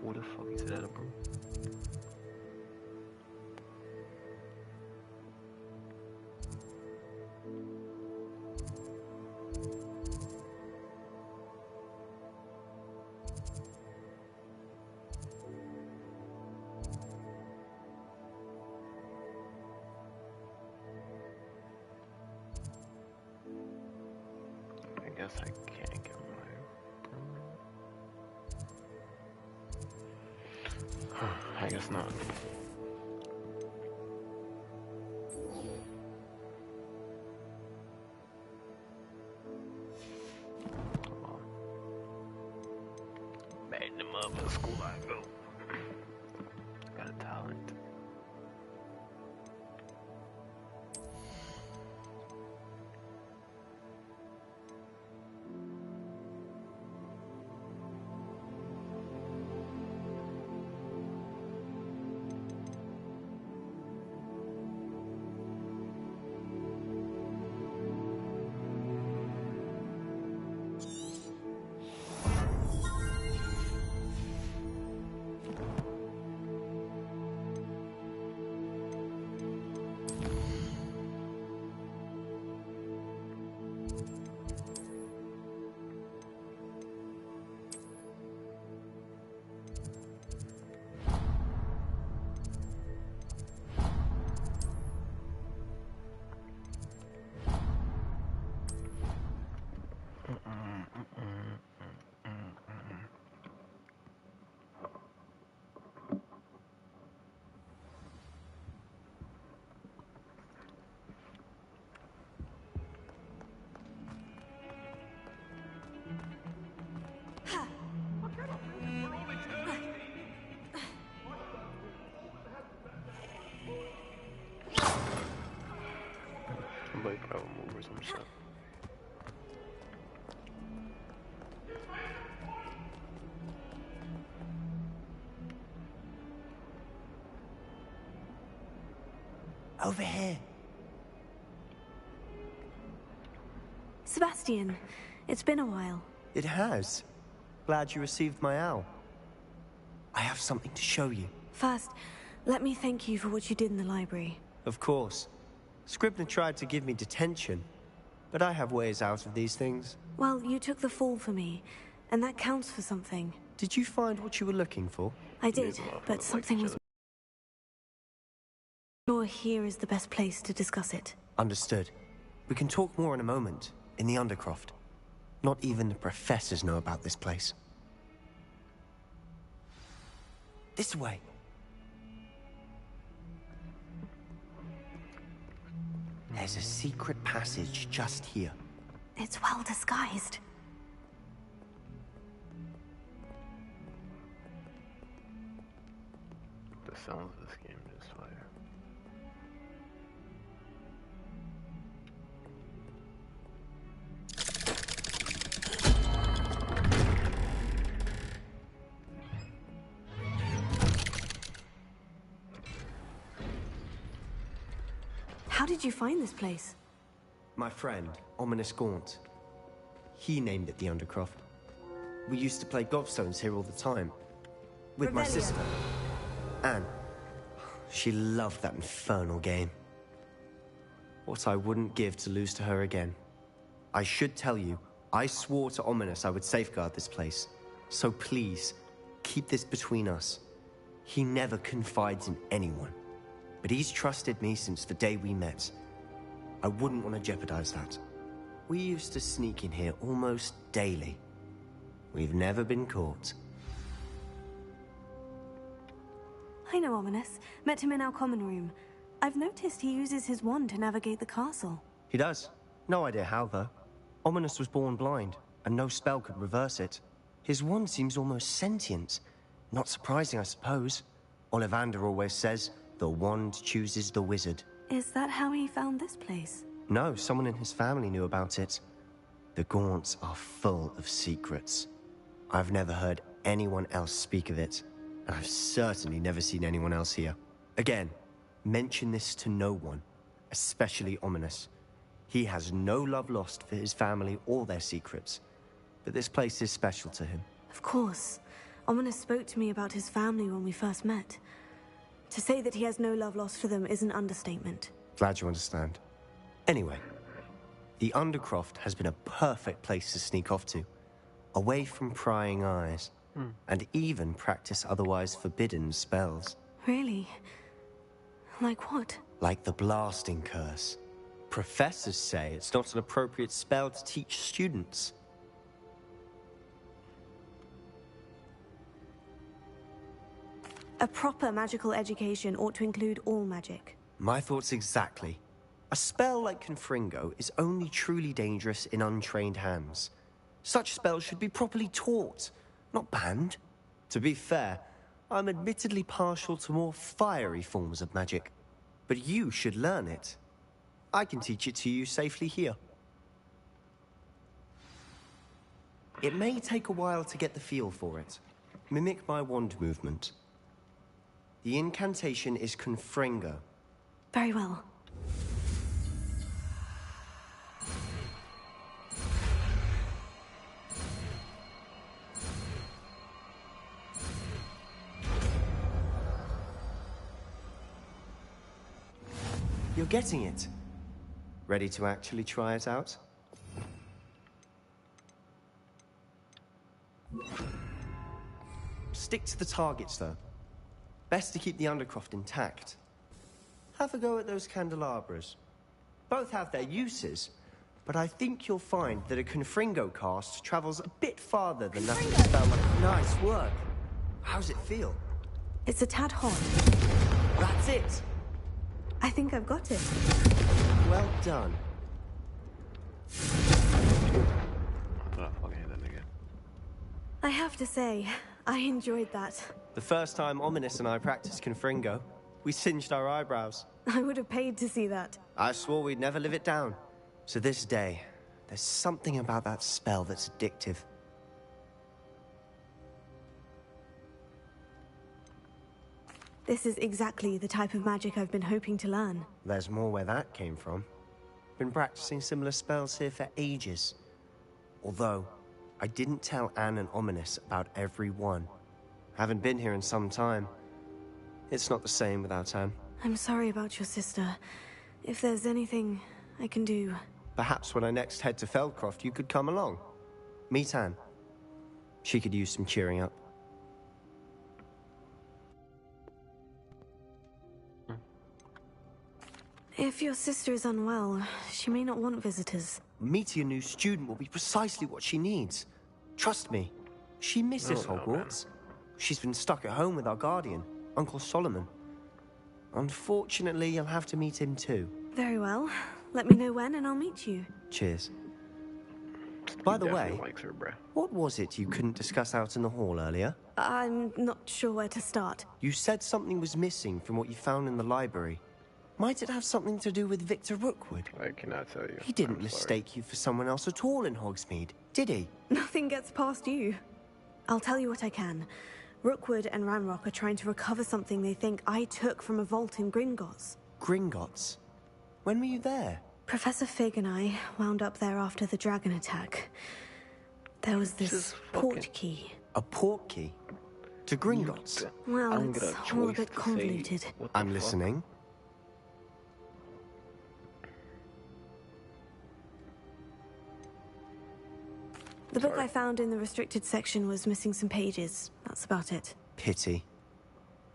Speaker 1: Who the fuck is that a broom? I guess I can't get my broom. I guess not. Man, the mother school I go. Got a talent. Somebody put out a move or some shit.
Speaker 19: Over here.
Speaker 2: Sebastian, it's been a while.
Speaker 19: It has. Glad you received my owl. I have something to show you.
Speaker 2: First, let me thank you for what you did in the library.
Speaker 19: Of course. Scribner tried to give me detention, but I have ways out of these things.
Speaker 2: Well, you took the fall for me, and that counts for something.
Speaker 19: Did you find what you were looking for?
Speaker 2: I did, but something was... Sure, here is the best place to discuss it.
Speaker 19: Understood. We can talk more in a moment, in the Undercroft. Not even the professors know about this place. This way. There's a secret passage just here.
Speaker 2: It's well disguised.
Speaker 1: The sounds of this game is fire.
Speaker 2: How did you find this place?
Speaker 19: My friend, Ominous Gaunt. He named it the Undercroft. We used to play gobstones here all the time. With my sister, Anne. She loved that infernal game. What I wouldn't give to lose to her again. I should tell you, I swore to Ominous I would safeguard this place. So please, keep this between us. He never confides in anyone. But he's trusted me since the day we met. I wouldn't want to jeopardize that. We used to sneak in here almost daily. We've never been caught.
Speaker 2: I know Ominous. Met him in our common room. I've noticed he uses his wand to navigate the castle.
Speaker 19: He does. No idea how, though. Ominous was born blind, and no spell could reverse it. His wand seems almost sentient. Not surprising, I suppose. Ollivander always says, the wand chooses the wizard.
Speaker 2: Is that how he found this place?
Speaker 19: No, someone in his family knew about it. The Gaunts are full of secrets. I've never heard anyone else speak of it, and I've certainly never seen anyone else here. Again, mention this to no one, especially Ominous. He has no love lost for his family or their secrets, but this place is special to him.
Speaker 2: Of course. Ominous spoke to me about his family when we first met. To say that he has no love lost for them is an understatement.
Speaker 19: Glad you understand. Anyway, the Undercroft has been a perfect place to sneak off to, away from prying eyes, and even practice otherwise forbidden spells.
Speaker 2: Really? Like what?
Speaker 19: Like the blasting curse. Professors say it's not an appropriate spell to teach students.
Speaker 2: A proper magical education ought to include all magic.
Speaker 19: My thoughts exactly. A spell like Confringo is only truly dangerous in untrained hands. Such spells should be properly taught, not banned. To be fair, I'm admittedly partial to more fiery forms of magic. But you should learn it. I can teach it to you safely here. It may take a while to get the feel for it. Mimic my wand movement. The incantation is Confringo.
Speaker 2: Very well.
Speaker 19: You're getting it. Ready to actually try it out? Stick to the targets, though. Best to keep the Undercroft intact. Have a go at those candelabras. Both have their uses, but I think you'll find that a Confringo cast travels a bit farther than that of a spell like... Nice work. How's it feel?
Speaker 2: It's a tad hot.
Speaker 19: That's it.
Speaker 2: I think I've got it.
Speaker 19: Well done.
Speaker 2: I have to say, I enjoyed that.
Speaker 19: The first time Ominous and I practiced Confringo, we singed our eyebrows.
Speaker 2: I would have paid to see that.
Speaker 19: I swore we'd never live it down. To this day, there's something about that spell that's addictive.
Speaker 2: This is exactly the type of magic I've been hoping to learn.
Speaker 19: There's more where that came from. Been practicing similar spells here for ages. Although, I didn't tell Anne and Ominous about every one. Haven't been here in some time. It's not the same without Anne.
Speaker 2: I'm sorry about your sister. If there's anything I can do...
Speaker 19: Perhaps when I next head to Feldcroft, you could come along. Meet Anne. She could use some cheering up.
Speaker 2: If your sister is unwell, she may not want visitors.
Speaker 19: Meeting a new student will be precisely what she needs. Trust me, she misses Hogwarts. She's been stuck at home with our guardian, Uncle Solomon. Unfortunately, you'll have to meet him too.
Speaker 2: Very well. Let me know when and I'll meet you.
Speaker 19: Cheers. By the way, what was it you couldn't discuss out in the hall earlier?
Speaker 2: I'm not sure where to start.
Speaker 19: You said something was missing from what you found in the library. Might it have something to do with Victor Rookwood?
Speaker 1: I cannot tell you.
Speaker 19: He didn't mistake you for someone else at all in Hogsmeade, did he?
Speaker 2: Nothing gets past you. I'll tell you what I can. Rookwood and Ranrock are trying to recover something they think I took from a vault in Gringotts.
Speaker 19: Gringotts? When were you there?
Speaker 2: Professor Fig and I wound up there after the dragon attack. There was this port key.
Speaker 19: A port key? To Gringotts?
Speaker 2: Well, it's all a bit convoluted.
Speaker 19: I'm listening.
Speaker 2: The book I found in the restricted section was missing some pages. That's about it.
Speaker 19: Pity.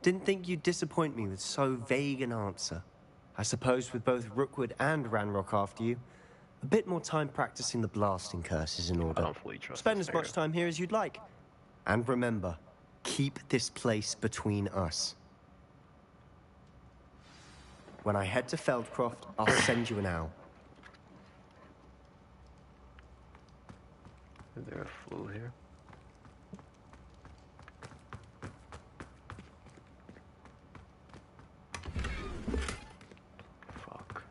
Speaker 19: Didn't think you'd disappoint me with so vague an answer. I suppose with both Rookwood and Ranrock after you, a bit more time practicing the blasting curse is in order.
Speaker 1: I don't fully trust
Speaker 19: Spend as much time here as you'd like. And remember, keep this place between us. When I head to Feldcroft, I'll send you an owl.
Speaker 1: Is there a flue here? Fuck.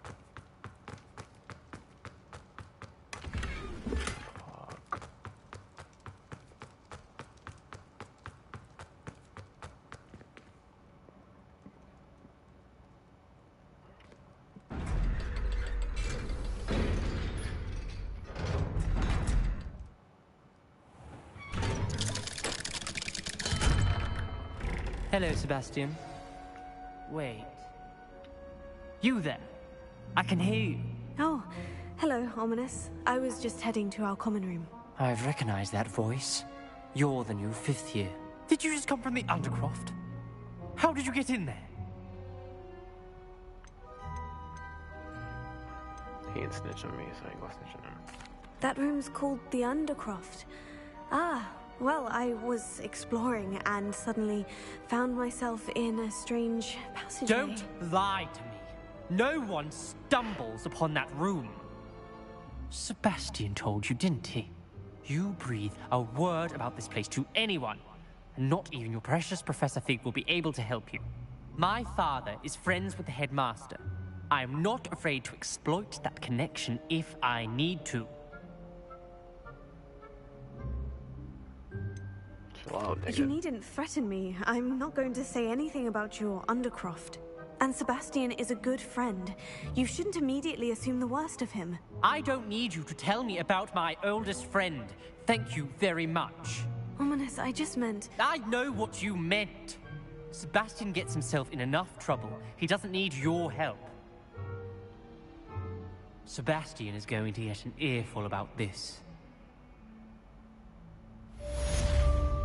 Speaker 13: Hello, Sebastian. Wait. You there? I can hear you.
Speaker 2: Oh, hello, Ominous. I was just heading to our common room.
Speaker 13: I've recognized that voice. You're the new fifth year. Did you just come from the Undercroft? How did you get in there?
Speaker 1: He ain't snitch on me, so I ain't gonna snitch on him.
Speaker 2: That room's called the Undercroft. Ah, Well, I was exploring and suddenly found myself in a strange passageway.
Speaker 13: Don't lie to me. No one stumbles upon that room. Sebastian told you, didn't he? You breathe a word about this place to anyone, and not even your precious Professor Fig will be able to help you. My father is friends with the headmaster. I am not afraid to exploit that connection if I need to.
Speaker 2: You needn't threaten me. I'm not going to say anything about your Undercroft. And Sebastian is a good friend. You shouldn't immediately assume the worst of him.
Speaker 13: I don't need you to tell me about my oldest friend. Thank you very much.
Speaker 2: Ominous, I just meant...
Speaker 13: I know what you meant. Sebastian gets himself in enough trouble. He doesn't need your help. Sebastian is going to get an earful about this.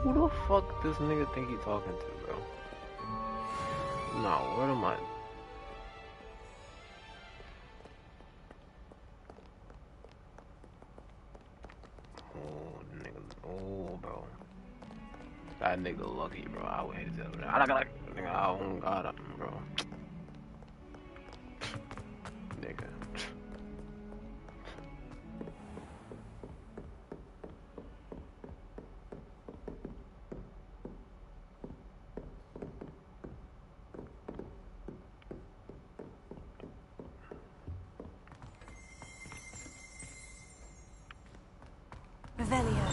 Speaker 1: Who the fuck this nigga think he talking to, bro? Nah, what am I? Oh, nigga. Oh, bro. That nigga lucky, bro. I would hate his nigga. I don't got him, bro. Nigga.
Speaker 2: Revelio.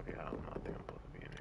Speaker 1: Okay, I don't know. I think I'm supposed to be in here.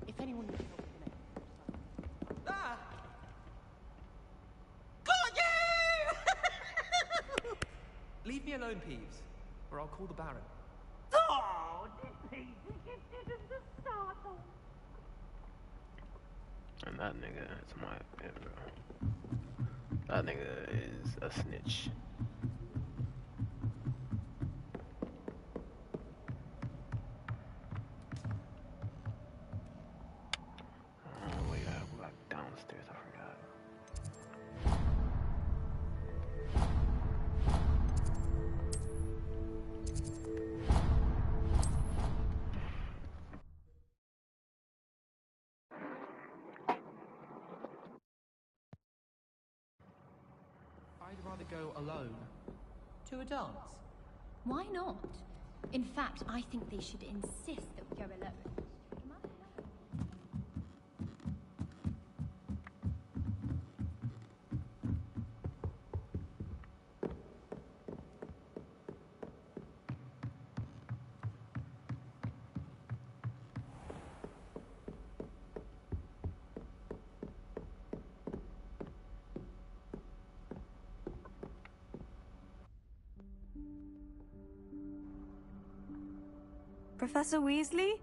Speaker 13: If anyone needs help with the name. Ah!
Speaker 11: Leave me alone, Peeves, or I'll call the Baron.
Speaker 18: Oh, didn't the startle?
Speaker 1: And that nigga is my pet, bro. That nigga is a snitch. Oh, wait, I have to go back downstairs. I forgot.
Speaker 11: I'd rather go alone. To a dance?
Speaker 12: Why not? In fact, I think they should insist that we go alone.
Speaker 2: Professor Weasley?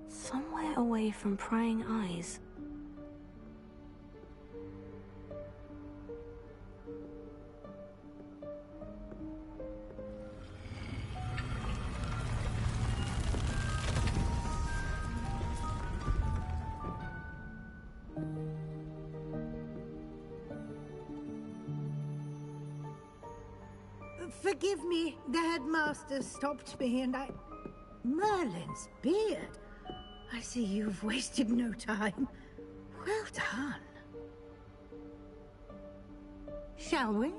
Speaker 2: Somewhere away from prying eyes.
Speaker 20: Forgive me, the headmaster stopped me and I... Merlin's beard. I see you've wasted no time. Well done. Shall we?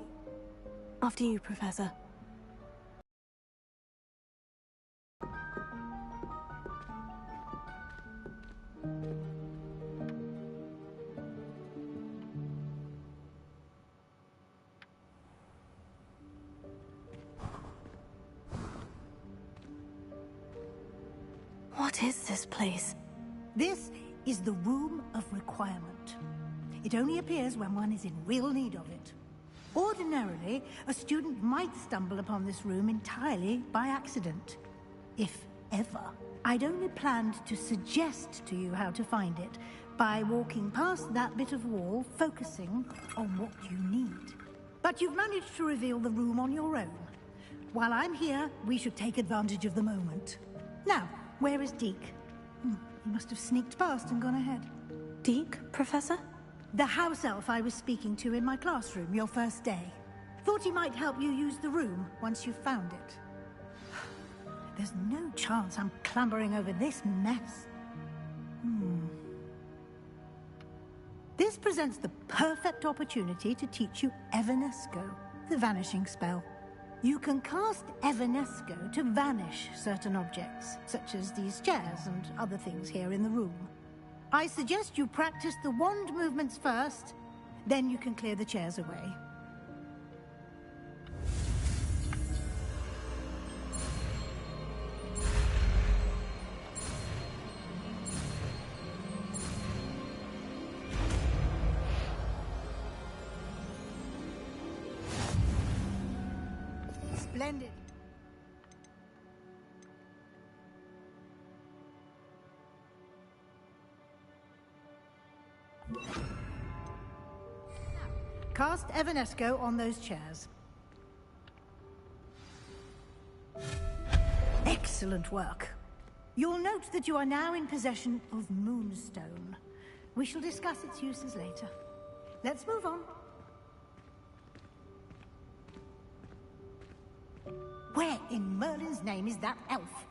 Speaker 2: After you, Professor. What is this place?
Speaker 20: This is the Room of Requirement. It only appears when one is in real need of it. Ordinarily, a student might stumble upon this room entirely by accident. If ever. I'd only planned to suggest to you how to find it by walking past that bit of wall, focusing on what you need. But you've managed to reveal the room on your own. While I'm here, we should take advantage of the moment. Now, where is Deke? He must have sneaked past and gone ahead.
Speaker 2: Deke, Professor?
Speaker 20: The house elf I was speaking to in my classroom your first day. Thought he might help you use the room once you've found it. There's no chance I'm clambering over this mess. This presents the perfect opportunity to teach you Evanesco, the vanishing spell. You can cast Evanesco to vanish certain objects, such as these chairs and other things here in the room. I suggest you practice the wand movements first, then you can clear the chairs away. Splendid. Cast Evanesco on those chairs. Excellent work. You'll note that you are now in possession of Moonstone. We shall discuss its uses later. Let's move on. Where in Merlin's name is that elf?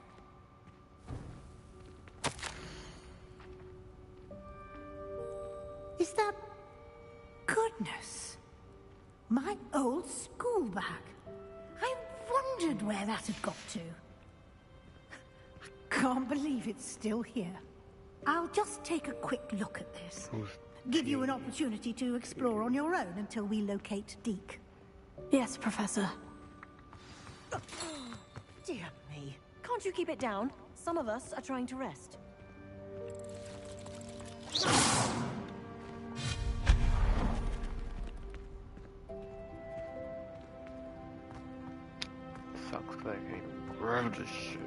Speaker 20: Is that... Goodness! My old school bag. I wondered where that had got to. I can't believe it's still here. I'll just take a quick look at this. Give you an opportunity to explore on your own until we locate Deke.
Speaker 2: Yes, Professor.
Speaker 21: Dear me. Can't you keep it down? Some of us are trying to rest.
Speaker 1: Sucks that I can't grab this shit.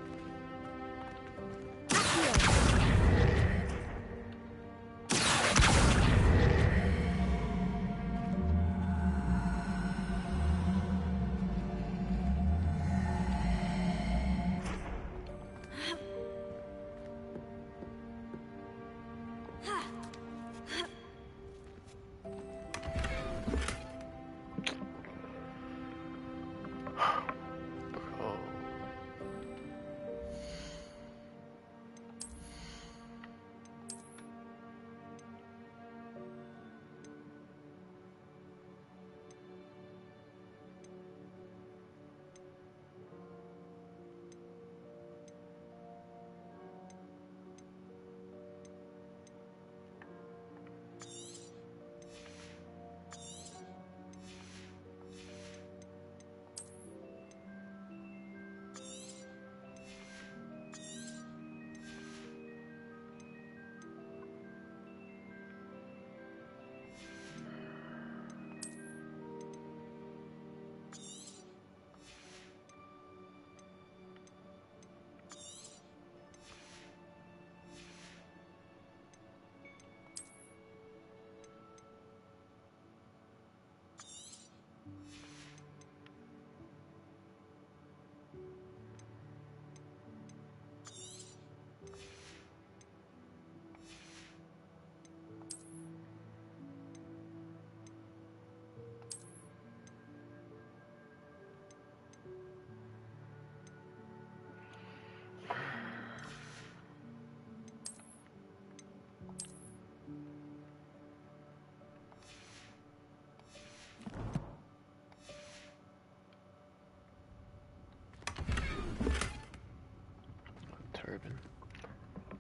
Speaker 1: Turban.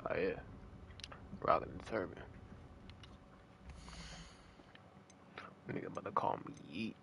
Speaker 1: Oh yeah. Rockin' the turban. Nigga about to call me Yeet.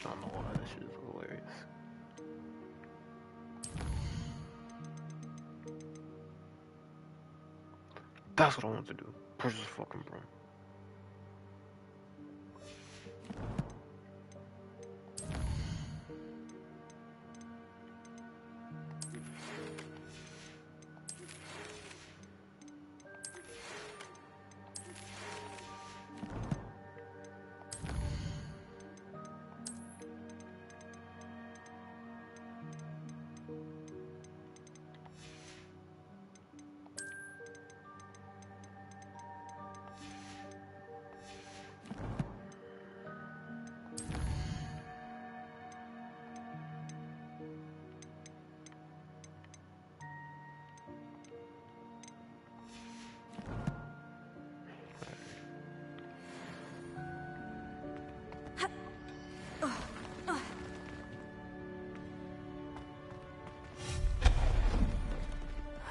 Speaker 1: I don't know why this shit is hilarious. That's what I want to do. Push this fucking broom.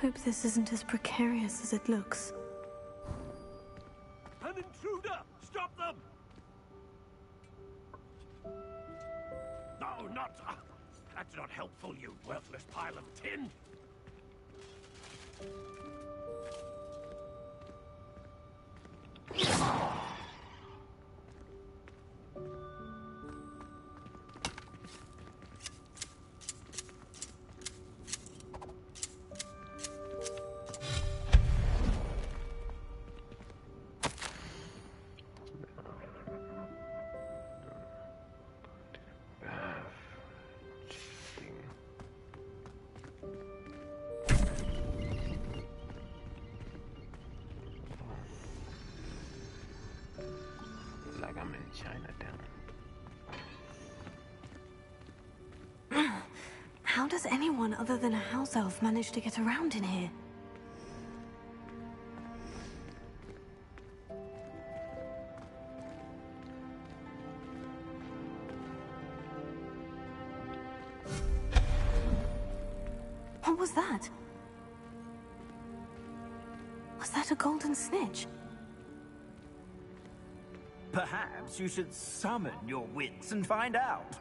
Speaker 2: Hope this isn't as precarious as it looks.
Speaker 4: An intruder! Stop them! No, not... that's not helpful, you worthless pile of tin! Like I'm in Chinatown.
Speaker 2: How does anyone other than a house elf manage to get around in here? What was that? Was that a golden snitch?
Speaker 22: Perhaps you should summon your wits and find out.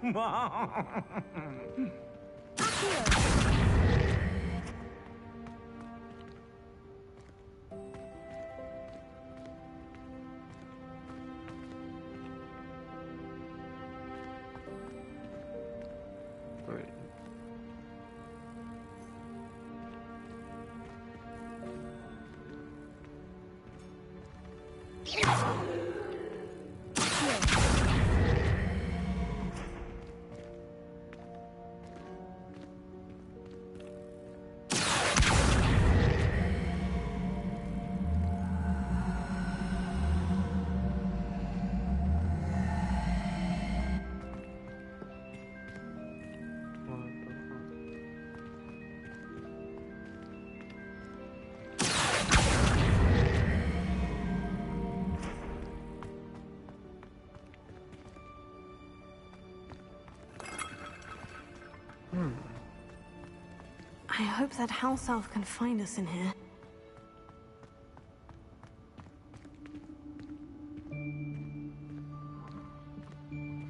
Speaker 2: I hope that house elf can find us in here.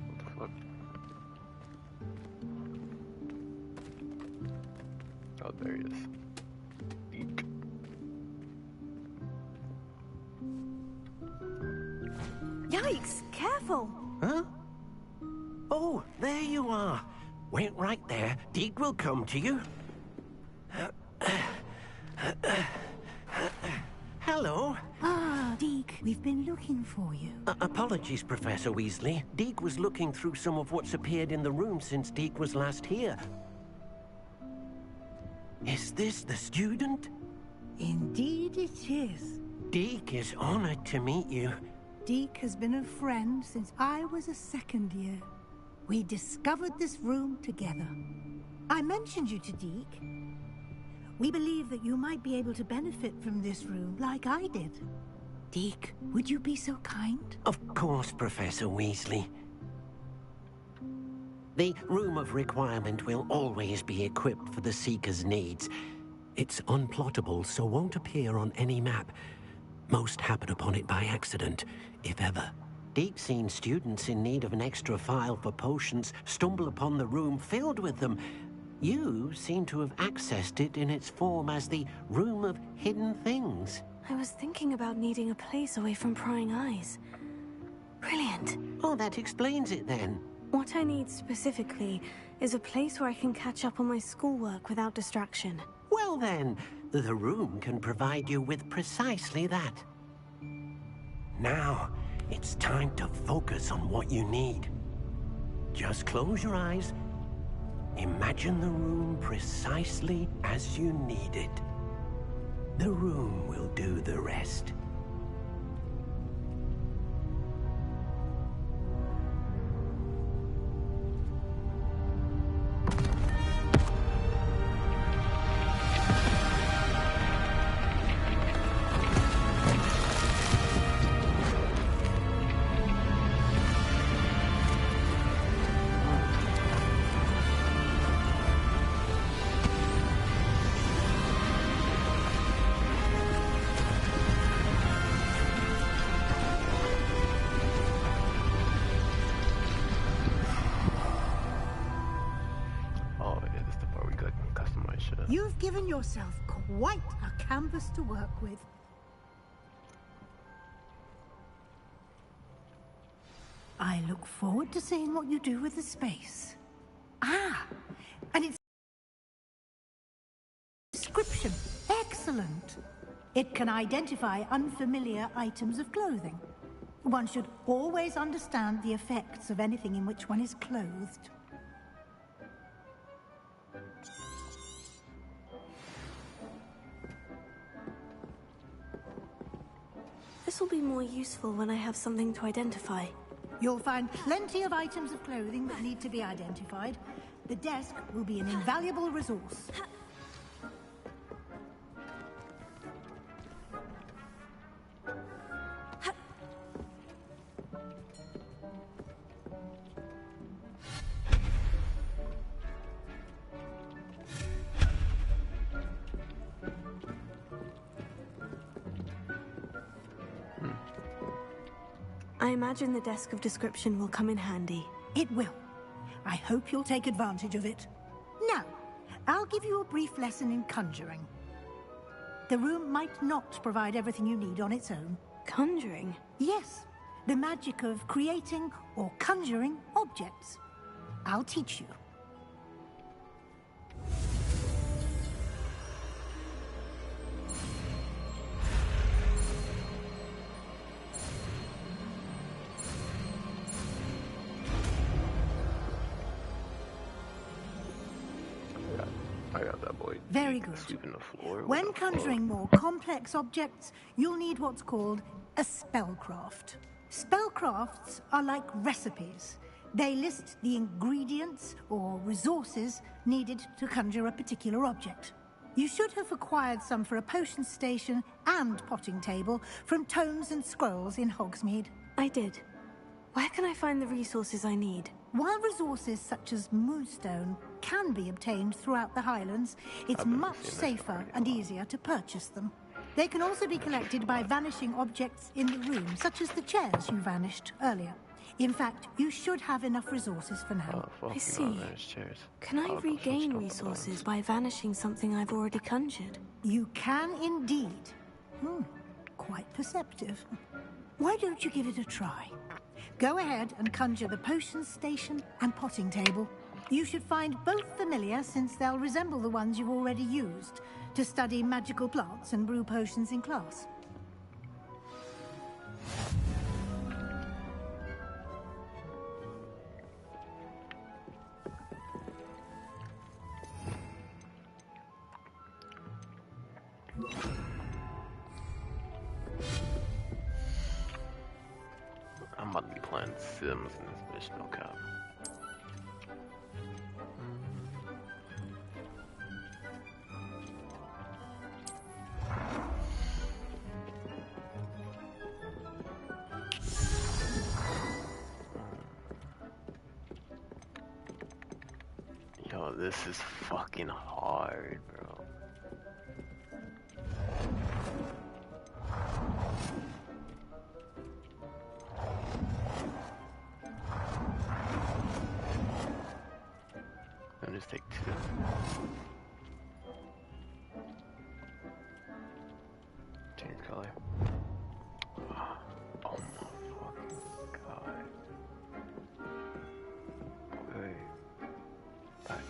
Speaker 1: What the fuck? Oh, there he is. Eek.
Speaker 2: Yikes! Careful!
Speaker 23: Huh? Oh, there you are. Wait right there. Deed will come to you. Hello.
Speaker 20: Ah, Deke, we've been looking for you.
Speaker 23: Apologies, Professor Weasley. Deke was looking through some of what's appeared in the room since Deke was last here. Is this the student?
Speaker 20: Indeed it is.
Speaker 23: Deke is honored to meet you.
Speaker 20: Deke has been a friend since I was a second year. We discovered this room together. I mentioned you to Deke. We believe that you might be able to benefit from this room like I did. Deke, would you be so kind?
Speaker 23: Of course, Professor Weasley. The Room of Requirement will always be equipped for the Seeker's needs.
Speaker 5: It's unplottable, so won't appear on any map. Most happen upon it by accident, if ever.
Speaker 23: Deke's seen students in need of an extra file for potions stumble upon the room filled with them. You seem to have accessed it in its form as the Room of Hidden Things.
Speaker 2: I was thinking about needing a place away from prying eyes. Brilliant.
Speaker 23: Oh, that explains it then.
Speaker 2: What I need specifically is a place where I can catch up on my schoolwork without distraction.
Speaker 23: Well then, the room can provide you with precisely that. Now, it's time to focus on what you need. Just close your eyes. Imagine the room precisely as you need it. The room will do the rest.
Speaker 20: You've given yourself quite a canvas to work with. I look forward to seeing what you do with the space. Ah, and it's description. Excellent. It can identify unfamiliar items of clothing. One should always understand the effects of anything in which one is clothed.
Speaker 2: This will be more useful when I have something to identify.
Speaker 20: You'll find plenty of items of clothing that need to be identified. The desk will be an invaluable resource.
Speaker 2: I imagine the desk of description will come in handy.
Speaker 20: It will. I hope you'll take advantage of it. Now, I'll give you a brief lesson in conjuring. The room might not provide everything you need on its own.
Speaker 2: Conjuring?
Speaker 20: Yes, the magic of creating or conjuring objects. I'll teach you. Very good.
Speaker 1: Sweeping the floor.
Speaker 20: When conjuring more complex objects, you'll need what's called a spellcraft. Spellcrafts are like recipes. They list the ingredients or resources needed to conjure a particular object. You should have acquired some for a potion station and potting table from tomes and scrolls in Hogsmeade.
Speaker 2: I did. Where can I find the resources I need?
Speaker 20: While resources such as moonstone can be obtained throughout the Highlands, it's much safer and easier to purchase them. They can also be collected by vanishing objects in the room, such as the chairs you vanished earlier. In fact, you should have enough resources for now.
Speaker 2: I see. Can I regain resources by vanishing something I've already conjured?
Speaker 20: You can indeed. Quite perceptive. Why don't you give it a try? Go ahead and conjure the potion station and potting table. You should find both familiar, since they'll resemble the ones you've already used to study magical plants and brew potions in class.
Speaker 1: I'm about to be playing Sims in this bitch, no cap. Yo, this is fucking hard, bro. just take 2. Change color. Oh my fucking god. Wait. Back.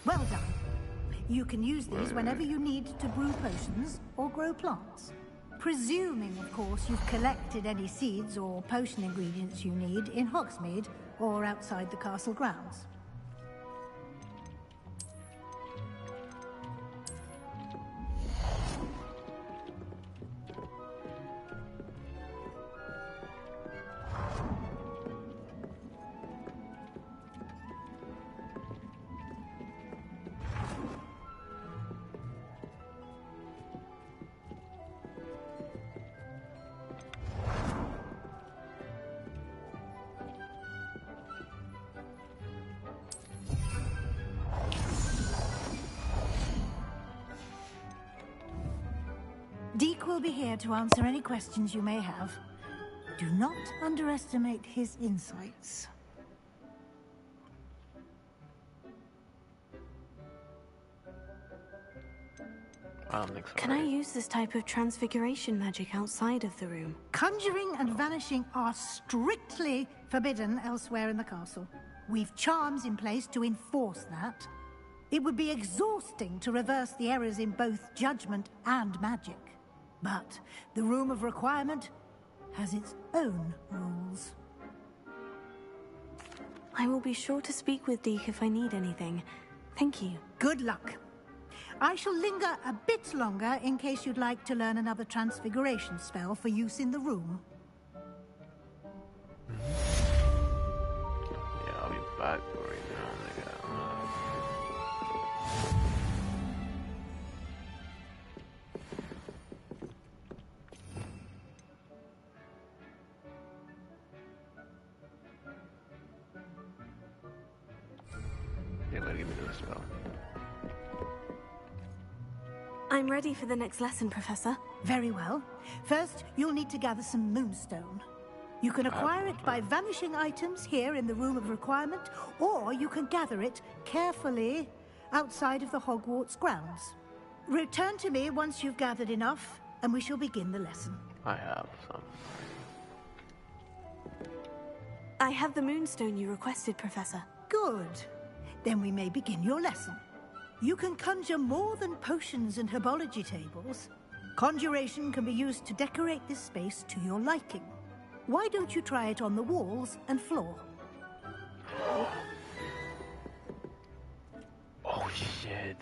Speaker 20: Well done. You can use these whenever you need to brew potions or grow plants. Presuming, of course, you've collected any seeds or potion ingredients you need in Hogsmeade or outside the castle grounds. Deke will be here to answer any questions you may have. Do not underestimate his insights.
Speaker 2: Can I use this type of transfiguration magic outside of the room?
Speaker 20: Conjuring and vanishing are strictly forbidden elsewhere in the castle. We've charms in place to enforce that. It would be exhausting to reverse the errors in both judgment and magic. But the Room of Requirement has its own rules.
Speaker 2: I will be sure to speak with Deke if I need anything. Thank you.
Speaker 20: Good luck. I shall linger a bit longer in case you'd like to learn another transfiguration spell for use in the room.
Speaker 1: Yeah, I'll be back right now. Give me the spell.
Speaker 2: I'm ready for the next lesson, Professor.
Speaker 20: Very well. First, you'll need to gather some moonstone. You can acquire it by vanishing items here in the Room of Requirement, or you can gather it carefully outside of the Hogwarts grounds. Return to me once you've gathered enough, and we shall begin the lesson.
Speaker 1: I have some.
Speaker 2: I have the moonstone you requested, Professor.
Speaker 20: Good. Then we may begin your lesson. You can conjure more than potions and herbology tables. Conjuration can be used to decorate this space to your liking. Why don't you try it on the walls and floor?
Speaker 1: Oh shit.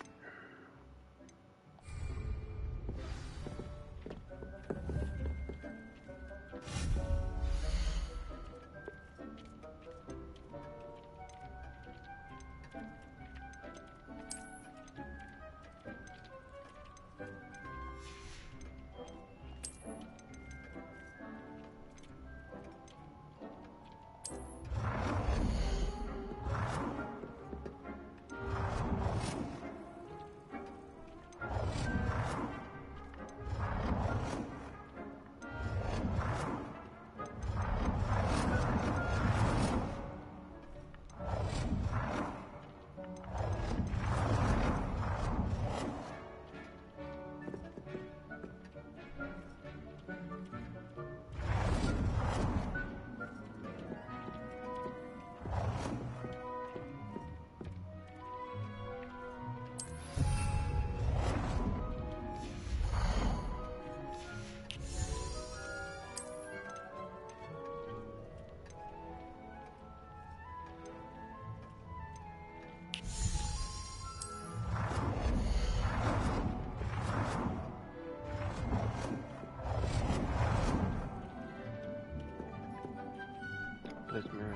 Speaker 1: Blitz mirror.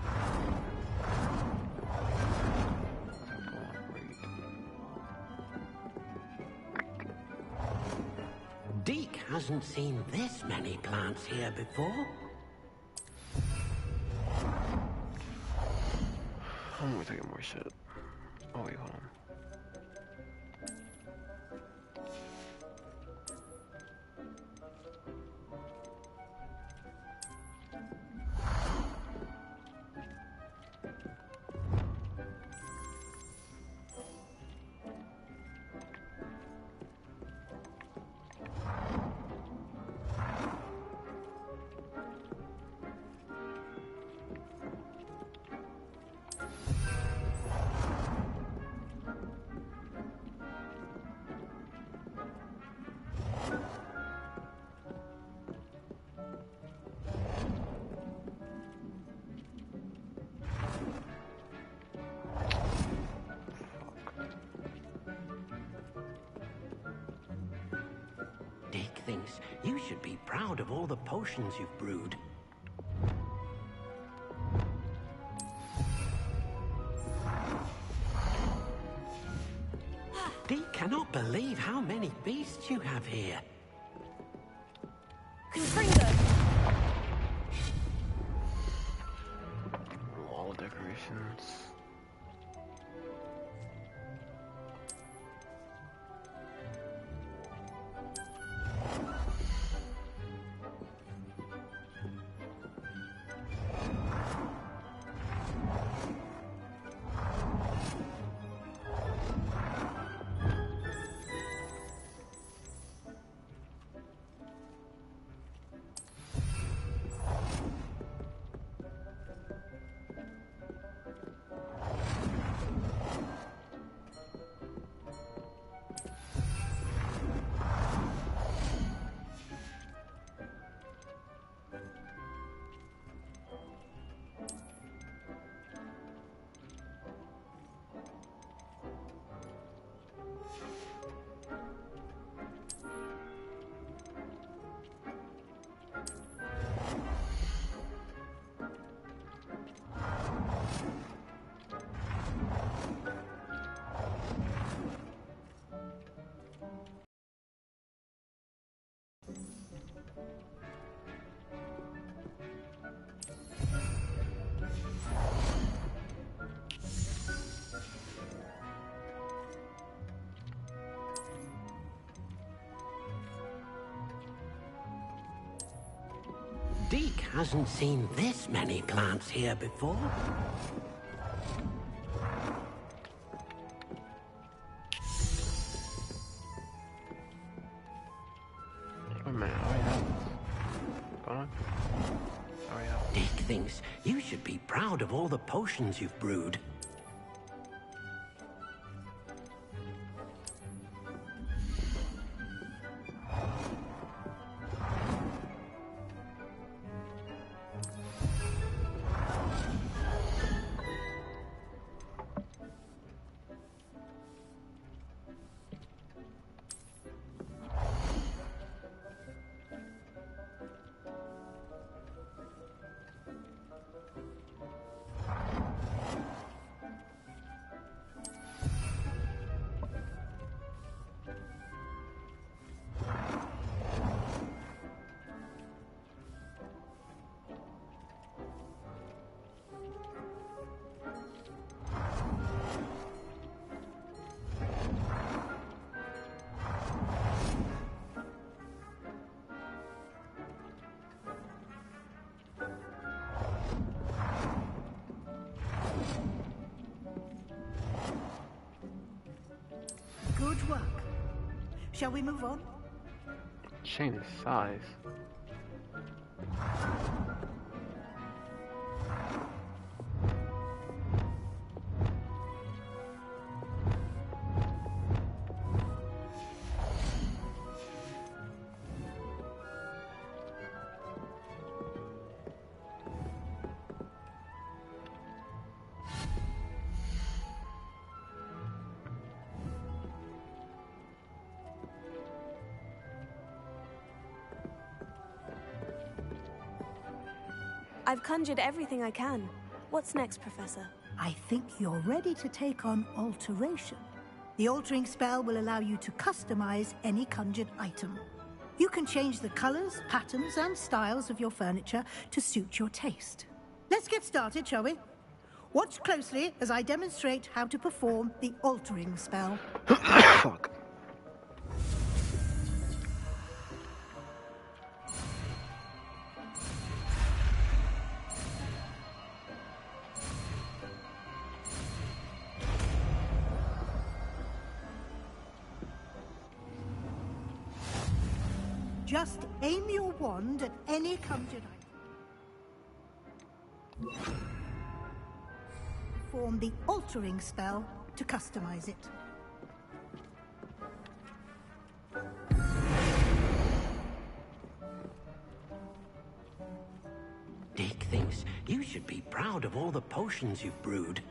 Speaker 23: Deke hasn't seen this many plants here before.
Speaker 1: I'm gonna take more shit. Oh wait, hold on.
Speaker 23: Deke thinks you should be proud of all the potions you've brewed. Deke cannot believe how many beasts you have here.
Speaker 21: Confringo!
Speaker 1: Wall decorations.
Speaker 23: Deke hasn't seen this many plants here before.
Speaker 1: Wait a minute, hurry up. Go on. Hurry up.
Speaker 23: Deke thinks you should be proud of all the potions you've brewed.
Speaker 20: Good work. Shall we move on?
Speaker 1: Change the size.
Speaker 2: I've conjured everything I can. What's next, Professor?
Speaker 20: I think you're ready to take on alteration. The altering spell will allow you to customize any conjured item. You can change the colors, patterns, and styles of your furniture to suit your taste. Let's get started, shall we? Watch closely as I demonstrate how to perform the altering spell.
Speaker 1: Fuck.
Speaker 20: Just aim your wand at any conjured item. Perform the altering spell to customize it.
Speaker 5: Dick thinks you should be proud of all the potions you've brewed.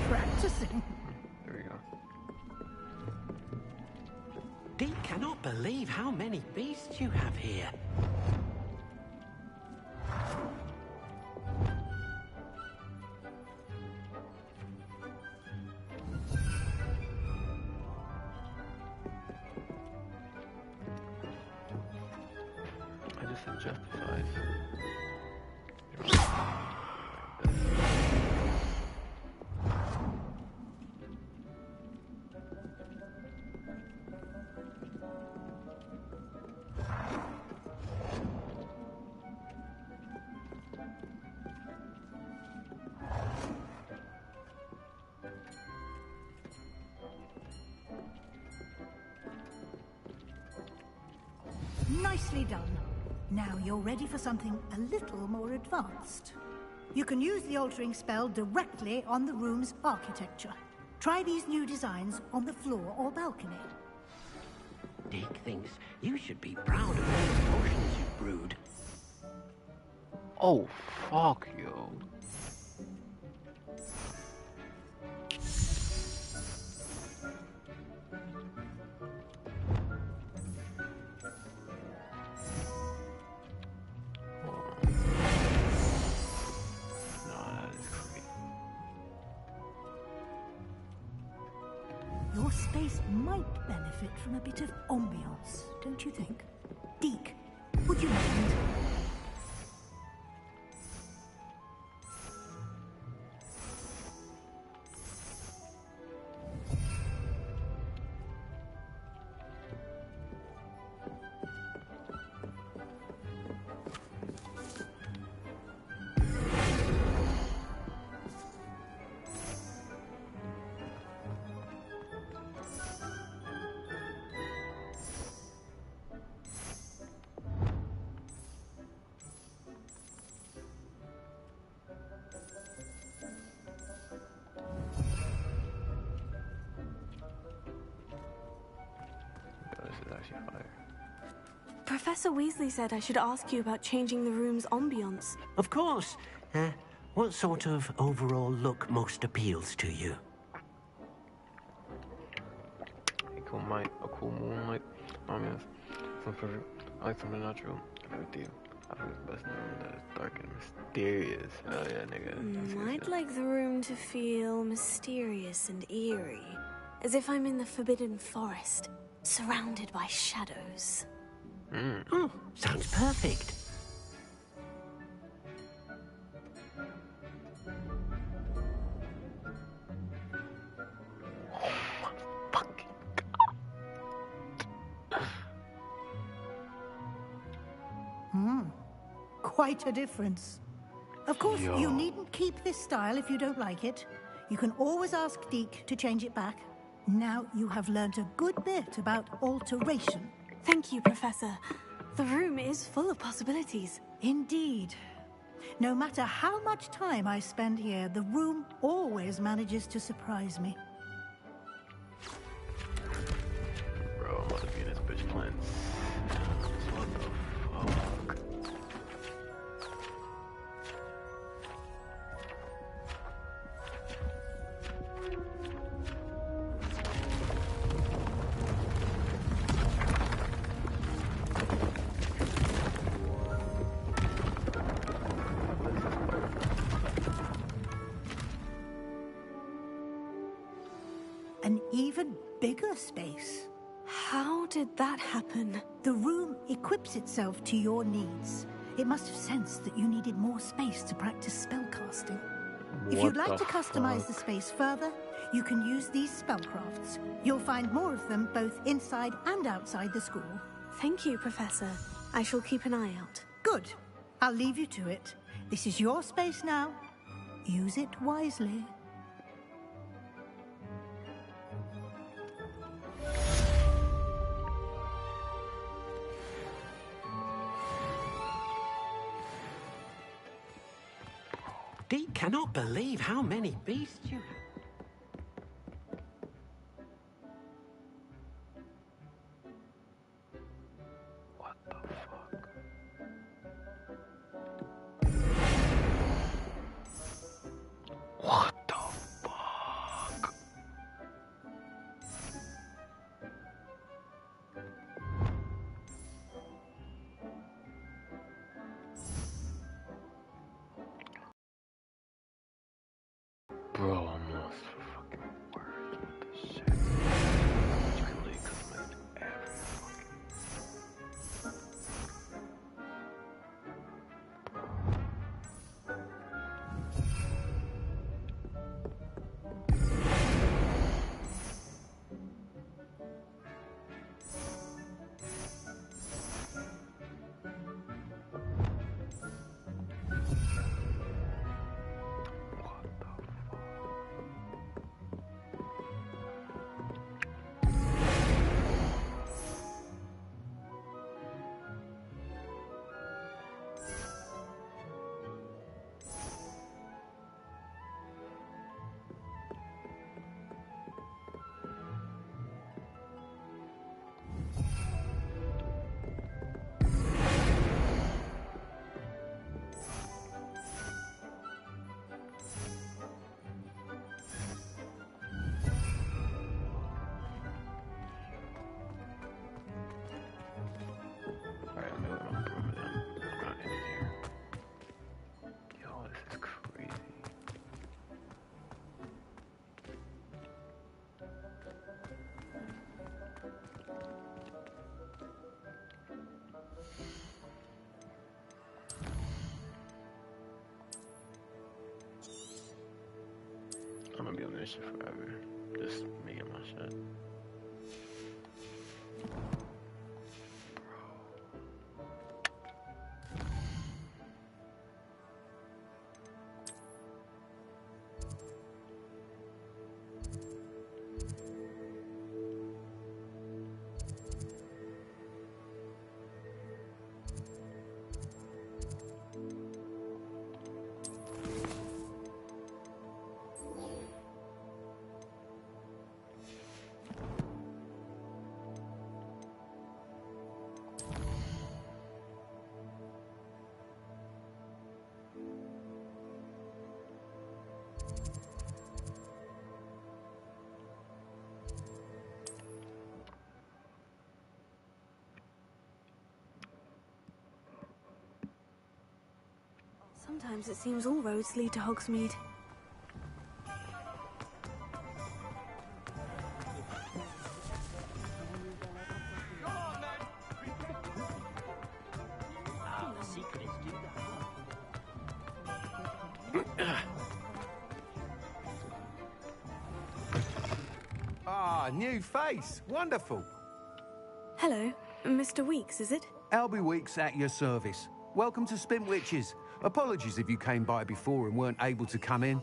Speaker 20: Practicing.
Speaker 1: There we go.
Speaker 5: Deke cannot believe how many beasts you have here.
Speaker 1: justifies.
Speaker 20: Nicely done. Now you're ready for something a little more advanced. You can use the altering spell directly on the room's architecture. Try these new designs on the floor or balcony.
Speaker 5: Dick thinks you should be proud of all the potions you brewed.
Speaker 1: Oh, fuck, yo.
Speaker 20: Your space might benefit from a bit of ambiance, don't you think? Deke, would you mind?
Speaker 2: Professor Weasley said I should ask you about changing the room's ambiance.
Speaker 5: Of course. What sort of overall look most appeals to you?
Speaker 1: A cool moonlight ambiance. I like something natural. I agree with you. I think it's best known that it's dark and mysterious. Oh yeah, nigga.
Speaker 2: I'd like the room to feel mysterious and eerie. As if I'm in the Forbidden Forest, surrounded by shadows.
Speaker 5: Oh, sounds perfect.
Speaker 20: Quite a difference. Of course, you needn't keep this style if you don't like it. You can always ask Deke to change it back. Now you have learnt a good bit about alteration.
Speaker 2: Thank you, Professor. The room is full of possibilities.
Speaker 20: Indeed. No matter how much time I spend here, the room always manages to surprise me.
Speaker 1: Bro, I'm about to be in this bitch playing. What the fuck?
Speaker 20: An even bigger space.
Speaker 2: How did that happen?
Speaker 20: The room equips itself to your needs. It must have sensed that you needed more space to practice spellcasting. If you'd like to customize the space further, you can use these spellcrafts. You'll find more of them both inside and outside the school.
Speaker 2: Thank you, Professor. I shall keep an eye out.
Speaker 20: Good. I'll leave you to it. This is your space now. Use it wisely.
Speaker 5: Deke cannot believe how many beasts you have.
Speaker 1: What the fuck? What the fuck? Bro, I'm this shit forever. Just making my shit.
Speaker 2: Sometimes it seems all roads lead to Hogsmeade.
Speaker 3: Ah, new face. Wonderful.
Speaker 2: Hello, Mr. Weeks, is it?
Speaker 3: Albie Weeks at your service. Welcome to Spintwitches. Apologies if you came by before and weren't able to come in.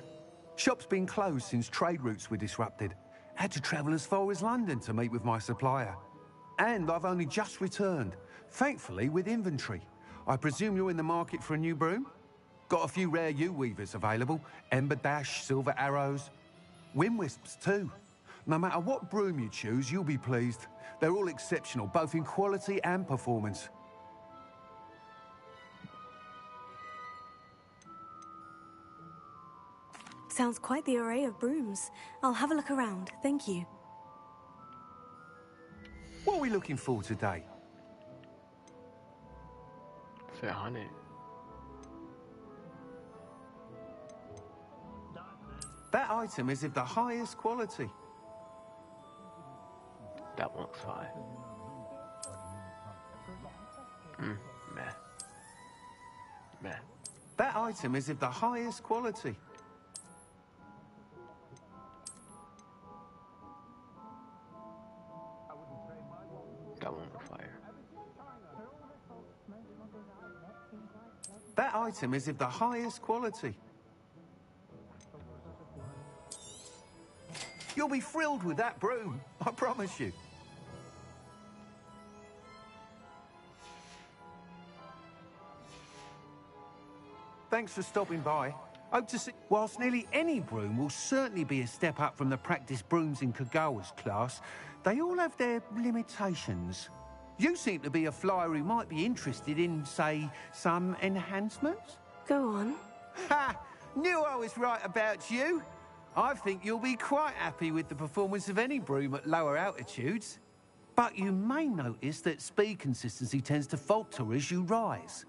Speaker 3: Shop's been closed since trade routes were disrupted. Had to travel as far as London to meet with my supplier. And I've only just returned, thankfully with inventory. I presume you're in the market for a new broom? Got a few rare yew-weavers available. Ember Dash, Silver Arrows. Wind Wisps too. No matter what broom you choose, you'll be pleased. They're all exceptional, both in quality and performance.
Speaker 2: Sounds quite the array of brooms. I'll have a look around, thank you.
Speaker 3: What are we looking for today?
Speaker 1: Say honey.
Speaker 3: That item is of the highest quality.
Speaker 1: That one's fine. Meh. Meh.
Speaker 3: That item is of the highest quality.
Speaker 1: That one on fire.
Speaker 3: That item is of the highest quality. You'll be thrilled with that broom, I promise you. Thanks for stopping by. Hope to see... Whilst nearly any broom will certainly be a step up from the practice brooms in Kagawa's class, they all have their limitations. You seem to be a flyer who might be interested in, say, some enhancements?
Speaker 2: Go on.
Speaker 3: Ha! Knew I was right about you. I think you'll be quite happy with the performance of any broom at lower altitudes. But you may notice that speed consistency tends to falter as you rise.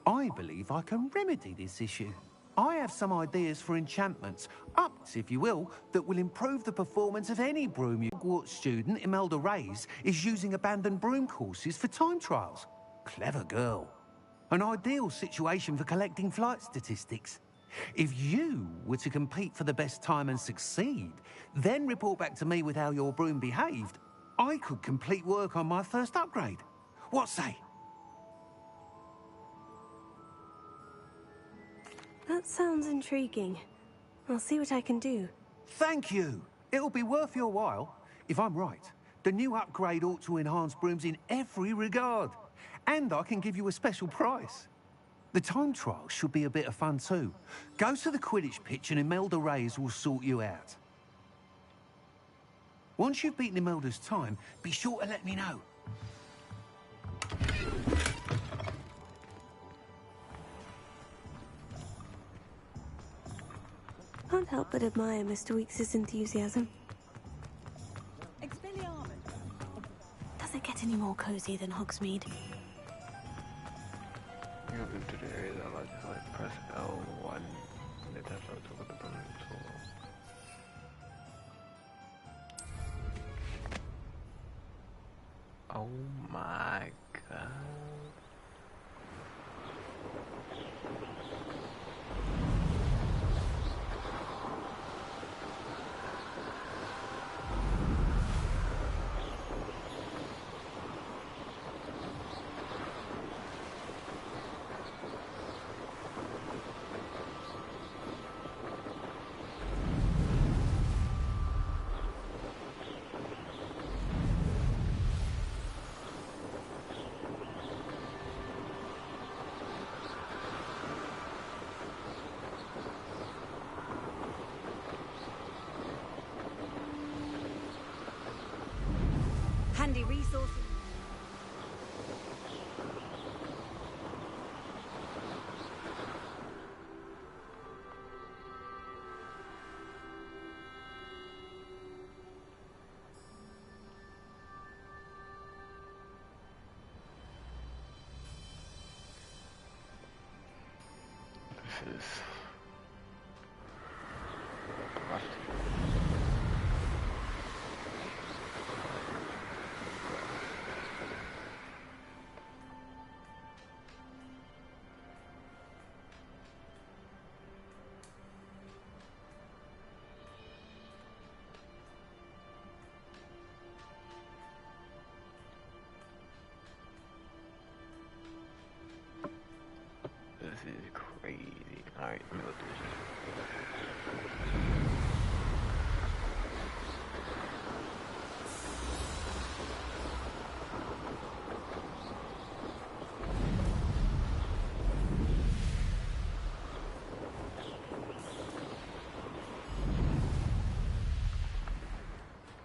Speaker 3: I believe I can remedy this issue. I have some ideas for enchantments, ups if you will, that will improve the performance of any broom. Hogwarts student Imelda Reyes is using abandoned broom courses for time trials. Clever girl. An ideal situation for collecting flight statistics. If you were to compete for the best time and succeed, then report back to me with how your broom behaved, I could complete work on my first upgrade. What say?
Speaker 2: That sounds intriguing. I'll see what I can do.
Speaker 3: Thank you. It'll be worth your while. If I'm right, the new upgrade ought to enhance brooms in every regard. And I can give you a special price. The time trial should be a bit of fun too. Go to the Quidditch pitch and Imelda Reyes will sort you out. Once you've beaten Imelda's time, be sure to let me know.
Speaker 2: Can't help but admire Mr. Weeks' enthusiasm. Does it get any more cozy than Hogsmeade?
Speaker 1: You move into the area that allows you to press L1 and it taps out to look at the permanent tool. Oh my god.
Speaker 2: handy resources.
Speaker 1: This is crazy. Alright, let me go through this.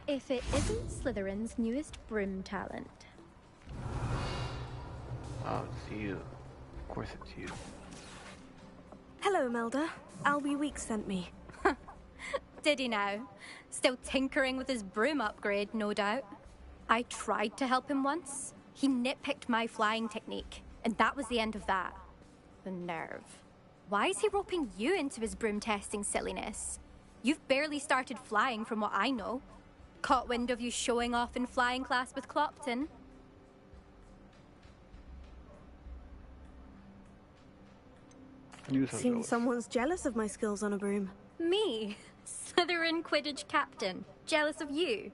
Speaker 6: If it isn't Slytherin's newest broom talent.
Speaker 1: Oh, it's you. Of course it's you.
Speaker 2: Hello, Melda. Albie Weeks sent me.
Speaker 6: Did he now? Still tinkering with his broom upgrade, no doubt. I tried to help him once. He nitpicked my flying technique, and that was the end of that. The nerve. Why is he roping you into his broom testing silliness? You've barely started flying from what I know. Caught wind of you showing off in flying class with Clopton.
Speaker 2: Seems someone's jealous of my skills on a broom.
Speaker 6: Me? Slytherin Quidditch captain. Jealous of you?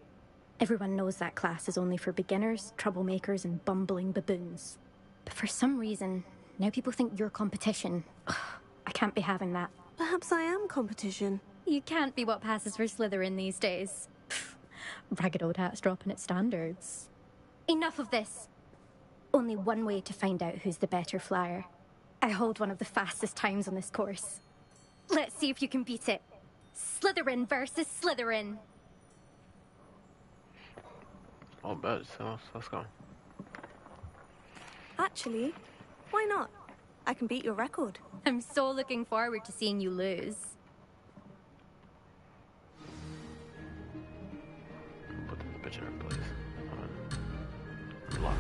Speaker 6: Everyone knows that class is only for beginners, troublemakers, and bumbling baboons. But for some reason, now people think you're competition. Ugh, I can't be having that.
Speaker 2: Perhaps I am competition.
Speaker 6: You can't be what passes for Slytherin these days. Pfft, ragged old hat's dropping its standards. Enough of this. Only one way to find out who's the better flyer. I hold one of the fastest times on this course. Let's see if you can beat it. Slytherin versus Slytherin.
Speaker 1: All bet, so let's go.
Speaker 2: Actually, why not? I can beat your record.
Speaker 6: I'm so looking forward to seeing you lose.
Speaker 1: Put this bitch in her place. Lock.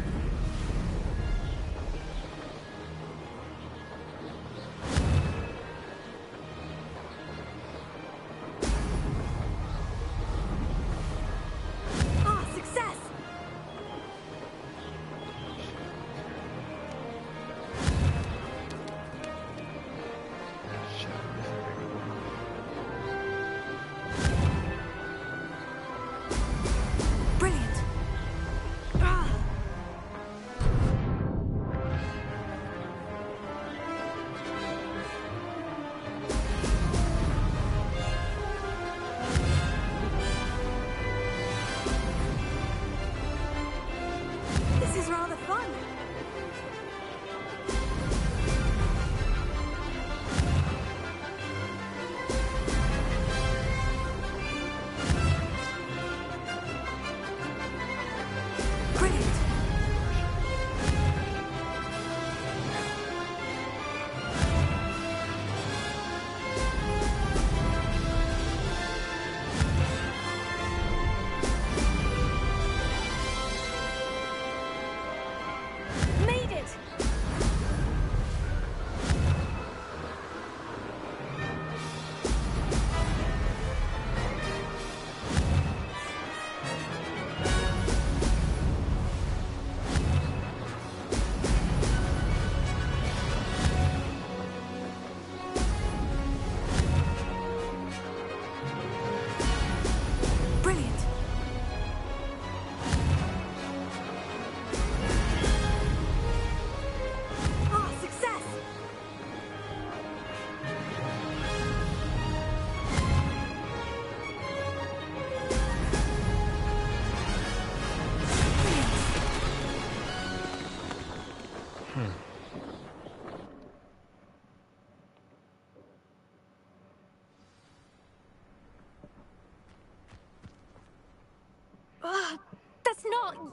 Speaker 6: Oh,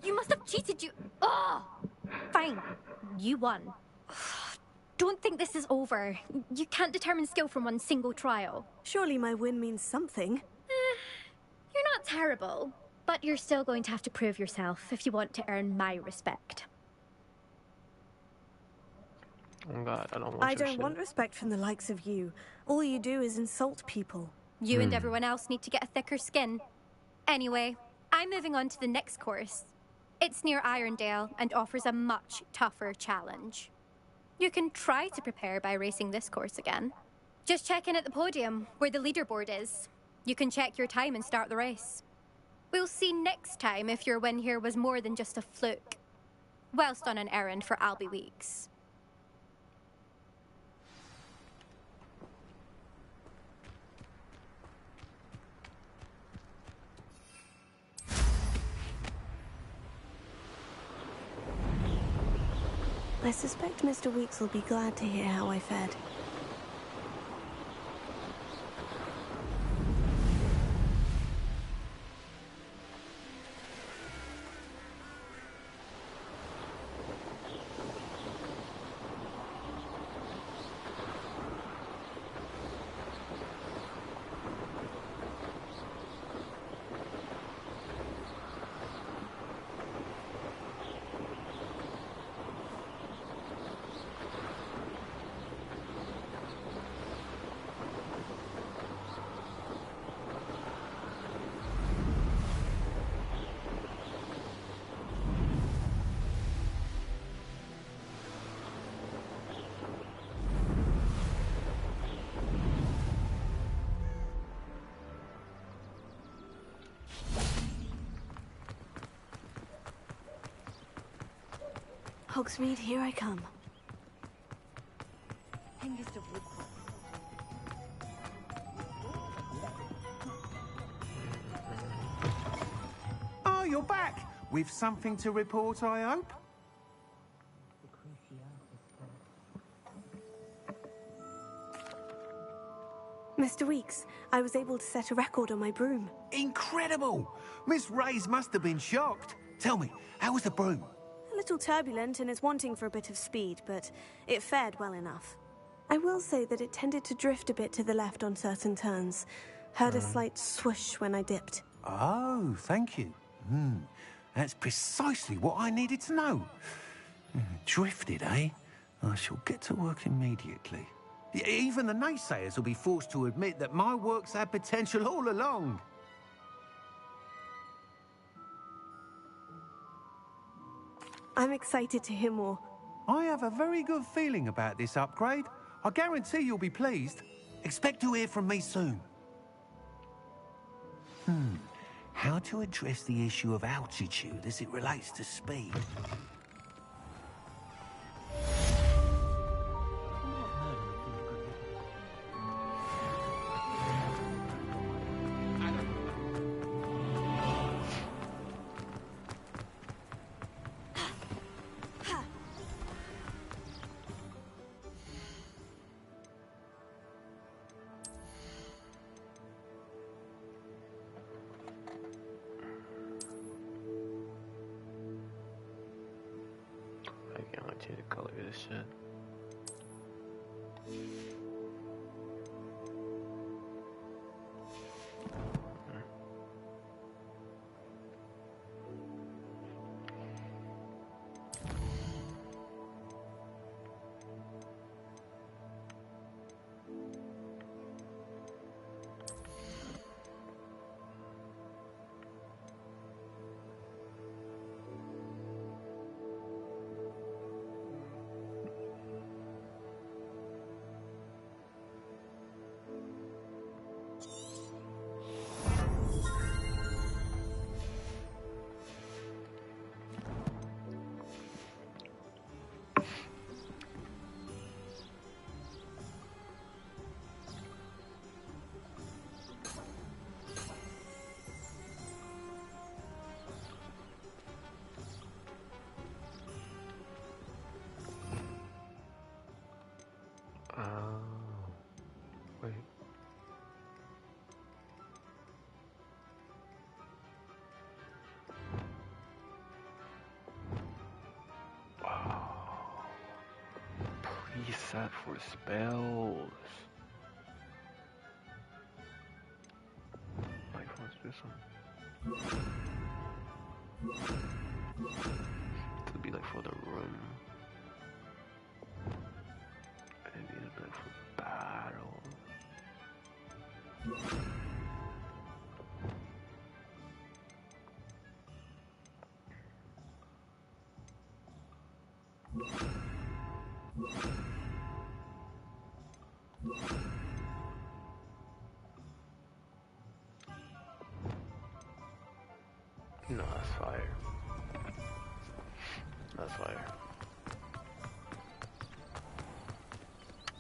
Speaker 6: you must have cheated, you... Oh! Fine. You won. Don't think this is over. You can't determine skill from one single trial.
Speaker 2: Surely my win means something.
Speaker 6: You're not terrible, but you're still going to have to prove yourself if you want to earn my respect.
Speaker 1: Oh God,
Speaker 2: I don't want respect from the likes of you. All you do is insult people.
Speaker 6: You and everyone else need to get a thicker skin. Anyway, I'm moving on to the next course. It's near Irondale and offers a much tougher challenge. You can try to prepare by racing this course again. Just check in at the podium, where the leaderboard is. You can check your time and start the race. We'll see next time if your win here was more than just a fluke. Whilst on an errand for Albie Weeks.
Speaker 2: I suspect Mr. Weeks will be glad to hear how I fared. Hogsmeade, here I come.
Speaker 3: Oh, you're back! With something to report, I hope?
Speaker 2: Mr. Weeks, I was able to set a record on my broom.
Speaker 3: Incredible! Miss Reyes must have been shocked. Tell me, how was the broom?
Speaker 2: A little turbulent and is wanting for a bit of speed, but it fared well enough. I will say that it tended to drift a bit to the left on certain turns. Heard a slight swoosh when I dipped.
Speaker 3: Oh, thank you. That's precisely what I needed to know. Drifted, eh? I shall get to work immediately. Even the naysayers will be forced to admit that my work's had potential all along.
Speaker 2: I'm excited to hear more.
Speaker 3: I have a very good feeling about this upgrade. I guarantee you'll be pleased. Expect to hear from me soon. How to address the issue of altitude as it relates to speed?
Speaker 1: I can't change the color of this shit. Wait. for spells. Like, let's do some. To be like for the room. And these would be like for battle. No, that's fire. That's fire.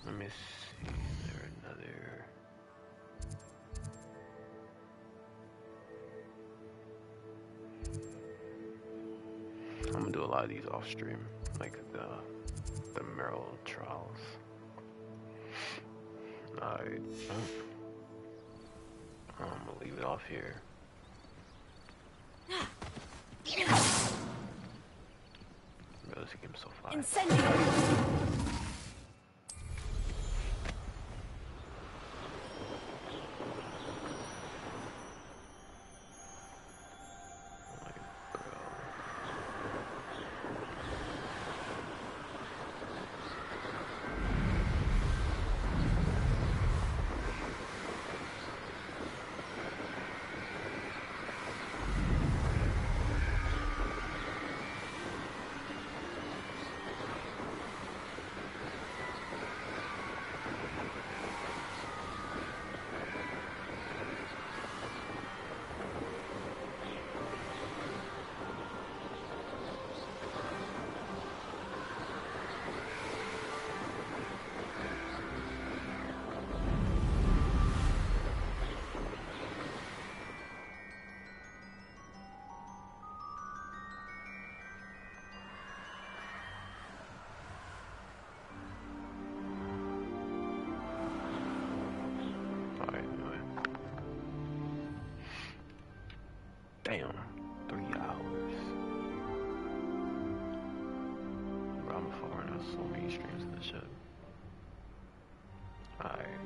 Speaker 1: Let me see. Is there another? I'm gonna do a lot of these off stream, like the Merrill trials. Alright. I'm gonna leave it off here. Bro, this game's so fire.
Speaker 17: Incendio!
Speaker 1: Damn, 3 hours. Bro, I'm following us so many streams of this shit. Alright.